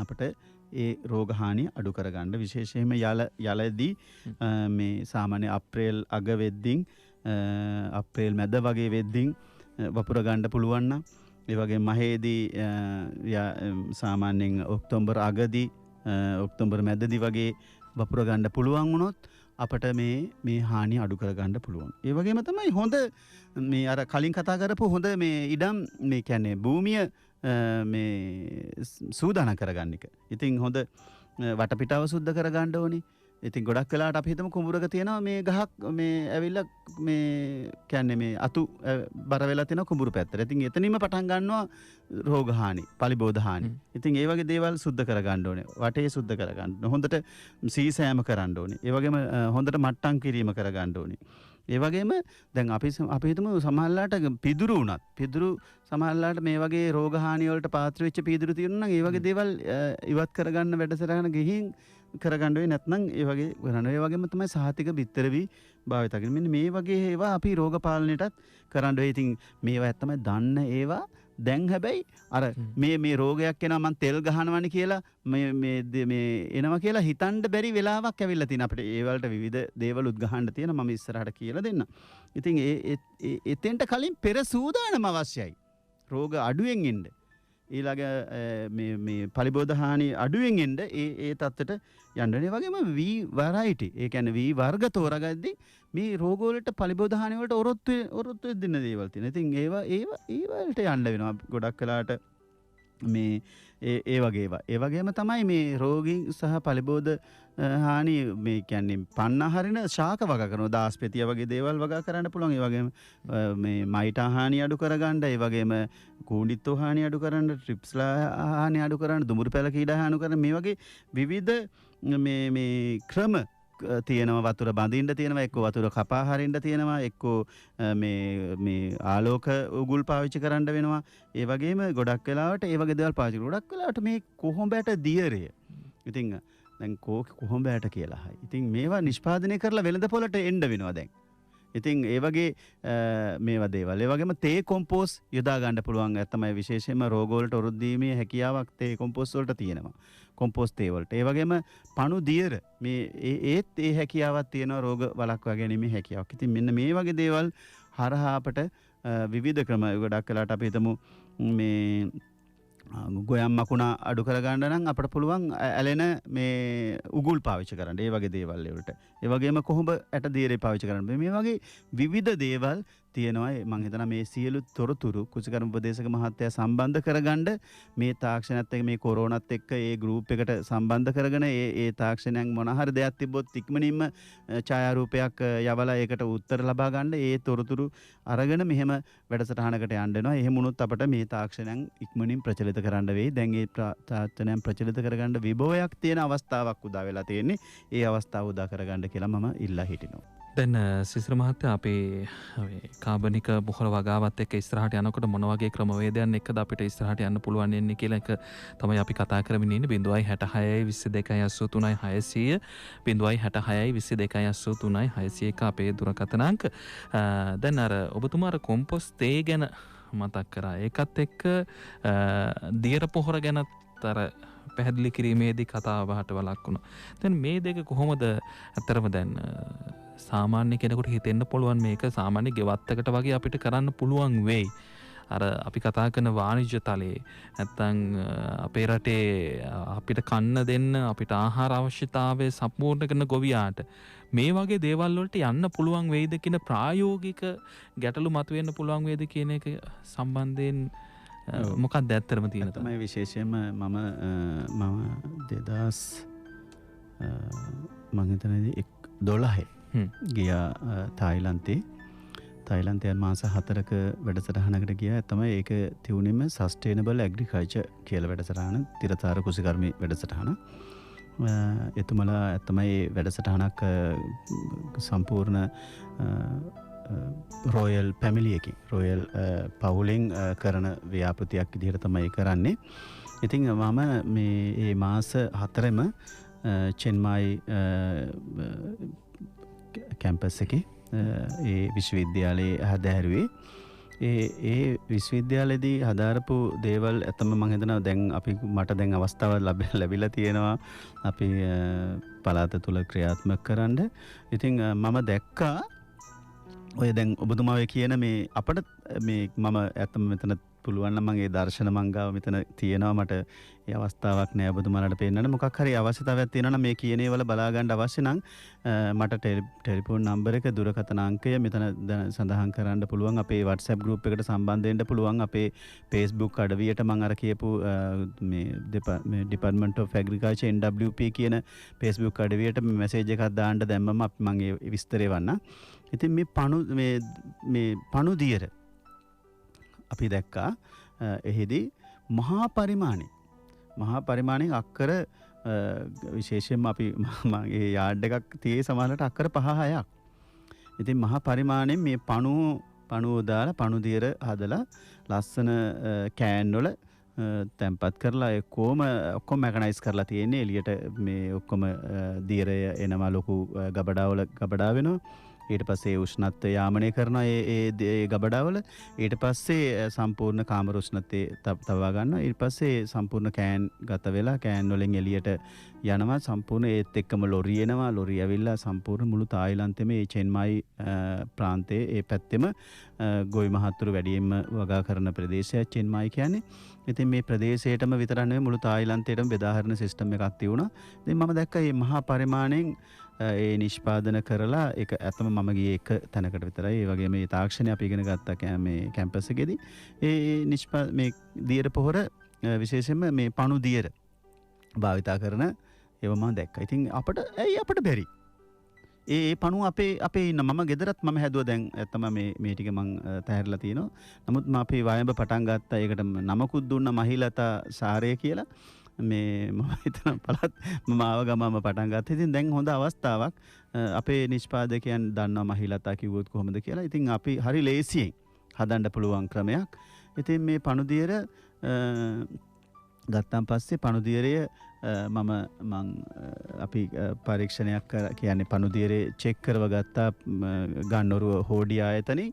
අපට ඒ රෝග හානිය අඩු කරගන්න. විශේෂයෙන්ම යලදී මේ සාමාන්‍ය අප්‍රේල් අග වෙද්දින් අප්‍රේල් මැද වගේ වෙද්දින් වපුර ගන්න පුළුවන් නම් ඒ වගේ මහේදී සාමාන්‍යයෙන් ඔක්තෝබර් අගදී ඔක්තෝබර් මැදදී වගේ වපුර ගන්න පුළුවන් වුණොත් අපට මේ හානිය අඩු කරගන්න පුළුවන්. ඒ වගේම තමයි හොඳ මේ අර කලින් කතා කරපු හොඳ මේ ඉඩම් මේ කියන්නේ භූමිය මේ සූදානම් කරගන්න එක. ඉතින් හොඳ වටපිටාව සුද්ධ කරගන්න ඕනි. ඉතින් ගොඩක් වෙලාවට අපි හිතමු කුඹුරක තියෙනවා මේ ගහක් මේ ඇවිල්ලා මේ කියන්නේ මේ අතු බර වෙලා තියෙන කුඹුරු පැත්තට. ඉතින් එතනින්ම පටන් ගන්නවා රෝග හානි, පලිබෝධ හානි. ඉතින් ඒ වගේ දේවල් සුද්ධ කරගන්න ඕනේ. වටේ සුද්ධ කරගන්න. හොඳට සීසෑම කරන්න ඕනේ. ඒ වගේම හොඳට මට්ටම් කිරීම කරගන්න ඕනේ. ඒ වගේම දැන් අපි හිතමු සමහරලාට පිදුරු වුණත් පිදුරු සමහරලාට මේ වගේ රෝග හානි වලට පාත්‍ර වෙච්ච පිදුරු තියෙනවා නම් ඒ වගේ දේවල් ඉවත් කරගන්න වැඩසටහන ගිහින් කරගන්න වෙයි. නැත්නම් ඒ වගේ කරන්න. ඒ වගේම තමයි සහතික බිත්තර වී භාවිත කරන්නේ. මෙන්න මේ වගේ ඒවා අපි රෝග පාලනයටත් කරන්න වෙයි. ඉතින් මේවා තමයි දන්න ඒවා. දැන් හැබැයි අර මේ රෝගයක් එනවා මං තෙල් ගහනවනේ කියලා මේ එනවා කියලා හිතන්න බැරි වෙලාවක් ඇවිල්ලා තියෙන අපිට. ඒ වලට විවිධ දේවල් උද්ගහන්න තියෙන මම ඉස්සරහට කියලා දෙන්න. ඉතින් එතෙන්ට කලින් පෙර සූදානම අවශ්‍යයි. රෝග අඩුවෙන් එන්න. ඊළඟ මේ පලිබෝධ හානි අඩුවෙන් එන්න ඒ තත්ත්වයට යන්න. ඒ වගේම V variety ඒ කියන්නේ V වර්ග තෝරගද්දී මේ රෝග වලට පලිබෝධ හානි වලට ඔරොත්තු දෙන්න දේවල් තියෙනවා. ඉතින් ඒවා වලට යන්න වෙනවා ගොඩක් වෙලාට මේ ඒ වගේ ඒවා. ඒ වගේම තමයි මේ රෝගී සහ පලිබෝධ හානි මේ කියන්නේ පන්න හරින ශාක වගා කරනවා. දාස්පෙතිය වගේ දේවල් වගා කරන්න පුළුවන්. ඒ වගේම මේ මයිටා හානි අඩු කරගන්න, ඒ වගේම කූඩිත්තෝ හානි අඩු කරන්න, ට්‍රිප්ස්ලා හානි අඩු කරන්න, දුමුරු පැල කීඩා හානි කරන්න, මේ වගේ විවිධ මේ ක්‍රම තියෙනවා. වතුර බඳින්න තියෙනවා, එක්කෝ වතුර කපා හරින්න තියෙනවා, එක්කෝ මේ ආලෝක උගුල් පාවිච්චි කරන්න වෙනවා. ඒ වගේම ගොඩක් වෙලාවට ඒ වගේ දේවල් පාවිච්චි කරනවා. ගොඩක් වෙලාවට මේ කොහොඹට දියරය. ඉතින් දැන් කොහොඹට කියලා හයි. ඉතින් මේවා නිෂ්පාදනය කරලා වෙළඳ පොළට එන්න වෙනවා දැන්. ඉතින් ඒ වගේ මේවා දේවල්. ඒ වගේම තේ කොම්පෝස් යොදා ගන්න පුළුවන්. තමයි විශේෂයෙන්ම රෝග වලට ඔරොත් දීමේ හැකියාවක් තේ කොම්පෝස් වලට තියෙනවා. කොම්පෝස් තේ වලට. ඒ වගේම පණු දියර මේ ඒත් ඒ හැකියාවක් තියෙනවා රෝග වළක්වා ගැනීමේ හැකියාවක්. ඉතින් මෙන්න මේ වගේ දේවල් හරහා අපට විවිධ ක්‍රම ගොඩක් වෙලාට අපි හිතමු මේ ගොයම් මකුණා අඩු කරගන්න නම් අපට පුළුවන් ඇලෙන මේ උගුල් පාවිච්චි කරන්න. ඒ වගේ දේවල් වලට. ඒ වගේම කොහොඹ ඇට දියරේ පාවිච්චි කරන්න. මේ වගේ විවිධ දේවල් තියෙනවා. මම හිතනවා මේ සියලු තොරතුරු කුසිකර්ම උපදේශක මහත්තයා සම්බන්ධ කරගන්න මේ තාක්ෂණයත් එක්ක මේ කොරෝනාත් එක්ක ඒ ගෲප් එකට සම්බන්ධ කරගෙන ඒ තාක්ෂණයන් මොන හරි දෙයක් තිබ්බොත් ඉක්මනින්ම ඡායාරූපයක් යවලා ඒකට උත්තර ලබා ගන්න ඒ තොරතුරු අරගෙන මෙහෙම වැඩසටහනකට යන්න වෙනවා. එහෙම වුණොත් අපට මේ තාක්ෂණයන් ඉක්මනින් ප්‍රචලිත කරන්න වෙයි. දැන් ඒ තාක්ෂණයන් ප්‍රචලිත කරගන්න විභවයක් තියෙන අවස්ථාවක් උදා වෙලා තියෙන්නේ. ඒ අවස්ථාව උදා කරගන්න කියලා මම ඉල්ලා හිටිනවා. දැන් සිසිර මහත්තයා අපේ කාබනික බොහොර වගාවත් එක්ක ඉස්සරහට යනකොට මොන වගේ ක්‍රමවේදයන් එක්කද අපිට ඉස්සරහට යන්න පුළුවන් වෙන්නේ කියලා එක තමයි අපි කතා කරමින් ඉන්නේ. 0.66 22 0.66 අපේ දුරකථන අංක. දැන් අර ඔබතුමා අර කොම්පොස් තේ ගැන මතක් කරා. ඒකත් එක්ක දියර පොහොර ගැනත් අර පැහැදිලි කිරීමේදී කතා බහට වලක් වුණා. දැන් මේ දෙක කොහොමද අතරම දැන් සාමාන්‍ය කෙනෙකුට හිතෙන්න පුළුවන් මේක සාමාන්‍ය ගෙවත්තකට වගේ අපිට කරන්න පුළුවන් වෙයි. අර අපි කතා කරන වාණිජ්‍ය තලයේ නැත්තම් අපේ රටේ අපිට කන්න දෙන්න අපිට ආහාර අවශ්‍යතාවය සම්පූර්ණ කරන ගොවියාට මේ වගේ දේවල් වලට යන්න පුළුවන් වෙයිද කියන ප්‍රායෝගික ගැටලු මතුවෙන්න පුළුවන් වේද කියන එක සම්බන්ධයෙන් මොකක්ද ඇත්තටම තියෙන තමයි විශේෂයෙන්ම මම 2000 මම හිතන්නේ 12 ගියා තායිලන්තයේ මාස 4ක වැඩසටහනකට ගියා. තමයි ඒක තියුණෙම සස්ටේනබල් ඇග්‍රිකල්චර් කියලා වැඩසටහන, තිරතාර කුසිකර්මී වැඩසටහන. එතුමලා තමයි වැඩසටහනක් සම්පූර්ණ රොයල් පැමිලියකින් රොයල් පවුලෙන් කරන ව්‍යාපෘතියක් විදිහට තමයි කරන්නේ. ඉතින් මම මේ මාස 4ම චෙන්මයි කැම්පස් එකේ ඒ විශ්වවිද්‍යාලයේ හදාරුවේ. ඒ විශ්වවිද්‍යාලයේදී හදාරපු දේවල් ඇත්තම මම හිතනවා දැන් මට දැන් අවස්ථාව ලැබිලා තියෙනවා අපි පළාත තුල ක්‍රියාත්මක කරන්න. ඉතින් මම දැක්කා ඔය දැන් ඔබතුමා කියන මේ අපිට මේ මම ඇත්තම මෙතන පුළුවන් නම් මගේ දර්ශන මංගාව මෙතන තියෙනවා. මට ඒ අවස්ථාවක් නෑ ඔබතුමාලට පෙන්නන්න. මොකක් හරි අවශ්‍යතාවයක් තියෙනවා නම් මේ කියන ඒවල බලා ගන්න අවශ්‍ය නම් මට ටෙලිෆෝන් නම්බර එක දුරකථන අංකය මෙතන සඳහන් කරන්න පුළුවන්. අපේ WhatsApp group එකට සම්බන්ධ වෙන්න පුළුවන්. අපේ Facebook අඩවියට මම අර කියපු මේ Department of Agriculture NWP කියන Facebook අඩවියට මැසේජ් එකක් දාන්න දැම්මම මම ඒ විස්තරේ වන්නම්. ඉතින් මේ පණුදියර අපි දැක්කා එහිදී මහා පරිමාණයෙන් අක්කර විශේෂයෙන්ම අපි මගේ යාඩ් එකක් තියේ සමහරට අක්කර 5-6ක්. ඉතින් මහා පරිමාණයෙන් මේ පණුව දාලා පණුදියර හදලා ලස්සන කෑන් වල තැම්පත් කරලා ඔක්කොම මැකනයිස් කරලා තියෙන්නේ. එළියට මේ ඔක්කොම දියරය එනවා ලොකු ගබඩා වෙනවා. ඊට පස්සේ උෂ්ණත්වය යාමනය කරනවා ඒ ගබඩාවල. ඊට පස්සේ සම්පූර්ණ කාමර උෂ්ණත්වය තබා ගන්නවා. ඊට පස්සේ සම්පූර්ණ කෑන් ගත වෙලා කෑන් වලින් එළියට යනවා. සම්පූර්ණ ඒත් එක්කම ලොරි එනවා. ලොරි ඇවිල්ලා සම්පූර්ණ මුළු තායිලන්තෙම මේ චෙන්මයි ප්‍රාන්තයේ ඒ පැත්තෙම ගොවි මහත්තුරු වැඩියෙන්ම වගා කරන ප්‍රදේශය චෙන්මයි කියන්නේ. ඉතින් මේ ප්‍රදේශයටම විතරක් නෙවෙයි මුළු තායිලන්තයටම බෙදා හරින සිස්ටම් එකක් තියුණා. ඉතින් මම දැක්කා මේ මහා පරිමාණයෙන් ඒ නිෂ්පාදන කරලා ඒක ඇත්තම මම ගියේ එක තැනකට විතරයි. ඒ වගේම මේ තාක්ෂණය අපි ඉගෙන ගත්තා මේ කැම්පස් එකේදී. මේ දියර පොහොර විශේෂයෙන්ම මේ පණු දියර භාවිතා කරන ඒවා මම දැක්කා. ඉතින් අපට බැරි. ඒ පණුව අපේ ඉන්න මම ගෙදරත් මම හැදුවා. දැන් ඇත්තම මේ ටික මම තැහැරලා තියෙනවා. නමුත් මම අපේ වයඹ පටන් ගත්තා. ඒකට නමකුත් දුන්නා මහිලතා සාරය කියලා. මේ මම හිතන පළත් මම ආව ගමම පටන් ගත්තා. ඉතින් දැන් හොඳ අවස්ථාවක්. අපේ නිෂ්පාදකයන් දන්නවා මහිලතා කිව්වොත් කොහොමද කියලා. ඉතින් අපි හරි ලේසියෙන් හදන්න පුළුවන් ක්‍රමයක්. ඉතින් මේ පණුදියර ගත්තාන් පස්සේ පණුදියරය අපි පරීක්ෂණයක් කියන්නේ පණුදියරේ චෙක් කරව ගත්තා ගන්නොරුව හෝඩි ආයතනින්.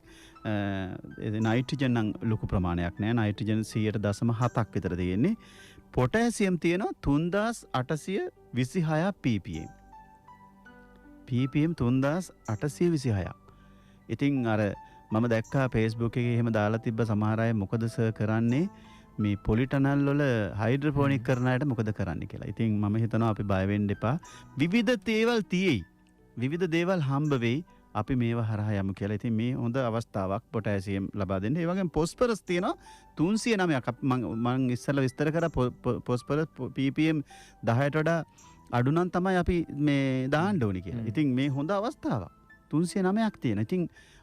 නයිට්‍රජන් නම් ලොකු ප්‍රමාණයක් නෑ. නයිට්‍රජන් 0.7ක් විතර තියෙන්නේ. පොටෑසියම් තියෙනවා 3826 ppm. ppm 3826. ඉතින් අර මම දැක්කා Facebook එකේ එහෙම දාලා තිබ්බ සමහර අය මොකද සර් කරන්නේ මේ පොලිටනල් වල හයිඩ්‍රොපොනික් කරන අයට මොකද කරන්නේ කියලා. ඉතින් මම හිතනවා අපි බය වෙන්න එපා. විවිධ දේවල් තියෙයි. විවිධ දේවල් හම්බ වෙයි. අපි මේවා හරහා යමු කියලා. ඉතින් මේ හොඳ අවස්ථාවක් පොටෑසියම් ලබා දෙන්න. ඒ වගේම ෆොස්ෆරස් තියෙනවා 309ක්. මම ඉස්සෙල්ලා විස්තර කරා ෆොස්ෆරස් ppm 10ට වඩා අඩු නම් තමයි අපි මේ දාන්න ඕනේ කියලා. ඉතින් මේ හොඳ අවස්ථාවක්. 309ක් තියෙන. ඉතින්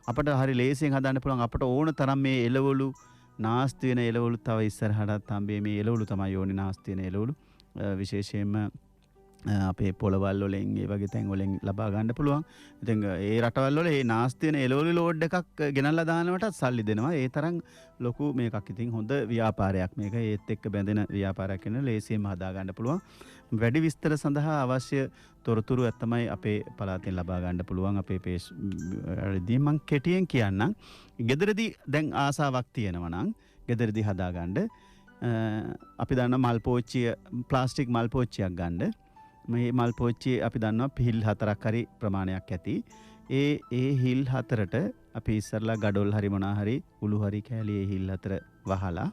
අපිට හරි ලේසියෙන් හදන්න පුළුවන්. අපිට ඕන තරම් මේ එළවලු නාස්ති වෙන එළවලු තව ඉස්සරහටත් හම්බේ. මේ එළවලු තමයි ඕනේ නාස්ති වෙන එළවලු. විශේෂයෙන්ම අපේ පොළවල් වලින් ඒ වගේ තැන් වලින් ලබා ගන්න පුළුවන්. ඉතින් ඒ රටවල් වල මේ නාස්ති වෙන එළවලු ලෝඩ් එකක් ගෙනල්ලා දානවටත් සල්ලි දෙනවා. ඒ තරම් ලොකු මේකක්. ඉතින් හොඳ ව්‍යාපාරයක් මේක. ඒත් එක්ක බැඳෙන ව්‍යාපාරයක් වෙන ලේසියෙන්ම හදා ගන්න පුළුවන්. වැඩි විස්තර සඳහා අවශ්‍ය තොරතුරු තමයි අපේ පළාතෙන් ලබා ගන්න පුළුවන්. අපේ පේජ් වලදී මම කෙටියෙන් කියන්නම්. ගෙදරදී දැන් ආසාවක් තියෙනවා නම් ගෙදරදී හදා ගන්න අපි දන්න මල් පෝච්චිය ප්ලාස්ටික් මල් පෝච්චියක් ගන්න. මේ මල් පෝච්චිය අපි දන්නවා පිහිල් 4ක් හරි ප්‍රමාණයක් ඇති. ඒ හිල් හතරට අපි ඉස්සරලා ගඩොල් හරි මොනා හරි උළු හරි කෑලි ඒ හිල් හතර වහලා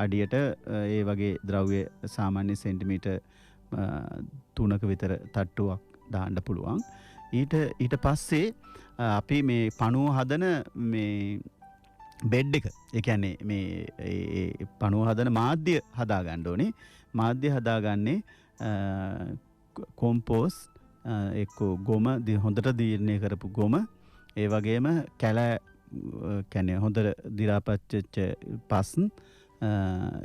අඩියට ඒ වගේ ද්‍රව්‍ය සාමාන්‍ය සෙන්ටිමීටර් 3ක විතර තට්ටුවක් දාන්න පුළුවන්. ඊට පස්සේ අපි මේ පණුව හදන මේ බෙඩ් එක, ඒ කියන්නේ මේ පණුව හදන මාධ්‍ය හදා ගන්න ඕනේ. මාධ්‍ය හදාගන්නේ කොම්පෝස් එක්ක ගොම හොඳට දීර්ණය කරපු ගොම, ඒ වගේම කැලෑ කියන්නේ හොඳට දිරාපච්ච පස්න්,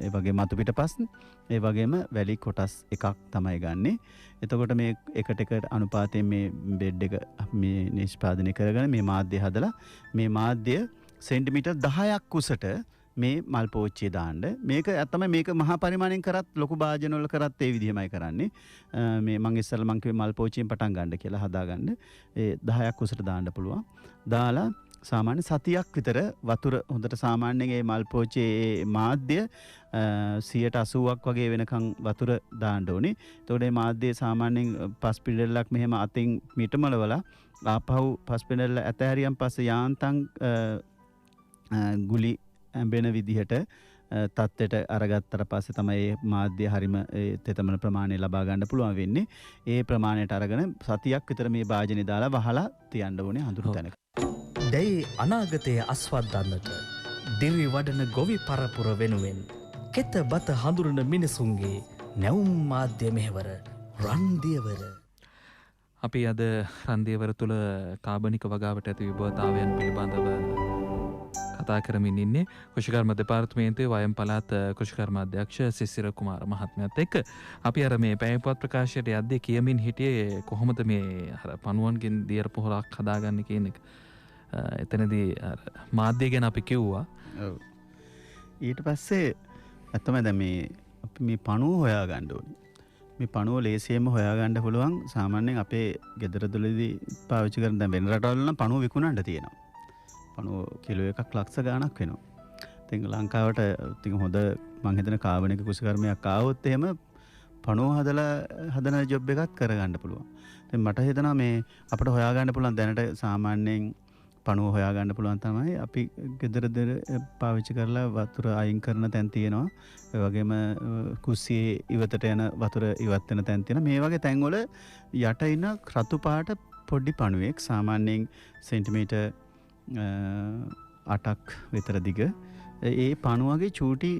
ඒ වගේ මතු පිට පස්න්, ඒ වගේම වැලි කොටස් එකක් තමයි ගන්නෙ. එතකොට මේ එකට අනුපාතයෙන් මේ බෙඩ් එක මේ නිෂ්පාදනය කරගෙන මේ මාධ්‍ය හදලා මේ මාධ්‍ය සෙන්ටිමීටර් 10ක් උසට මේ මල් පෝච්චිය දාන්න. මේක තමයි මේක මහා පරිමාණයෙන් කරත් ලොකු භාජන වල කරත් ඒ විදිහමයි කරන්නේ. මේ මං ඉස්සෙල්ලා මං කිව්වේ මල් පෝච්චියෙන් පටන් ගන්න කියලා හදාගන්න. ඒ 10ක් උසට දාන්න පුළුවන්. දාලා සාමාන්‍ය සතියක් විතර වතුර හොඳට සාමාන්‍යයෙන් මේ මල් පෝච්චියේ මාධ්‍ය 80%ක් වගේ වෙනකන් වතුර දාන්න ඕනේ. එතකොට මේ මාධ්‍ය සාමාන්‍යයෙන් පස් පිළිලක් මෙහෙම අතින් මිටමලවලා ආපහු පස් පිළිල ඇතහැරියන් පස්සේ යාන්තම් ගුලි ඇඹෙන විදිහට තත්ත්වයට අරගත්තට පස්සේ තමයි මාධ්‍ය හරිම තෙතමන ප්‍රමාණය ලබා ගන්න පුළුවන් වෙන්නේ. ඒ ප්‍රමාණයට අරගෙන සතියක් විතර මේ භාජනේ දාලා වහලා තියන්න ඕනේ හඳුරු තැනක. දැයි අනාගතයේ අස්වද්දන්නට දිරි වඩන ගොවි පරපුර වෙනුවෙන් කෙත බත හඳුරන මිනිසුන්ගේ නැවුම් මාධ්‍ය මෙහෙවර රන්දියවර. අපි අද රන්දියවර තුළ කාබනික වගාවට ඇති විභවතාවයන් පිළිබඳව කතා කරමින් ඉන්නේ කෘෂිකර්ම දෙපාර්තමේන්තුවේ වයම් පළාත් කෘෂිකර්ම අධ්‍යක්ෂ සිසිර කුමාර මහත්මයාත් එක්ක අපි අර මේ පැයපත් ප්‍රකාශයට යද්දී කියමින් හිටියේ කොහොමද මේ අර පණුවන්ගෙන් දියර පොහොරක් හදාගන්නේ කියන එක. එතනදී මාධ්‍ය ගැන අපි කිව්වා. ඔව්. ඊට පස්සේ ඇත්තම දැන් මේ පණුව හොයා ගන්න ඕනේ. මේ පණුව ලේසියෙන්ම හොයා ගන්න පුළුවන්. සාමාන්‍යයෙන් අපේ ගෙදරදොලදී පාවිච්චි කරන දැන් වෙන රටවල නම් පණුව විකුණන්න තියෙනවා. පණුව කිලෝ එකක් ලක්ෂ ගාණක් වෙනවා. ඉතින් ලංකාවට ඉතින් හොඳ මං හිතන කාබනික කෘෂිකර්මයක් ආවොත් එහෙම පණුව හදන ජොබ් එකක් කරගන්න පුළුවන්. ඉතින් මට හිතෙනවා මේ අපිට හොයා ගන්න පුළුවන් දැනට සාමාන්‍යයෙන් පණුව හොයා ගන්න පුළුවන් තමයි අපි ගෙදරදොර පාවිච්චි කරලා වතුර අයින් කරන තැන් තියෙනවා. ඒ වගේම කුස්සියේ ඉවතට යන වතුර ඉවත් වෙන තැන් තියෙනවා. මේ වගේ තැන්වල යට ඉන්න රතු පාට පොඩි පණුවෙක් සාමාන්‍යයෙන් සෙන්ටිමීටර් 8ක් විතර දිග ඒ පණුවගේ චූටි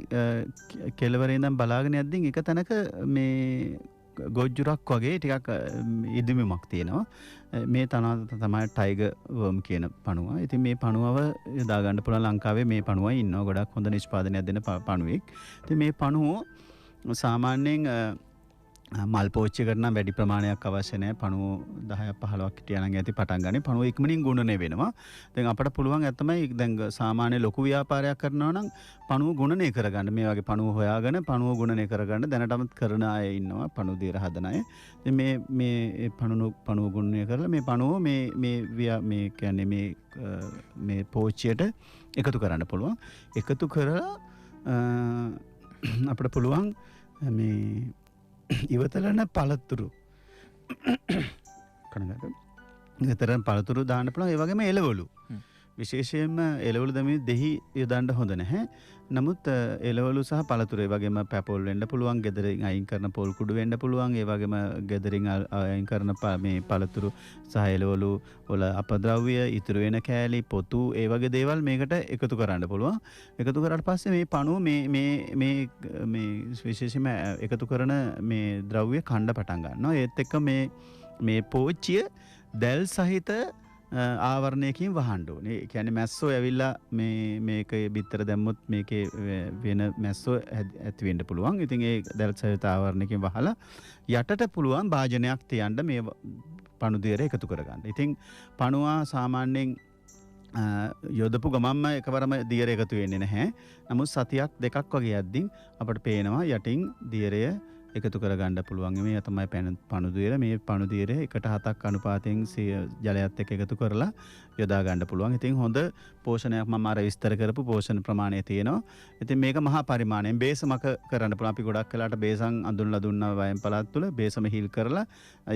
කෙළවරේ ඉඳන් බලාගෙන යද්දී එක තැනක මේ ගොජ්ජුරක් වගේ ටිකක් ඉදිමිමක් තියෙනවා. මේ තමයි ටයිගර් වර්ම් කියන පණුව. ඉතින් මේ පණුවව යොදා ගන්න පුළුවන් ලංකාවේ මේ පණුවයි ඉන්නවා. ගොඩක් හොඳ නිෂ්පාදනයක් දෙන පණුවෙක්. ඉතින් මේ පණුව සාමාන්‍යයෙන් මල් පෝච්චි කරන වැඩි ප්‍රමාණයක් අවශ්‍ය නැහැ. පණුව 10ක් 15ක් හිටියා නම් ඇති පටන් ගන්න. පණුව ඉක්මනින් ගුණණය වෙනවා. දැන් අපිට පුළුවන් ඇත්තමයි දැන් සාමාන්‍ය ලොකු ව්‍යාපාරයක් කරනවා නම් පණුව ගුණණය කරගන්න. මේ වගේ පණුව හොයාගෙන පණුව ගුණණය කරගන්න දැනටමත් කරන අය ඉන්නවා. පණුව දියර හදන අය. ඉතින් මේ පණුව ගුණණය කරලා මේ පණුව මේ කියන්නේ මේ පෝච්චියට එකතු කරන්න පුළුවන්. එකතු කරලා අපිට පුළුවන් මේ ඉවතලන පළතුරු කනගාටු ඉවතරන පළතුරු දාන්න පුළුවන්. ඒ වගේම එළවලු විශේෂයෙන්ම එළවලු දැමීම දෙහි යොදන්න හොඳ නැහැ. නමුත් එළවලු සහ පළතුරු ඒ වගේම පැපොල් වෙන්න පුළුවන්. ගෙදරින් අයින් කරන පොල් කුඩු වෙන්න පුළුවන්. ඒ වගේම ගෙදරින් අයින් කරන මේ පළතුරු සහ එළවලු වල අපද්‍රව්‍ය ඉතුරු වෙන කෑලි පොතු ඒ වගේ දේවල් මේකට එකතු කරන්න පුළුවන්. එකතු කරාට පස්සේ මේ පණුව මේ විශේෂයෙන්ම එකතු කරන මේ ද්‍රව්‍ය කණ්ඩ පටන් ගන්නවා. ඒත් එක්ක මේ පෝච්චිය දැල් සහිත ආවරණයකින් වහන්න ඕනේ. ඒ කියන්නේ මැස්සෝ ඇවිල්ලා මේක බිත්තර දැම්මොත් මේකේ වෙන මැස්සෝ ඇති වෙන්න පුළුවන්. ඉතින් ඒ දැල් සහිත ආවරණයකින් වහලා යටට පුළුවන් භාජනයක් තියන්න මේ පණු දියර එකතු කරගන්න. ඉතින් පණුවා සාමාන්‍යයෙන් යොදපු ගමන්ම එකවරම දියර එකතු වෙන්නේ නැහැ. නමුත් සතියක් දෙකක් වගේ යද්දී අපිට පේනවා යටින් දියරය එකතු කරගන්න පුළුවන්. මේ තමයි පණුදියර. මේ පණුදියර 1:7ක් අනුපාතයෙන් ජලයත් එක්ක එකතු කරලා යොදා ගන්න පුළුවන්. ඉතින් හොඳ පෝෂණයක් මම අර විස්තර කරපු පෝෂණ ප්‍රමාණය තියෙනවා. ඉතින් මේක මහා පරිමාණයෙන් බේසමක කරන්න පුළුවන්. අපි ගොඩක් වෙලාට බේසම් අඳුන්ලා දුන්නා වයන් පළාත් තුල බේසම හිල් කරලා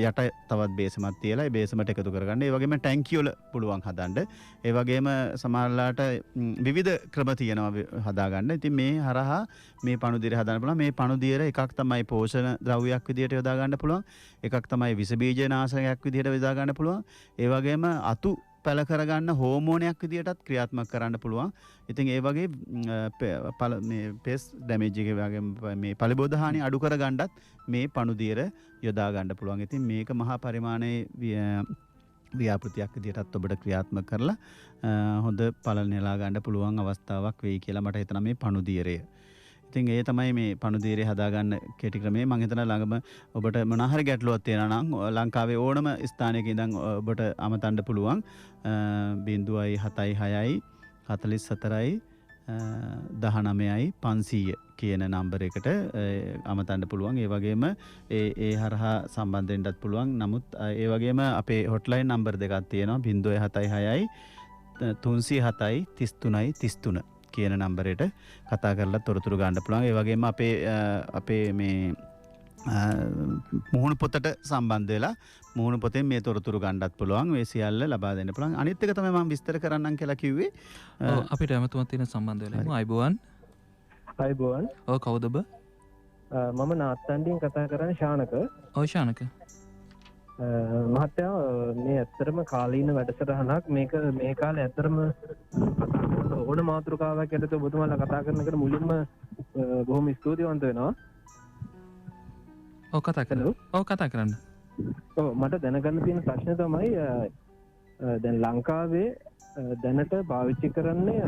යට තවත් බේසමක් තියලා ඒ බේසමට එකතු කරගන්න. ඒ වගේම ටැංකිය වල පුළුවන් හදන්න. ඒ වගේම සමහරලාට විවිධ ක්‍රම තියෙනවා හදාගන්න. ඉතින් මේ හරහා මේ පණුදියර හදන්න පුළුවන්. මේ පණුදියර එකක් තමයි පෝෂණ ද්‍රව්‍යයක් විදියට යොදා ගන්න පුළුවන්. එකක් තමයි විස බීජ නාශකයක් විදියට යොදා ගන්න පුළුවන්. ඒ වගේම අතු පැල කරගන්න හෝමෝනයක් විදියටත් ක්‍රියාත්මක කරන්න පුළුවන්. ඉතින් ඒ වගේ මේ පෙස් ඩැමේජ් එක වගේ මේ පලිබෝධ හානි අඩු කරගන්නත් මේ පණුදියර යොදා ගන්න පුළුවන්. ඉතින් මේක මහා පරිමාණයේ ව්‍යාපෘතියක් විදියටත් ඔබට ක්‍රියාත්මක කරලා හොඳ පළල් නෙලා ගන්න පුළුවන් අවස්ථාවක් වෙයි කියලා මට හිතෙනවා මේ පණුදියරය. ඉතින් ඒ තමයි මේ පණුදියරේ හදාගන්න කෙටි ක්‍රමය. මම හිතනවා ළඟම ඔබට මොනවා හරි ගැටලුවක් තියෙනවා නම් ලංකාවේ ඕනම ස්ථානයක ඉඳන් ඔබට අමතන්න පුළුවන් 076 44 19යි 500 කියන නම්බර එකට අමතන්න පුළුවන්. ඒ වගේම ඒ හරහා සම්බන්ධ වෙන්නත් පුළුවන්. නමුත් ඒ වගේම අපේ හොට්ලයින් නම්බර දෙකක් තියෙනවා 076යි 307යි 33යි 33 කියන නම්බරයට කතා කරලා තොරතුරු ගන්න පුළුවන්. ඒ වගේම අපේ මේ මුහුණු පොතට සම්බන්ධ වෙලා මුහුණු පොතෙන් මේ තොරතුරු ගන්නත් පුළුවන්. මේ සියල්ල ලබා දෙන්න පුළුවන්. අනිත් එක තමයි මම විස්තර කරන්නම් කියලා කිව්වේ. ඔව් අපිට හැමතුමත් තියෙන සම්බන්ධ වෙලා ඉමු. අයබෝවන්. අයබෝවන්. ඔව් කවුද ඔබ? මම නාත්තන්ඩින් කතා කරන්නේ ශානක. ඔව් ශානක. මහත්තයා මේ ඇත්තරම කාලීන වැඩසටහනක් මේක මේ කාලේ ඇත්තරම ඕන මාතෘකාවක් යටතේ ඔබතුමාලා කතා කරන එකට මුලින්ම බොහොම ස්තුතිවන්ත වෙනවා. ඔව් කතා කරන්න. ඔව් කතා කරන්න. ඔව් මට දැනගන්න තියෙන ප්‍රශ්නේ තමයි දැන් ලංකාවේ දැනට පාවිච්චි කරන්නේ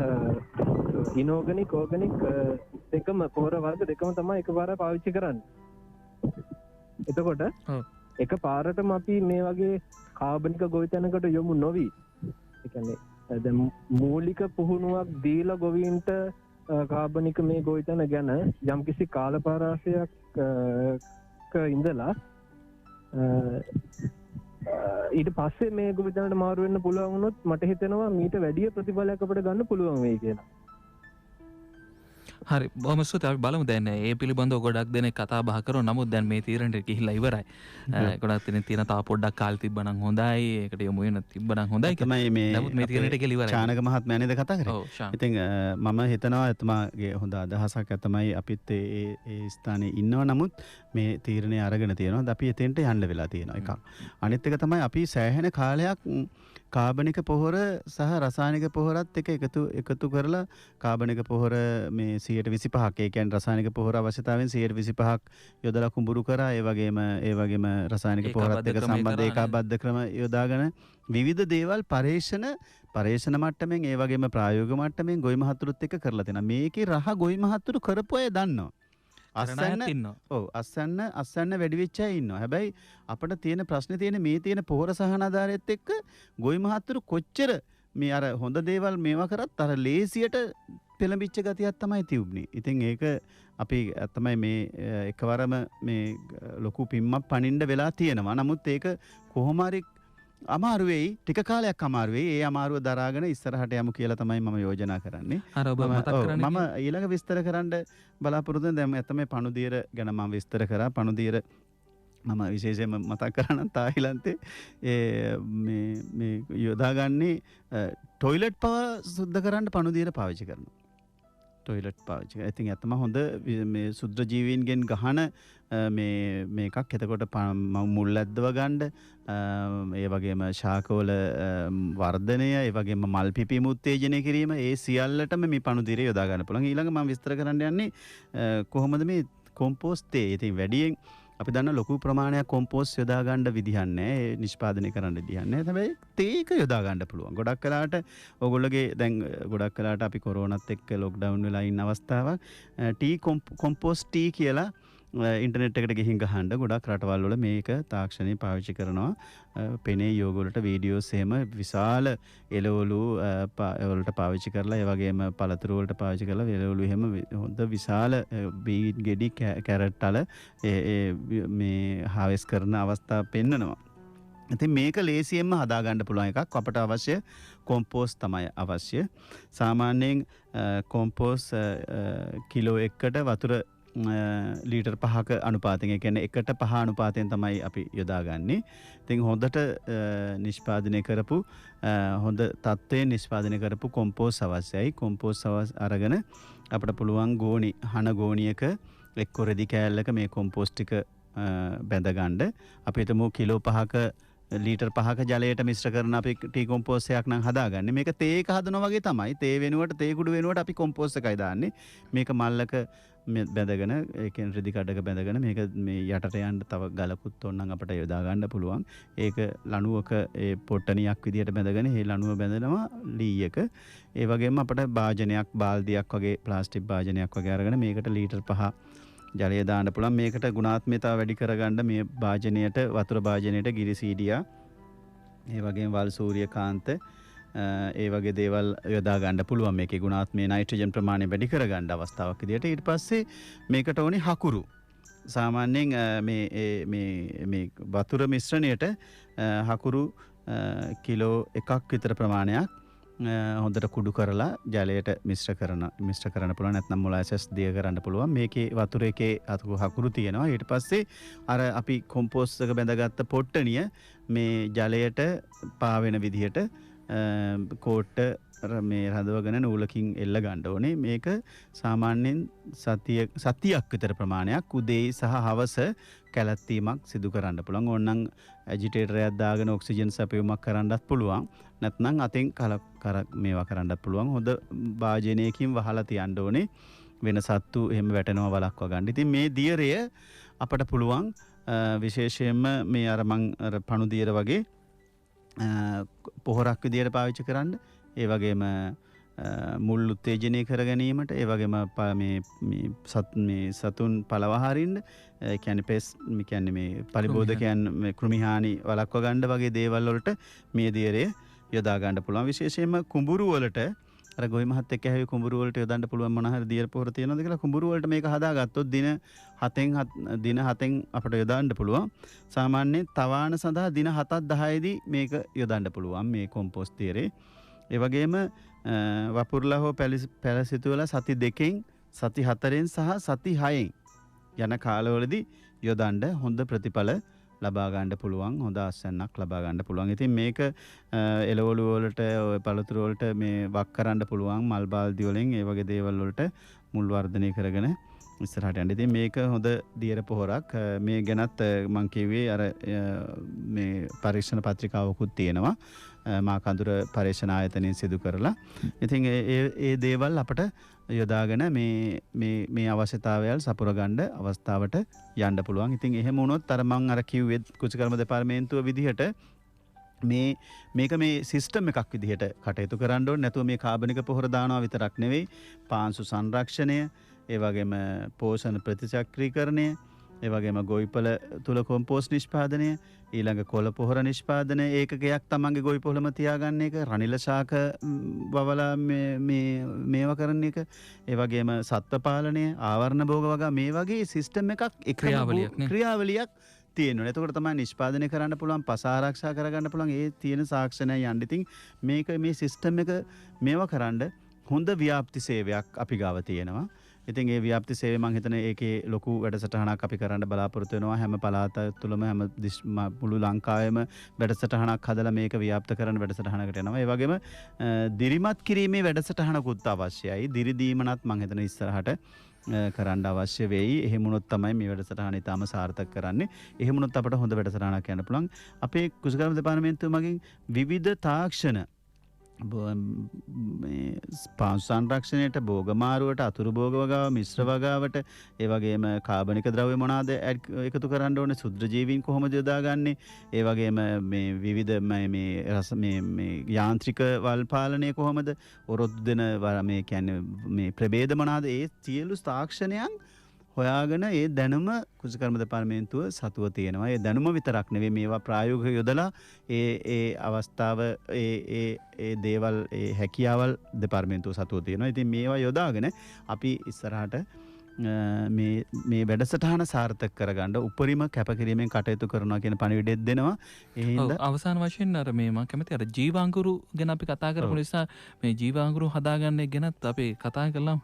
ඉනෝගනික් ඕගනික් දෙකම පොහොර වර්ග දෙකම තමයි එකපාර පාවිච්චි කරන්නේ. එතකොට එක පාරටම අපි මේ වගේ කාබනික ගොවිතැනකට යොමු නොවි. ඒ කියන්නේ දැන් මූලික පුහුණුවක් දීලා ගොවීන්ට කාබනික මේ ගොවිතැන ගැන යම්කිසි කාලපාරාසයක් ඉඳලා ඊට පස්සේ මේ ගොවිතැනට මාරු වෙන්න පුළුවන් වුණොත් මට හිතෙනවා මීට වැඩි ප්‍රතිඵලයක් අපිට ගන්න පුළුවන් වෙයි කියලා. හරි බොහොම ස්තුතියි. අපි බලමු දැන් ඒ පිළිබඳව ගොඩක් දෙනෙක් කතා බහ කරනවා. නමුත් දැන් මේ තීරණයට ගිහිල්ලා ඉවරයි. ගොඩක් දෙනෙක් තියෙන තා පොඩ්ඩක් කාලෙ තිබ්බනම් හොඳයි. ඒකට යමු වෙන තිබ්බනම් හොඳයි. තමයි මේ නමුත් මේ තීරණයට ගිහිල්ලා ඉවරයි. ශානක මහත්මයා නේද කතා කරේ? ඔව් ශානක. ඉතින් මම හිතනවා එතුමාගේ හොඳ අදහසක් තමයි අපිත් ඒ ස්ථානයේ ඉන්නවා. නමුත් මේ තීරණය අරගෙන තියෙනවා. අපි එතෙන්ට යන්න වෙලා තියෙනවා එකක්. අනිත් එක තමයි අපි සෑහෙන කාලයක් කාබනික පොහොර සහ රසායනික පොහොරත් එක එකතු කරලා කාබනික පොහොර මේ 125ක් ඒ කියන්නේ රසායනික පොහොර අවශ්‍යතාවයෙන් 125ක් යොදලා කුඹුරු කරා. ඒ වගේම රසායනික පොහොරත් එක්ක සම්බන්ධ ඒකාබද්ධ ක්‍රම යොදාගෙන විවිධ දේවල් පරීක්ෂණ මට්ටමින් ඒ වගේම ප්‍රායෝගික මට්ටමින් ගොවි මහතුරුත් එක්ක කරලා තියෙනවා. මේකේ රහ ගොවි මහතුරු කරපු අය දන්නවා. අස්සන්න වැඩි වෙච්ච අය ඉන්නවා. හැබැයි අපිට තියෙන ප්‍රශ්නේ තියෙන මේ තියෙන පොහොර සහනාධාරයත් එක්ක ගොවි මහතුරු කොච්චර මේ අර හොඳ දේවල් මේවා කරත් අර ලේසියට පෙළඹිච්ච ගතියක් තමයි තියුනේ. ඉතින් ඒක අපි තමයි මේ එකවරම මේ ලොකු පිම්මක් පනින්න වෙලා තියෙනවා. නමුත් ඒක කොහොම හරි අමාරු වෙයි. ටික කාලයක් අමාරු වෙයි. ඒ අමාරුව දරාගෙන ඉස්සරහට යමු කියලා තමයි මම යෝජනා කරන්නේ. අර ඔබ මතක් කරන්නේ මම ඊළඟ විස්තර කරන්න බලාපොරොත්තු වෙන දැන් ඇත්තම පණුදියර ගැන මම විස්තර කරා. පණුදියර මම විශේෂයෙන්ම මතක් කරන්න තායිලන්තේ මේ යොදාගන්නේ ටොයිලට් පව සුද්ධ කරන්න පණුදියර පාවිච්චි කරනවා. ටොයිලට් පාවිච්චි කරනවා. ඉතින් ඇත්තම හොඳ මේ සුද්ධ ජීවීන්ගෙන් ගහන මේකක්. එතකොට මුල් ඇද්දව ගන්න ඒ වගේම ශාකවල වර්ධනය ඒ වගේම මල් පිපීම උත්තේජනය කිරීම ඒ සියල්ලටම මේ පණුදියර යොදා ගන්න පුළුවන්. ඊළඟ මම විස්තර කරන්න යන්නේ කොහොමද මේ කොම්පෝස්ට් තේ. ඉතින් වැඩියෙන් අපි දන්න ලොකු ප්‍රමාණයක් කොම්පෝස්ට් යොදා ගන්න විදිහක් නැහැ. ඒ නිෂ්පාදනය කරන්න විදිහක් නැහැ. හැබැයි තේක යොදා ගන්න පුළුවන්. ගොඩක් වෙලාවට ඔයගොල්ලෝගේ දැන් ගොඩක් වෙලාවට අපි කොරෝනාත් එක්ක ලොක්ඩවුන් වෙලා ඉන්න අවස්ථාවක් කොම්පෝස්ට් ටී කියලා ඉන්ටර්නෙට් එකට ගිහින් ගහන්න ගොඩක් රටවල් වල මේක තාක්ෂණය පාවිච්චි කරනවා. පෙනේ යෝග වලට වීඩියෝස් එහෙම විශාල එළවලු වලට පාවිච්චි කරලා ඒ වගේම පළතුරු වලට පාවිච්චි කරලා එළවලු එහෙම හොඳ විශාල බීට් ගෙඩි කැරට් වල මේ හාවෙස් කරන අවස්ථා පෙන්නනවා. ඉතින් මේක ලේසියෙන්ම හදාගන්න පුළුවන් එකක්. අපට අවශ්‍ය කොම්පෝස් තමයි අවශ්‍ය. සාමාන්‍යයෙන් කොම්පෝස් කිලෝ එකකට වතුර ලීටර් 5ක අනුපාතයෙන්, ඒ කියන්නේ 1:5 අනුපාතයෙන් තමයි අපි යොදාගන්නේ. ඉතින් හොඳට නිෂ්පාදනය කරපු හොඳ තත්ත්වයෙන් නිෂ්පාදනය කරපු කොම්පෝස් අවශ්‍යයි. කොම්පෝස් අරගෙන අපිට පුළුවන් හන ගෝණියක එක්ක රෙදි කෑල්ලක මේ කොම්පෝස් ටික බැඳ ගන්න. අපි හිතමු කිලෝ 5ක ලීටර් 5ක ජලයට මිශ්‍ර කරන අපි ටී කොම්පෝස් එකක් නම් හදාගන්නේ. මේක තේ එක හදනවා වගේ තමයි. තේ වෙනුවට තේ කුඩු වෙනුවට අපි කොම්පෝස් එකයි දාන්නේ. මේක මල්ලක බැඳගෙන ඒ කියන්නේ රෙදි කඩක බැඳගෙන මේක මේ යටට යන්න තව ගලකුත් ඕනනම් අපිට යොදා ගන්න පුළුවන්. ඒක ලණුවක ඒ පොට්ටනියක් විදියට බැඳගෙන ඒ ලණුව බැඳනවා ලීයක. ඒ වගේම අපිට භාජනයක් බාල්දියක් වගේ ප්ලාස්ටික් භාජනයක් වගේ අරගෙන මේකට ලීටර් 5 ජලය දාන්න පුළුවන්. මේකට ගුණාත්මකතාව වැඩි කරගන්න මේ භාජනයට වතුර භාජනයට ගිරිසීඩියා ඒ වගේම වල් සූර්යකාන්ත ඒ වගේ දේවල් යොදා ගන්න පුළුවන්. මේකේ ගුණාත්මක නයිට්‍රජන් ප්‍රමාණය වැඩි කරගන්න අවස්ථාවක් විදියට. ඊට පස්සේ මේකට ඕනේ හකුරු. සාමාන්‍යයෙන් මේ වතුර මිශ්‍රණයට හකුරු කිලෝ 1ක් විතර ප්‍රමාණයක් හොඳට කුඩු කරලා ජලයට මිශ්‍ර කරන්න පුළුවන්. නැත්නම් මොලාසස් දිය කරන්න පුළුවන්. මේකේ වතුර එකේ හකුරු තියෙනවා. ඊට පස්සේ අර අපි කොම්පෝස්ට් එක බැඳගත්ත පොට්ටනිය මේ ජලයට පාවෙන විදිහට කෝට්ට මේ රඳවගෙන නූලකින් එල්ල ගන්න ඕනේ. මේක සාමාන්‍යයෙන් සතියක් විතර ප්‍රමාණයක් උදේ සහ හවස කැලැත්තීමක් සිදු කරන්න පුළුවන්. ඕනනම් ඇජිටේටරයක් දාගෙන ඔක්සිජන් සැපයුමක් කරන්නත් පුළුවන්. නැත්නම් අතෙන් මේවා කරන්නත් පුළුවන්. හොඳ භාජනයකින් වහලා තියන්න ඕනේ. වෙන සත්තු එහෙම වැටෙනවා වළක්වා ගන්න. ඉතින් මේ දියරය අපට පුළුවන් විශේෂයෙන්ම මේ අර පණු දියර වගේ පොහොරක් විදියට පාවිච්චි කරන්න. ඒ වගේම මුල් උත්තේජනය කර ගැනීමට, ඒ වගේම මේ සතුන් පළවහරින්න, ඒ කියන්නේ පෙස් මේ පරිබෝධකයන් මේ කෘමිහානි වළක්වා ගන්න වගේ දේවල් වලට මේ දියරය යොදා ගන්න පුළුවන්. විශේෂයෙන්ම කුඹුරු වලට අර ගොවි මහත් එක්ක හැවි කුඹුරු වලට යොදන්න පුළුවන් මොන හරි දියර පොහොර තියෙනවද කියලා කුඹුරු වලට මේක හදාගත්තොත් දින 7න් අපිට යොදන්න පුළුවන්. සාමාන්‍යයෙන් තවාන සඳහා දින 7-10දී මේක යොදන්න පුළුවන් මේ කොම්පෝස්ට් දියරේ. ඒ වගේම වපුරලා හෝ පැලසිතුවලා සති 2කින් සති 4න් සහ සති 6න් යන කාලවලදී යොදන්න හොඳ ප්‍රතිඵල ලබා ගන්න පුළුවන්. හොඳ ආසන්නක් ලබා ගන්න පුළුවන්. ඉතින් මේක එළවලු වලට ඔය පළතුරු වලට මේ වක් කරන්න පුළුවන්. මල් බාල්දි වලින් ඒ වගේ දේවල් වලට මුල් වර්ධනය කරගෙන ඉස්සරහට යන්න. ඉතින් මේක හොඳ දියර පොහොරක්. මේ ගැනත් මම කිව්වේ අර මේ පරීක්ෂණ පත්‍රිකාවකුත් තියෙනවා. මා කඳුර පරීක්ෂණ ආයතනයෙන් සිදු කරලා. ඉතින් ඒ දේවල් අපට යොදාගෙන මේ අවශ්‍යතාවයල් සපුර ගන්න අවස්ථාවට යන්න පුළුවන්. ඉතින් එහෙම වුණොත් අර මම අර කිව්වේ කෘෂිකර්ම දෙපාර්තමේන්තුව විදිහට මේක මේ සිස්ටම් එකක් විදිහට කටයුතු කරන්න ඕනේ. නැතුව මේ කාබනික පොහොර දානවා විතරක් නෙවෙයි, පාංශු සංරක්ෂණය, ඒ වගේම පෝෂණ ප්‍රතිචක්‍රීකරණය, ඒ වගේම ගොවිපළ තුල කොම්පෝස්ට් නිෂ්පාදනය, ඊළඟ කොළ පොහොර නිෂ්පාදනය ඒකකයක් තමන්ගේ ගොවිපොළම තියාගන්න එක, රනිල ශාක වවලා මේවා කරන එක, ඒ වගේම සත්ත්ව පාලනය, ආවරණ භෝග වගේ මේ වගේ සිස්ටම් එකක් ක්‍රියාවලියක් තියෙනවා. එතකොට තමයි නිෂ්පාදනය කරන්න පුළුවන්, පස ආරක්ෂා කරගන්න පුළුවන්. ඒ තියෙන සාක්ෂණය යන්න. ඉතින් මේ සිස්ටම් එක මේවා කරන්න හොඳ ව්‍යාප්ති සේවයක් අපි ගාව තියෙනවා. ඉතින් ඒ ව්‍යාප්ති සේවය මම හිතන ඒකේ ලොකු වැඩසටහනක් අපි කරන්න බලාපොරොත්තු වෙනවා. හැම පළාත තුළම හැම මුළු ලංකාවෙම වැඩසටහනක් හදලා මේක ව්‍යාප්ත කරන වැඩසටහනකට යනවා. ඒ වගේම දිරිමත් කිරීමේ වැඩසටහනකුත් අවශ්‍යයි. දිරි දීමනත් මම හිතන ඉස්සරහට කරන්න අවශ්‍ය වෙයි. එහෙම වුණොත් තමයි මේ වැඩසටහන ඉතාම සාර්ථක කරන්නේ. එහෙම වුණොත් අපට හොඳ වැඩසටහනක් යන්න පුළුවන්. අපේ කෘෂිකර්ම දෙපාර්තමේන්තුව මගින් විවිධ තාක්ෂණ පාංශු සංරක්ෂණයට, භෝගමාරුවට, අතුරු භෝග වගාව, මිශ්‍ර වගාවට, ඒ වගේම කාබනික ද්‍රව්‍ය මොනවාද එකතු කරන්න ඕනේ, ශුද්‍ර ජීවීන් කොහොමද යොදාගන්නේ, ඒ වගේම මේ විවිධ මේ යාන්ත්‍රික වල් පාලනය කොහොමද, ඔරොත්තු දෙන මේ කියන්නේ මේ ප්‍රභේද මොනවාද, ඒ සියලු තාක්ෂණයන් හොයාගෙන ඒ දැනුම කෘෂිකර්ම දෙපාර්තමේන්තුව සතුව තියෙනවා. ඒ දැනුම විතරක් නෙවෙයි මේවා ප්‍රායෝගිකව යොදලා ඒ අවස්ථාව ඒ දේවල් ඒ හැකියාවල් දෙපාර්තමේන්තුව සතුව තියෙනවා. ඉතින් මේවා යොදාගෙන අපි ඉස්සරහට මේ වැඩසටහන සාර්ථක කරගන්න උපරිම කැපකිරීමෙන් කටයුතු කරනවා කියන පණිවිඩයක් දෙනවා. ඒ හින්දා අවසාන වශයෙන් අර මේ මම කැමති අර ජීවාංගුරු ගැන අපි කතා කරපු නිසා මේ ජීවාංගුරු හදාගන්න එක ගැනත් අපි කතා කළා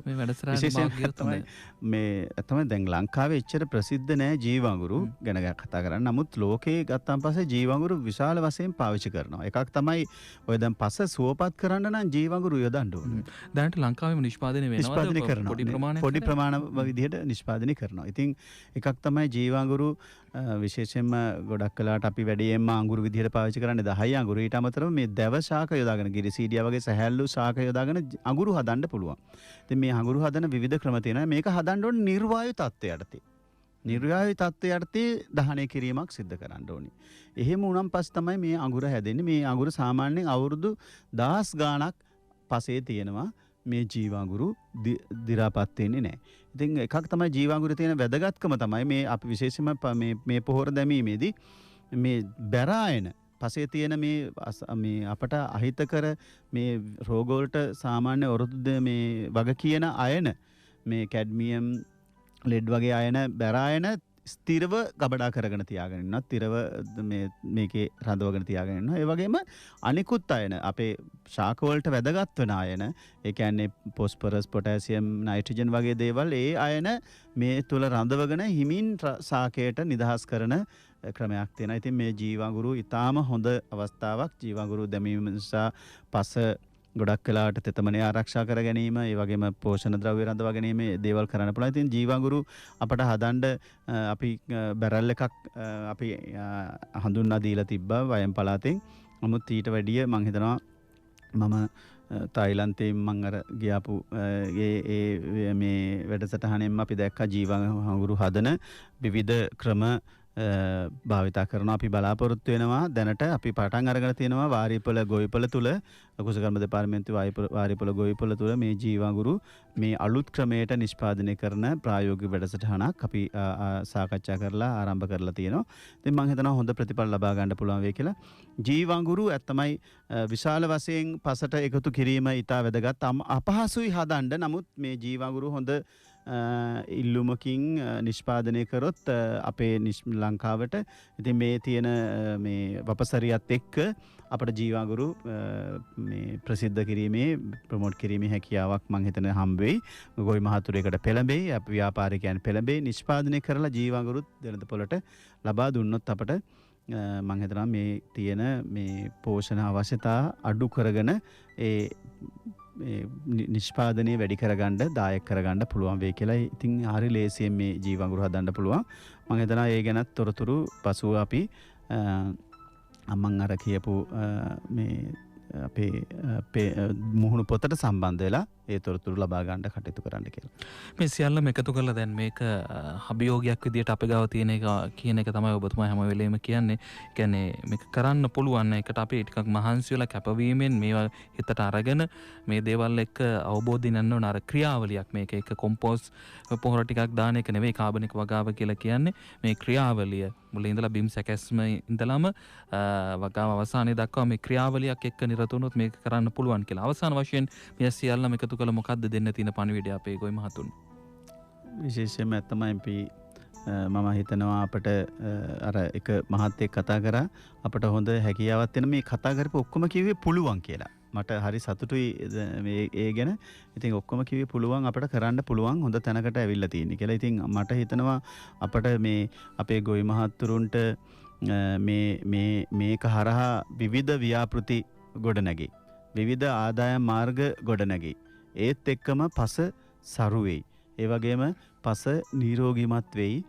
මේ වැඩසටහන තමයි දැන් ලංකාවේ එච්චර ප්‍රසිද්ධ නෑ ජීවාංගුරු ගැන කතා කරන්න. නමුත් ලෝකේ ගත්තාන් පස්සේ ජීවාංගුරු විශාල වශයෙන් පාවිච්චි කරනවා. එකක් තමයි ඔය දැන් පස සුවපත් කරන්න නම් ජීවාංගුරු යොදන්න ඕනේ. දැනට ලංකාවේම නිෂ්පාදනය වෙනවා පොඩි ප්‍රමාණයක් පොඩි ප්‍රමාණ විදිහට නිෂ්පාදනය කරනවා. ඉතින් එකක් තමයි ජීවාංගුරු විශේෂයෙන්ම ගොඩක් කලාට අපි වැඩියෙන්ම අඟුරු විදිහට පාවිච්චි කරන්නේ 10 අඟුරු. ඊට අමතරව මේ දැව ශාක යොදාගෙන ගිරිසීඩියා වගේ සහැල්ලු ශාක යොදාගෙන අඟුරු හදන්න පුළුවන්. ඉතින් මේ අඟුරු හදන විවිධ ක්‍රම තියෙනවා. මේක හදන්න ඕනේ නිර්වායු තත්ත්වයට. නිර්වායු තත්ත්වයට දහනය කිරීමක් සිද්ධ කරන්න ඕනේ. එහෙම වුණාන් පස්සේ තමයි මේ අඟුර හැදෙන්නේ. මේ අඟුරු සාමාන්‍යයෙන් අවුරුදු 10 ගාණක් පසේ තියෙනවා. මේ ජීවාංගුරු දිරාපත් වෙන්නේ නැහැ. ඉතින් එකක් තමයි ජීවාංගුරු තියෙන වැදගත්කම තමයි මේ අපි විශේෂයෙන්ම මේ පොහොර දැමීමේදී මේ බැරායන පසේ තියෙන මේ අපට අහිතකර මේ රෝග වලට සාමාන්‍ය ඔරොත්තු මේ වග කියන අයන මේ කැඩ්මියම් ලෙඩ් වගේ අයන බැරායන ස්ථිරව ගබඩා කරගෙන තියාගෙන ඉන්නවා. ස්ථිරව මේකේ රඳවගෙන තියාගෙන ඉන්නවා. ඒ වගේම අනිකුත් අයන අපේ ශාක වලට වැදගත් වෙන අයන, ඒ කියන්නේ ෆොස්ෆරස්, පොටෑසියම්, නයිට්‍රජන් වගේ දේවල් ඒ අයන මේ තුල රඳවගෙන හිමින් ශාකයට නිදහස් කරන ක්‍රමයක් තියෙනවා. ඉතින් මේ ජීවාංගුරු ඊටාම හොඳ අවස්ථාවක්. ජීවාංගුරු දැමීම නිසා පස ගොඩක් කලාට තෙතමනේ ආරක්ෂා කර ගැනීම, ඒ වගේම පෝෂණ ද්‍රව්‍ය රඳවා ගැනීම දේවල් කරන්න පුළුවන්. ඉතින් ජීවාංගුරු අපට හදන්න අපි බැරල් එකක් අපි හඳුන්වා දීලා තිබ්බා වයම් පළාතෙන්. නමුත් ඊට වැඩිය මම හිතනවා මම තායිලන්තයෙන් මම අර ගියාපු මේ වැඩසටහනෙන්ම අපි දැක්කා ජීවාංගුරු හදන විවිධ ක්‍රම භාවිතා කරනවා. අපි බලාපොරොත්තු වෙනවා දැනට අපි පටන් අරගෙන තියෙනවා වාරිපොළ ගොවිපොළ තුල කුසකර්ම දෙපාර්තමේන්තුවේ වාරිපොළ ගොවිපොළ තුල මේ ජීවාංගුරු මේ අලුත් ක්‍රමයට නිෂ්පාදනය කරන ප්‍රායෝගික වැඩසටහනක් අපි සාකච්ඡා කරලා ආරම්භ කරලා තියෙනවා. ඉතින් මම හිතනවා හොඳ ප්‍රතිඵල ලබා ගන්න පුළුවන් වෙයි කියලා. ජීවාංගුරු ඇත්තමයි විශාල වශයෙන් පසට එකතු කිරීම ඉතා වැදගත්. අපහසුයි හදන්න. නමුත් මේ ජීවාංගුරු හොඳ ඉල්ලුමකින් නිෂ්පාදනය කරොත් අපේ ලංකාවට ඉතින් මේ තියෙන මේ වපසරියත් එක්ක අපට ජීවාංගුරු මේ ප්‍රසිද්ධ කිරීමේ ප්‍රොමෝට් කිරීමේ හැකියාවක් මම හිතන හම්බ වෙයි. ගොවි මහතුරේකට පෙළඹෙයි, අපි ව්‍යාපාරිකයන් පෙළඹෙයි, නිෂ්පාදනය කරලා ජීවාංගුරුත් දෙලඳ පොළට ලබා දුන්නොත් අපට මම හිතනවා මේ තියෙන මේ පෝෂණ අවශ්‍යතා අඩු කරගෙන ඒ නිෂ්පාදනය වැඩි කරගන්න දායක කරගන්න පුළුවන් වෙයි කියලා. ඉතින් හරි ලේසියෙන් මේ ජීවාංගුරු හදන්න පුළුවන්. මම හිතනවා ඒ ගැනත් තොරතුරු පසුව අපි අම්මන් අර කියපු මේ අපේ මුහුණු පොතට සම්බන්ධ වෙලා ඒ තොරතුරු ලබා ගන්න කටයුතු කරන්න කියලා. මේ සියල්ලම එකතු කරලා දැන් මේක අභියෝගයක් විදියට අපේ ගාව තියෙන එක කියන එක තමයි ඔබතුමා හැම වෙලේම කියන්නේ. කියන්නේ මේක කරන්න පුළුවන්. ඒකට අපි ටිකක් මහන්සි වෙලා කැපවීමෙන් මේවා හිතට අරගෙන මේ දේවල් එක්ක අවබෝධයෙන් යන්න ඕන. අර ක්‍රියාවලියක් මේක එක කොම්පෝස්ට් පොහොර ටිකක් දාන එක නෙවෙයි කාබනික වගාව කියලා කියන්නේ. මේ ක්‍රියාවලිය මුලින් ඉඳලා බිම් සැකැස්ම ඉඳලම වගාව අවසානයේ දක්වා මේ ක්‍රියාවලියක් එක්ක නිරත වුණොත් මේක කරන්න පුළුවන් කියලා. අවසාන වශයෙන් මේ සියල්ලම එකතු කළ මොකක්ද දෙන්න තියෙන පණිවිඩය අපේ ගොවි මහතුන්? විශේෂයෙන්ම තමයි මම හිතනවා අපට අර එක මහත්තයෙක් කතා කරා අපට හොඳ හැකියාවක් තියෙන මේ කතා කරපු ඔක්කොම කිව්වේ පුළුවන් කියලා. මට හරි සතුටුයි මේ ඒ ගැන. ඉතින් ඔක්කොම කිව්වේ පුළුවන්, අපට කරන්න පුළුවන්, හොඳ තැනකට ඇවිල්ලා තියෙන්නේ කියලා. ඉතින් මට හිතනවා අපට මේ අපේ ගොවි මහත්තුරුන්ට මේක හරහා විවිධ ව්‍යාපෘති ගොඩනැගේ. විවිධ ආදායම් මාර්ග ගොඩනැගේ. ඒත් එක්කම පස සරු වෙයි. ඒ වගේම පස නිරෝගීමත් වෙයි.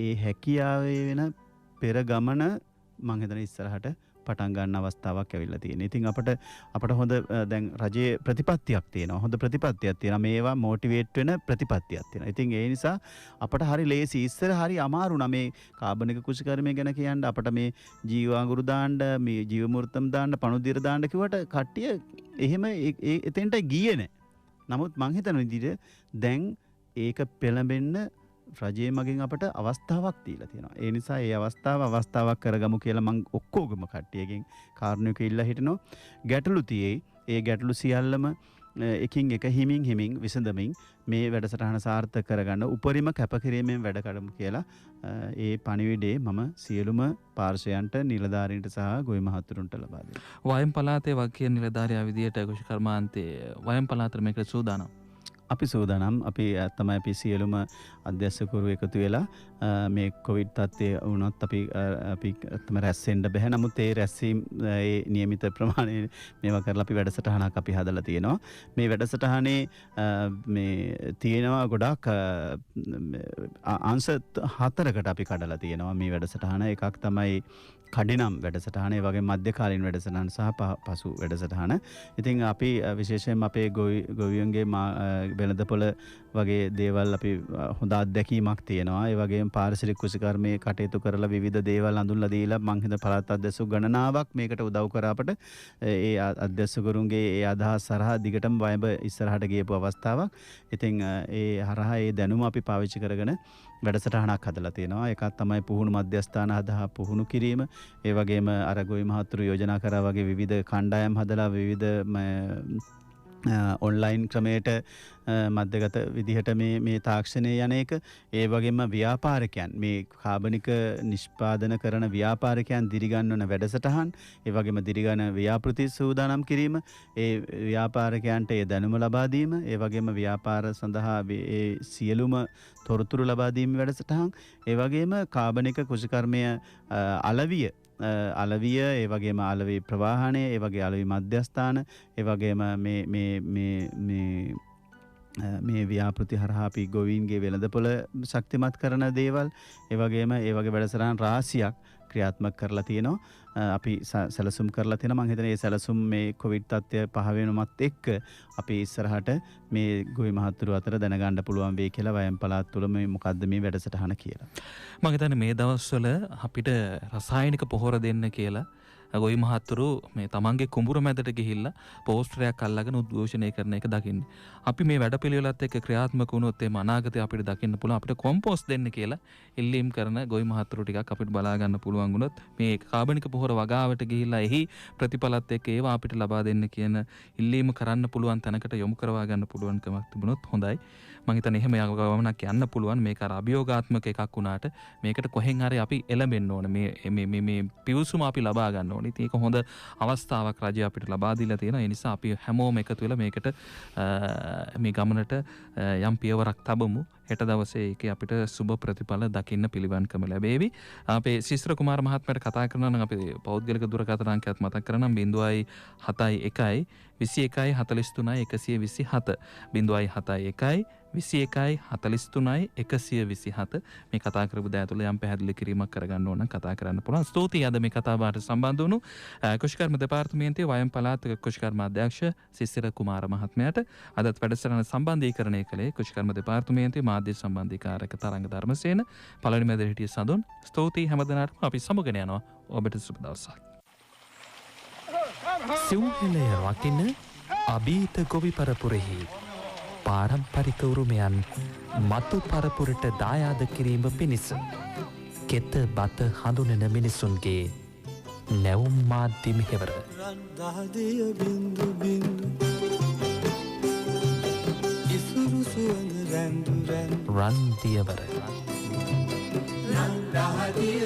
ඒ හැකියාවේ වෙන පෙර ගමන මම හිතන ඉස්සරහට පටන් ගන්න අවස්ථාවක් ඇවිල්ලා තියෙනවා. ඉතින් අපට හොඳ දැන් රජයේ ප්‍රතිපත්තියක් තියෙනවා. හොඳ ප්‍රතිපත්තියක් තියෙනවා. මේවා මොටිවේට් වෙන ප්‍රතිපත්තියක් තියෙනවා. ඉතින් ඒ නිසා අපට හරි ලේසි. ඉස්සර හරි අමාරු නම් මේ කාබනික කෘෂිකර්මය ගැන කියන්න අපට මේ ජීවාංගුරු දාන්න, මේ ජීවමෘතම් දාන්න, පණුදිර දාන්න කිව්වට කට්ටිය එහෙම එතෙන්ට ගියේ නැහැ. නමුත් මං හිතන විදිහට දැන් ඒක පෙළඹෙන්න රජයේ මගින් අපට අවස්ථාවක් දීලා තියෙනවා. ඒ නිසා ඒ අවස්ථාවක් කරගමු කියලා මම ඔක්කොගම කට්ටියගෙන් කාරණයක ඉල්ලා හිටිනවා. ගැටලු තියේයි. ඒ ගැටලු සියල්ලම එකින් එක හිමින් විසඳමින් මේ වැඩසටහන සාර්ථක කරගන්න උපරිම කැපකිරීමෙන් වැඩ කරමු කියලා ඒ පණිවිඩේ මම සියලුම පාර්ශවයන්ට නිලධාරීන්ට සහ ගොවි මහතුරුන්ට ලබා දෙනවා. වයම් පළාතේ වගකීම් නිලධාරියා විදියට කෘෂිකර්මාන්තයේ වයම් පළාතට මේකට සූදානම්. අපි සූදානම්. අපි සියලුම අධ්‍යක්ෂකවරු එකතු වෙලා මේ කොවිඩ් තත්ත්වය වුණත් අපි තමයි රැස්වෙන්න බෑ. නමුත් ඒ රැස්වීම ඒ නියමිත ප්‍රමාණය මේවා කරලා අපි වැඩසටහනක් අපි හදලා තියෙනවා. මේ වැඩසටහනේ මේ තියෙනවා ගොඩාක් අංශ 4කට අපි කඩලා තියෙනවා මේ වැඩසටහන. එකක් තමයි කඩිනම් වැඩසටහන, ඒ වගේ මධ්‍යකාලීන වැඩසටහන සහ පසු වැඩසටහන. ඉතින් අපි විශේෂයෙන්ම අපේ ගොවියන්ගේ වෙළඳපොළ වගේ දේවල් අපි හොඳ අත්දැකීමක් තියෙනවා. ඒ වගේම පාරිසරික කෘෂිකර්මයේ කටයුතු කරලා විවිධ දේවල් අඳුන්ලා දීලා මං හිතන පළාත් අධ්‍යක්ෂක ගණනාවක් මේකට උදව් කරා අපට. ඒ අධ්‍යක්ෂකරුන්ගේ ඒ අදහස් හරහා දිගටම වයඹ ඉස්සරහට ගියපු අවස්ථාවක්. ඉතින් ඒ හරහා ඒ දැනුම අපි පාවිච්චි කරගෙන වැඩසටහනක් හදලා තියෙනවා. එකක් තමයි පුහුණු මධ්‍යස්ථාන හදා පුහුණු කිරීම. ඒ වගේම අර ගොවි මහතුරු යෝජනා කරා වගේ විවිධ කණ්ඩායම් හදලා විවිධ ඔන්ලයින් ක්‍රමයට මධ්‍යගත විදිහට මේ තාක්ෂණය යන එක. ඒ වගේම ව්‍යාපාරිකයන් මේ කාබනික නිෂ්පාදන කරන ව්‍යාපාරිකයන් දිරිගන්වන වැඩසටහන්, ඒ වගේම දිරිගන ව්‍යාපෘති සූදානම් කිරීම, ඒ ව්‍යාපාරිකයන්ට ඒ දැනුම ලබා දීම, ඒ වගේම ව්‍යාපාර සඳහා ඒ සියලුම තොරතුරු ලබා දීම වැඩසටහන්, ඒ වගේම කාබනික කෘෂිකර්මය අලවිය, ඒ වගේම අලවි ප්‍රවාහනය, ඒ වගේ අලවි මධ්‍යස්ථාන, ඒ වගේම මේ ව්‍යාපෘති හරහා අපි ගොවීන්ගේ වෙළඳපොළ ශක්තිමත් කරන දේවල්, ඒ වගේම ඒ වගේ වැඩසටහන් රාශියක් ක්‍රියාත්මක කරලා තියෙනවා. අපි සැලසුම් කරලා තියෙනවා. මම හිතන්නේ මේ සැලසුම් මේ කොවිඩ් තත්ත්වය පහ වෙනමත් එක්ක අපි ඉස්සරහට මේ ගොවි මහතුරු අතර දැනගන්න පුළුවන් වෙයි කියලා වයම් පළාත් තුළ මේ මොකද්ද මේ වැඩසටහන කියලා. මම හිතන්නේ මේ දවස්වල අපිට රසායනික පොහොර දෙන්න කියලා ගොවි මහතුරු මේ තමන්ගේ කුඹුර මැදට ගිහිල්ලා පෝස්ටරයක් අල්ලගෙන උද්ඝෝෂණය කරන එක දකින්න. අපි මේ වැඩපිළිවෙලත් එක්ක ක්‍රියාත්මක වුණොත් එම අනාගතේ අපිට දකින්න පුළුවන් අපිට කොම්පෝස්ට් දෙන්න කියලා ඉල්ලීම් කරන ගොවි මහතුරු ටිකක් අපිට බලා ගන්න පුළුවන් වුණොත් මේ කාබනික පොහොර වගාවට ගිහිල්ලා එහි ප්‍රතිඵලත් එක්ක ඒවා අපිට ලබා දෙන්න කියන ඉල්ලීම කරන්න පුළුවන් තැනකට යොමු කරවා ගන්න පුළුවන්කමක් තිබුණොත් හොඳයි. මම හිතන්නේ එහෙම ගමනක් යන්න පුළුවන්. මේක අර අභියෝගාත්මක එකක් වුණාට මේකට කොහෙන් හරි අපි එළඹෙන්න ඕන. මේ පිවිසුම අපි ලබා ගන්න ඕනේ. ඉතින් ඒක හොඳ අවස්ථාවක් රජය අපිට ලබා දීලා තියෙනවා. ඒ නිසා අපි හැමෝම එකතු වෙලා මේකට මේ ගමනට යම් පියවරක් තබමු. හෙට දවසේ ඒකේ අපිට සුබ ප්‍රතිඵල දකින්න පිළිවන්කම ලැබේවි. අපේ ශිස්ත්‍ර කුමාර මහත්මයාට කතා කරනවා නම් අපි පෞද්ගලික දුරකථන අංකයත් මතක් කරනම් 071 21 43 127 071 21 43 127 මේ කතා කරපු දෑ තුළ යම් පැහැදිලි කිරීමක් කරගන්න ඕන නම් කතා කරන්න පුළුවන්. ස්තුතියි අද මේ කතා බහට සම්බන්ධ වුණු කෘෂිකර්ම දෙපාර්තමේන්තුවේ වයම් පළාත් කෘෂිකර්ම අධ්‍යක්ෂ ශිස්ත්‍ර කුමාර මහත්මයාට අදත් වැඩසටහන සම්බන්ධීකරණය කළේ කෘෂිකර්ම දෙපාර්තමේන්තුවේ මාධ්‍ය සම්බන්ධීකාරක තරංග ධර්මසේන පළවෙනි මැද හිටිය සඳුන්. ස්තුතියි හැමදෙනාටම. අපි සමුගෙන යනවා. ඔබට සුබ දවසක්. සිව්හෙළය රකින්න අභීත ගොවි පරපුරෙහි පාරම්පරික උරුමයන් මතු පරපුරට දායාද කිරීම පිණිස කෙත බත හඳුනන මිනිසුන්ගේ නැවුම් මාධ්‍ය මෙහෙවර රන්දහදිය බින්දු බින්දු ඉසුරු සුවඳ රැන්දු රැන්දු රන්දියවර රන්දහදිය